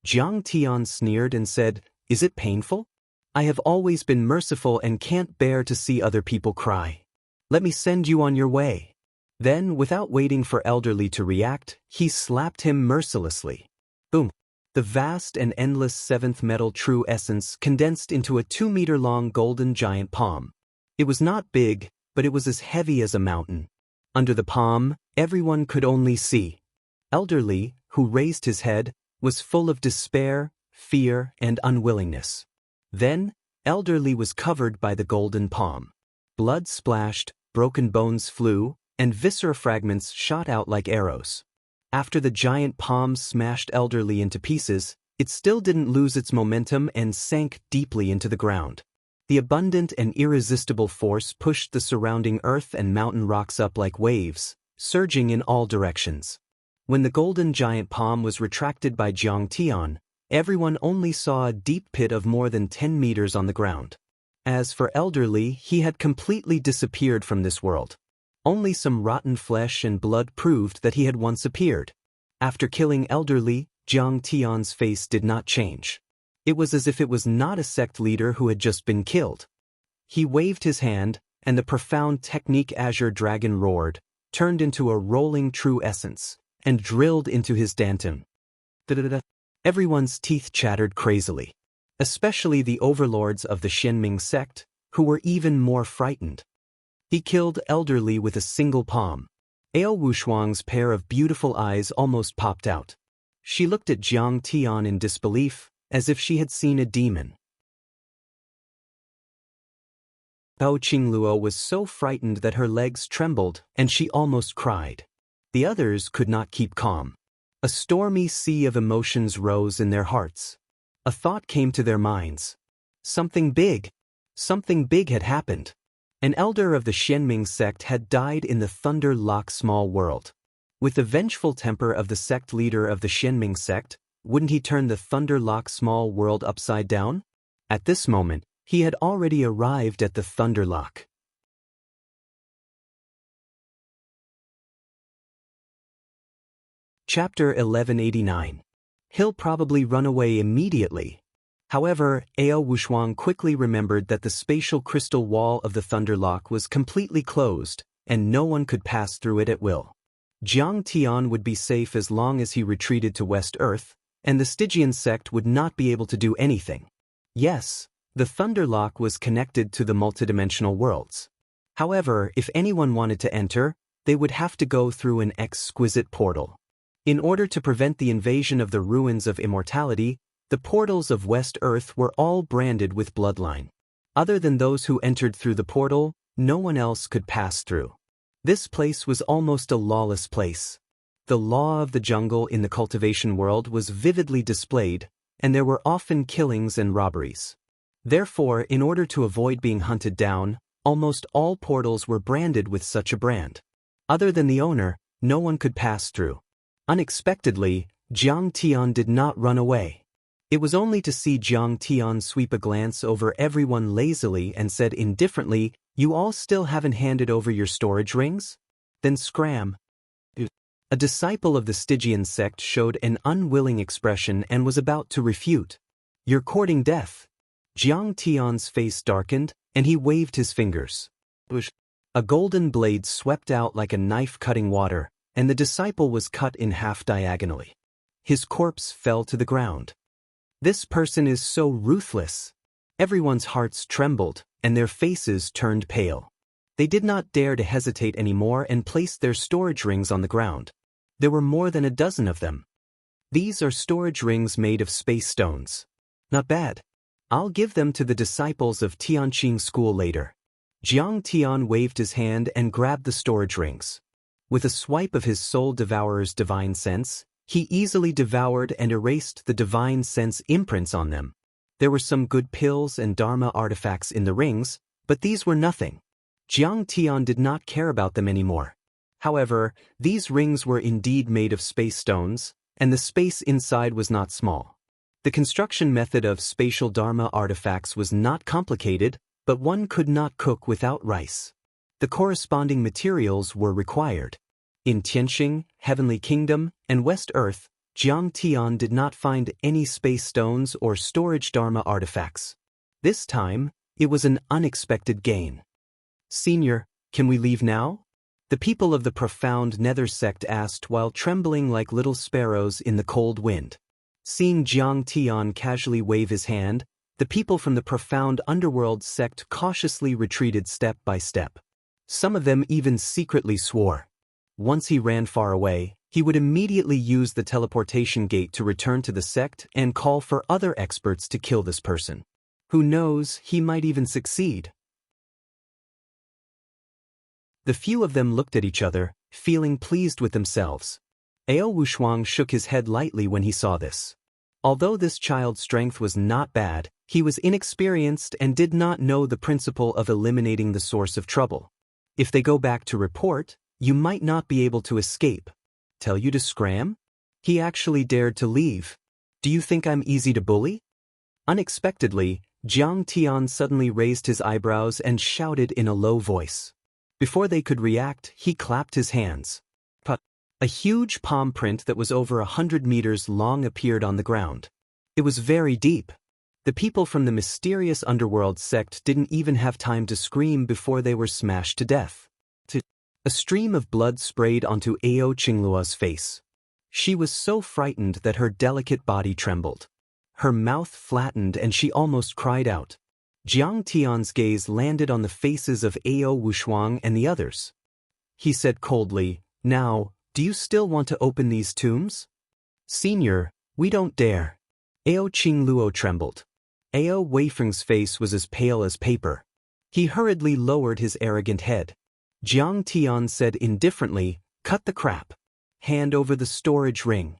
Jiang Tian sneered and said, "Is it painful?" I have always been merciful and can't bear to see other people cry. Let me send you on your way." Then, without waiting for Elderly to react, he slapped him mercilessly. Boom. The vast and endless seventh metal true essence condensed into a 2-meter-long golden giant palm. It was not big, but it was as heavy as a mountain. Under the palm, everyone could only see. Elderly, who raised his head, was full of despair, fear, and unwillingness. Then, Elderly was covered by the golden palm. Blood splashed, broken bones flew, and viscera fragments shot out like arrows. After the giant palm smashed Elderly into pieces, it still didn't lose its momentum and sank deeply into the ground. The abundant and irresistible force pushed the surrounding earth and mountain rocks up like waves, surging in all directions. When the golden giant palm was retracted by Jiang Tian, everyone only saw a deep pit of more than 10 meters on the ground. As for Elderly, he had completely disappeared from this world. Only some rotten flesh and blood proved that he had once appeared. After killing Elderly, Jiang Tian's face did not change. It was as if it was not a sect leader who had just been killed. He waved his hand, and the profound technique Azure Dragon roared, turned into a rolling true essence, and drilled into his danton. Everyone's teeth chattered crazily. Especially the overlords of the Xianming sect, who were even more frightened. He killed Elderly with a single palm. Ao Wushuang's pair of beautiful eyes almost popped out. She looked at Jiang Tian in disbelief, as if she had seen a demon. Bao Qingluo was so frightened that her legs trembled, and she almost cried. The others could not keep calm. A stormy sea of emotions rose in their hearts. A thought came to their minds. Something big had happened. An elder of the Xianming sect had died in the Thunder Lock small world. With the vengeful temper of the sect leader of the Xianming sect, wouldn't he turn the Thunder Lock small world upside down? At this moment, he had already arrived at the Thunder Lock. Chapter 1189. He'll probably run away immediately. However, Ao Wushuang quickly remembered that the spatial crystal wall of the Thunder Lock was completely closed, and no one could pass through it at will. Jiang Tian would be safe as long as he retreated to West Earth, and the Stygian sect would not be able to do anything. Yes, the Thunder Lock was connected to the multidimensional worlds. However, if anyone wanted to enter, they would have to go through an exquisite portal. In order to prevent the invasion of the ruins of immortality, the portals of West Earth were all branded with bloodline. Other than those who entered through the portal, no one else could pass through. This place was almost a lawless place. The law of the jungle in the cultivation world was vividly displayed, and there were often killings and robberies. Therefore, in order to avoid being hunted down, almost all portals were branded with such a brand. Other than the owner, no one could pass through. Unexpectedly, Jiang Tian did not run away. It was only to see Jiang Tian sweep a glance over everyone lazily and said indifferently, "You all still haven't handed over your storage rings?" Then scram. A disciple of the Stygian sect showed an unwilling expression and was about to refute. "You're courting death." Jiang Tian's face darkened, and he waved his fingers. A golden blade swept out like a knife cutting water, and the disciple was cut in half diagonally. His corpse fell to the ground. This person is so ruthless. Everyone's hearts trembled, and their faces turned pale. They did not dare to hesitate anymore and placed their storage rings on the ground. There were more than a dozen of them. These are storage rings made of space stones. Not bad. I'll give them to the disciples of Tianqing School later. Jiang Tian waved his hand and grabbed the storage rings. With a swipe of his soul devourer's divine sense, he easily devoured and erased the divine sense imprints on them. There were some good pills and dharma artifacts in the rings, but these were nothing. Jiang Tian did not care about them anymore. However, these rings were indeed made of space stones, and the space inside was not small. The construction method of spatial dharma artifacts was not complicated, but one could not cook without rice. The corresponding materials were required. In Tianqing, Heavenly Kingdom, and West Earth, Jiang Tian did not find any space stones or storage dharma artifacts. This time, it was an unexpected gain. Senior, can we leave now? The people of the profound nether sect asked while trembling like little sparrows in the cold wind. Seeing Jiang Tian casually wave his hand, the people from the profound underworld sect cautiously retreated step by step. Some of them even secretly swore. Once he ran far away, he would immediately use the teleportation gate to return to the sect and call for other experts to kill this person. Who knows, he might even succeed. The few of them looked at each other, feeling pleased with themselves. Ao Wushuang shook his head lightly when he saw this. Although this child's strength was not bad, he was inexperienced and did not know the principle of eliminating the source of trouble. If they go back to report, you might not be able to escape. Tell you to scram? He actually dared to leave. Do you think I'm easy to bully? Unexpectedly, Jiang Tian suddenly raised his eyebrows and shouted in a low voice. Before they could react, he clapped his hands. A huge palm print that was over 100 meters long appeared on the ground. It was very deep. The people from the mysterious underworld sect didn't even have time to scream before they were smashed to death. A stream of blood sprayed onto Ao Qingluo's face. She was so frightened that her delicate body trembled. Her mouth flattened and she almost cried out. Jiang Tian's gaze landed on the faces of Ao Wushuang and the others. He said coldly, "Now, do you still want to open these tombs?" "Senior, we don't dare." Ao Qingluo trembled. Ao Weifeng's face was as pale as paper. He hurriedly lowered his arrogant head. Jiang Tian said indifferently, "Cut the crap. Hand over the storage ring."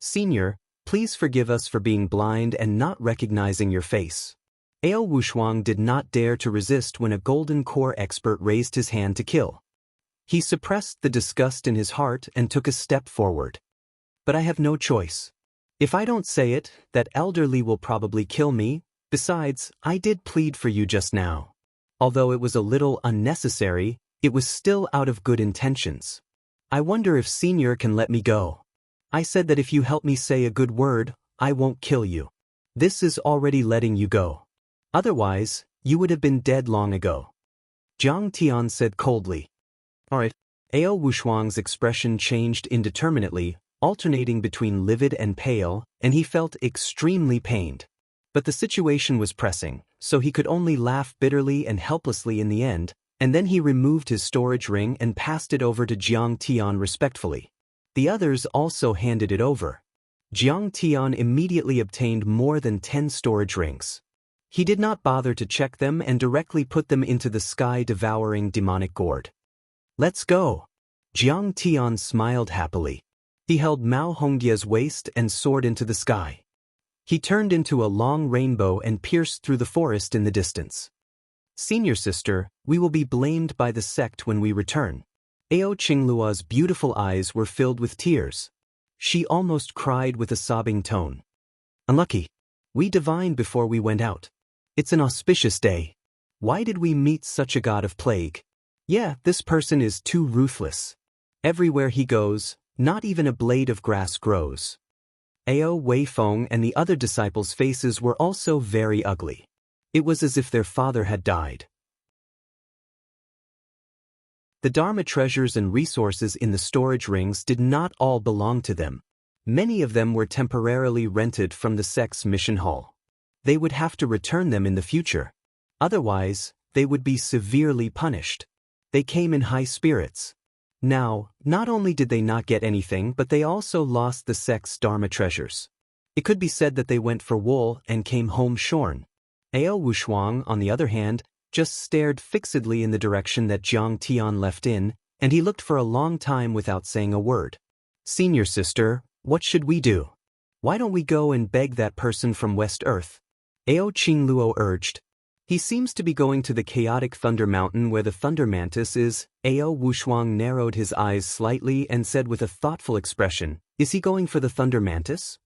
"Senior, please forgive us for being blind and not recognizing your face." Ao Wushuang did not dare to resist when a golden core expert raised his hand to kill. He suppressed the disgust in his heart and took a step forward. "But I have no choice. If I don't say it, that elderly will probably kill me. Besides, I did plead for you just now. Although it was a little unnecessary, it was still out of good intentions. I wonder if Senior can let me go. I said that if you help me say a good word, I won't kill you. This is already letting you go. Otherwise, you would have been dead long ago." Jiang Tian said coldly. "All right." Ao Wushuang's expression changed indeterminately, alternating between livid and pale, and he felt extremely pained. But the situation was pressing, so he could only laugh bitterly and helplessly in the end, and then he removed his storage ring and passed it over to Jiang Tian respectfully. The others also handed it over. Jiang Tian immediately obtained more than 10 storage rings. He did not bother to check them and directly put them into the sky-devouring demonic gourd. "Let's go." Jiang Tian smiled happily. He held Mao Hongdia's waist and soared into the sky. He turned into a long rainbow and pierced through the forest in the distance. "Senior sister, we will be blamed by the sect when we return." Ao Qingluo's beautiful eyes were filled with tears. She almost cried with a sobbing tone. "Unlucky. We divined before we went out. It's an auspicious day. Why did we meet such a god of plague? Yeah, this person is too ruthless. Everywhere he goes, not even a blade of grass grows." Ao Weifeng and the other disciples' faces were also very ugly. It was as if their father had died. The Dharma treasures and resources in the storage rings did not all belong to them. Many of them were temporarily rented from the sect's mission hall. They would have to return them in the future. Otherwise, they would be severely punished. They came in high spirits. Now, not only did they not get anything, but they also lost the sect's Dharma treasures. It could be said that they went for wool and came home shorn. Ao Wushuang, on the other hand, just stared fixedly in the direction that Jiang Tian left in, and he looked for a long time without saying a word. "Senior sister, what should we do? Why don't we go and beg that person from West Earth?" Ao Qingluo urged. "He seems to be going to the chaotic Thunder Mountain where the Thunder Mantis is." Ao Wushuang narrowed his eyes slightly and said with a thoughtful expression, "Is he going for the Thunder Mantis?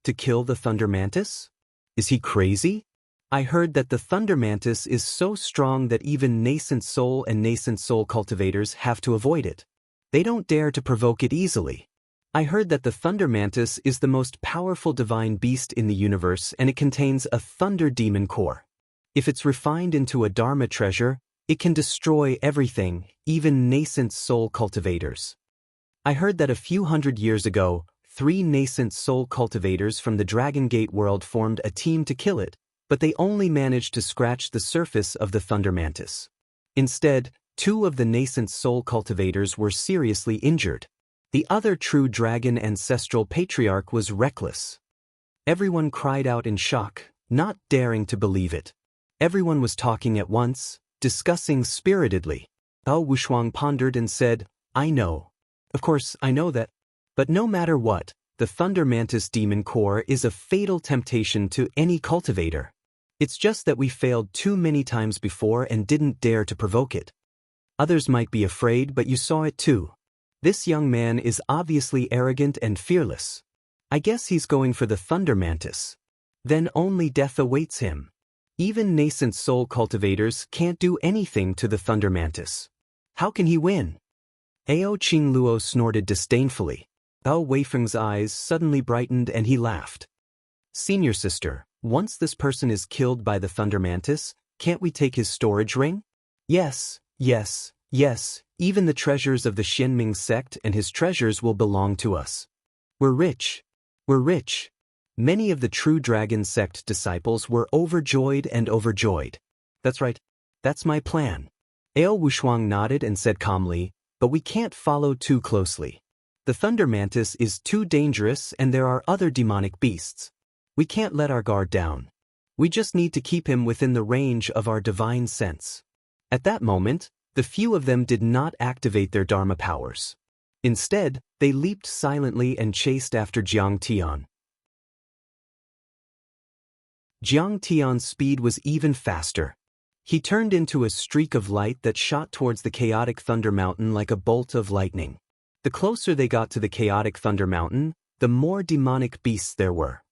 To kill the Thunder Mantis? Is he crazy? I heard that the Thunder Mantis is so strong that even nascent soul and nascent soul cultivators have to avoid it. They don't dare to provoke it easily. I heard that the Thunder Mantis is the most powerful divine beast in the universe and it contains a Thunder Demon core. If it's refined into a Dharma treasure, it can destroy everything, even nascent soul cultivators. I heard that a few hundred years ago, 3 nascent soul cultivators from the Dragon Gate world formed a team to kill it, but they only managed to scratch the surface of the Thunder Mantis. Instead, 2 of the nascent soul cultivators were seriously injured. The other true dragon ancestral patriarch was reckless. Everyone cried out in shock, not daring to believe it. Everyone was talking at once, discussing spiritedly. Wuxia pondered and said, I know. Of course, I know that. But no matter what, the Thunder Mantis demon core is a fatal temptation to any cultivator. It's just that we failed too many times before and didn't dare to provoke it. Others might be afraid, but you saw it too. This young man is obviously arrogant and fearless. I guess he's going for the Thunder Mantis. Then only death awaits him. Even nascent soul cultivators can't do anything to the Thunder Mantis. How can he win? Ao Qingluo snorted disdainfully. Bao Weifeng's eyes suddenly brightened and he laughed. Senior sister, once this person is killed by the Thunder Mantis, can't we take his storage ring? Yes, yes, yes, even the treasures of the Xianming sect and his treasures will belong to us. We're rich. We're rich. Many of the true dragon sect disciples were overjoyed and overjoyed. That's right. That's my plan. Ao Wuxia nodded and said calmly, but we can't follow too closely. The Thunder Mantis is too dangerous and there are other demonic beasts. We can't let our guard down. We just need to keep him within the range of our divine sense. At that moment, the few of them did not activate their Dharma powers. Instead, they leaped silently and chased after Jiang Tian. Jiang Tian's speed was even faster. He turned into a streak of light that shot towards the chaotic Thunder Mountain like a bolt of lightning. The closer they got to the chaotic Thunder Mountain, the more demonic beasts there were.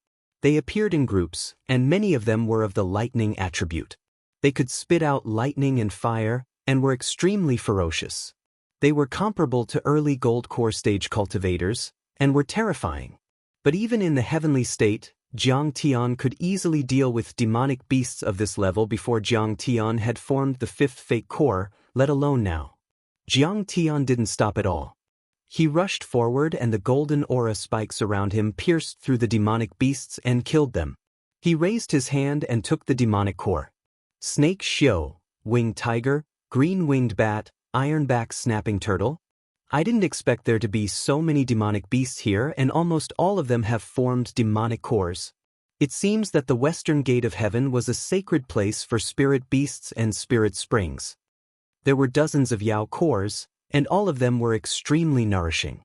They appeared in groups, and many of them were of the lightning attribute. They could spit out lightning and fire, and were extremely ferocious. They were comparable to early gold core stage cultivators, and were terrifying. But even in the heavenly state, Jiang Tian could easily deal with demonic beasts of this level before Jiang Tian had formed the 5th fake core, let alone now. Jiang Tian didn't stop at all. He rushed forward and the golden aura spikes around him pierced through the demonic beasts and killed them. He raised his hand and took the demonic core. Snake Xiao, winged tiger, green-winged bat, ironback snapping turtle. I didn't expect there to be so many demonic beasts here, and almost all of them have formed demonic cores. It seems that the Western Gate of Heaven was a sacred place for spirit beasts and spirit springs. There were dozens of Yao cores, and all of them were extremely nourishing.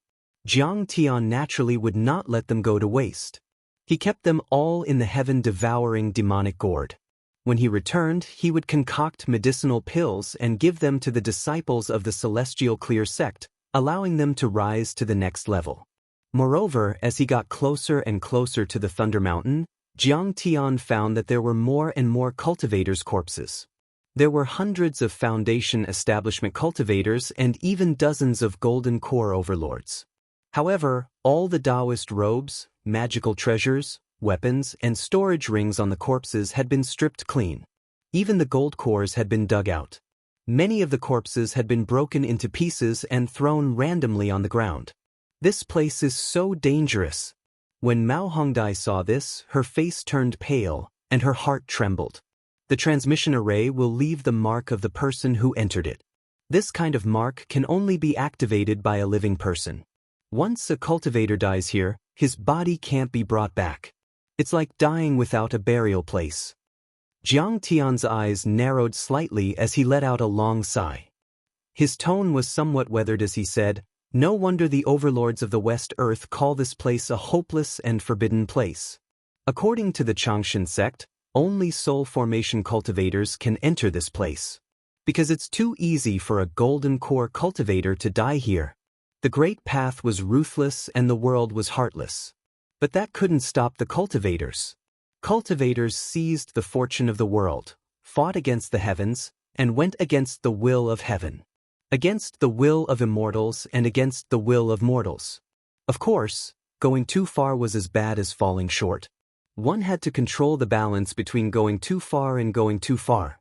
Jiang Tian naturally would not let them go to waste. He kept them all in the heaven-devouring demonic gourd. When he returned, he would concoct medicinal pills and give them to the disciples of the Celestial Clear sect, allowing them to rise to the next level. Moreover, as he got closer and closer to the Thunder Mountain, Jiang Tian found that there were more and more cultivators' corpses. There were hundreds of Foundation Establishment cultivators and even dozens of Golden Core overlords. However, all the Taoist robes, magical treasures, weapons, and storage rings on the corpses had been stripped clean. Even the gold cores had been dug out. Many of the corpses had been broken into pieces and thrown randomly on the ground. This place is so dangerous. When Mao Hongdai saw this, her face turned pale, and her heart trembled. The transmission array will leave the mark of the person who entered it. This kind of mark can only be activated by a living person. Once a cultivator dies here, his body can't be brought back. It's like dying without a burial place. Jiang Tian's eyes narrowed slightly as he let out a long sigh. His tone was somewhat weathered as he said, "No wonder the overlords of the West Earth call this place a hopeless and forbidden place. According to the Changshan sect, only soul formation cultivators can enter this place. Because it's too easy for a golden core cultivator to die here. The great path was ruthless and the world was heartless. But that couldn't stop the cultivators. Cultivators seized the fortune of the world, fought against the heavens, and went against the will of heaven. Against the will of immortals and against the will of mortals. Of course, going too far was as bad as falling short. One had to control the balance between going too far and going too far.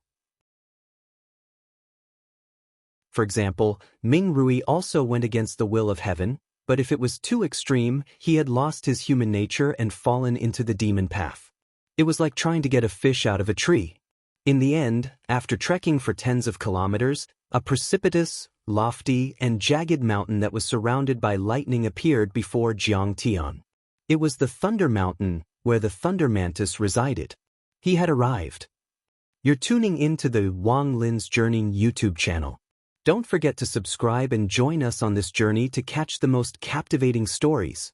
For example, Ming Rui also went against the will of heaven, but if it was too extreme, he had lost his human nature and fallen into the demon path. It was like trying to get a fish out of a tree. In the end, after trekking for tens of kilometers, a precipitous, lofty, and jagged mountain that was surrounded by lightning appeared before Jiangtian. It was the Thunder Mountain, where the Thunder Mantis resided. He had arrived. You're tuning into the Wang Lin's Journey YouTube channel. Don't forget to subscribe and join us on this journey to catch the most captivating stories.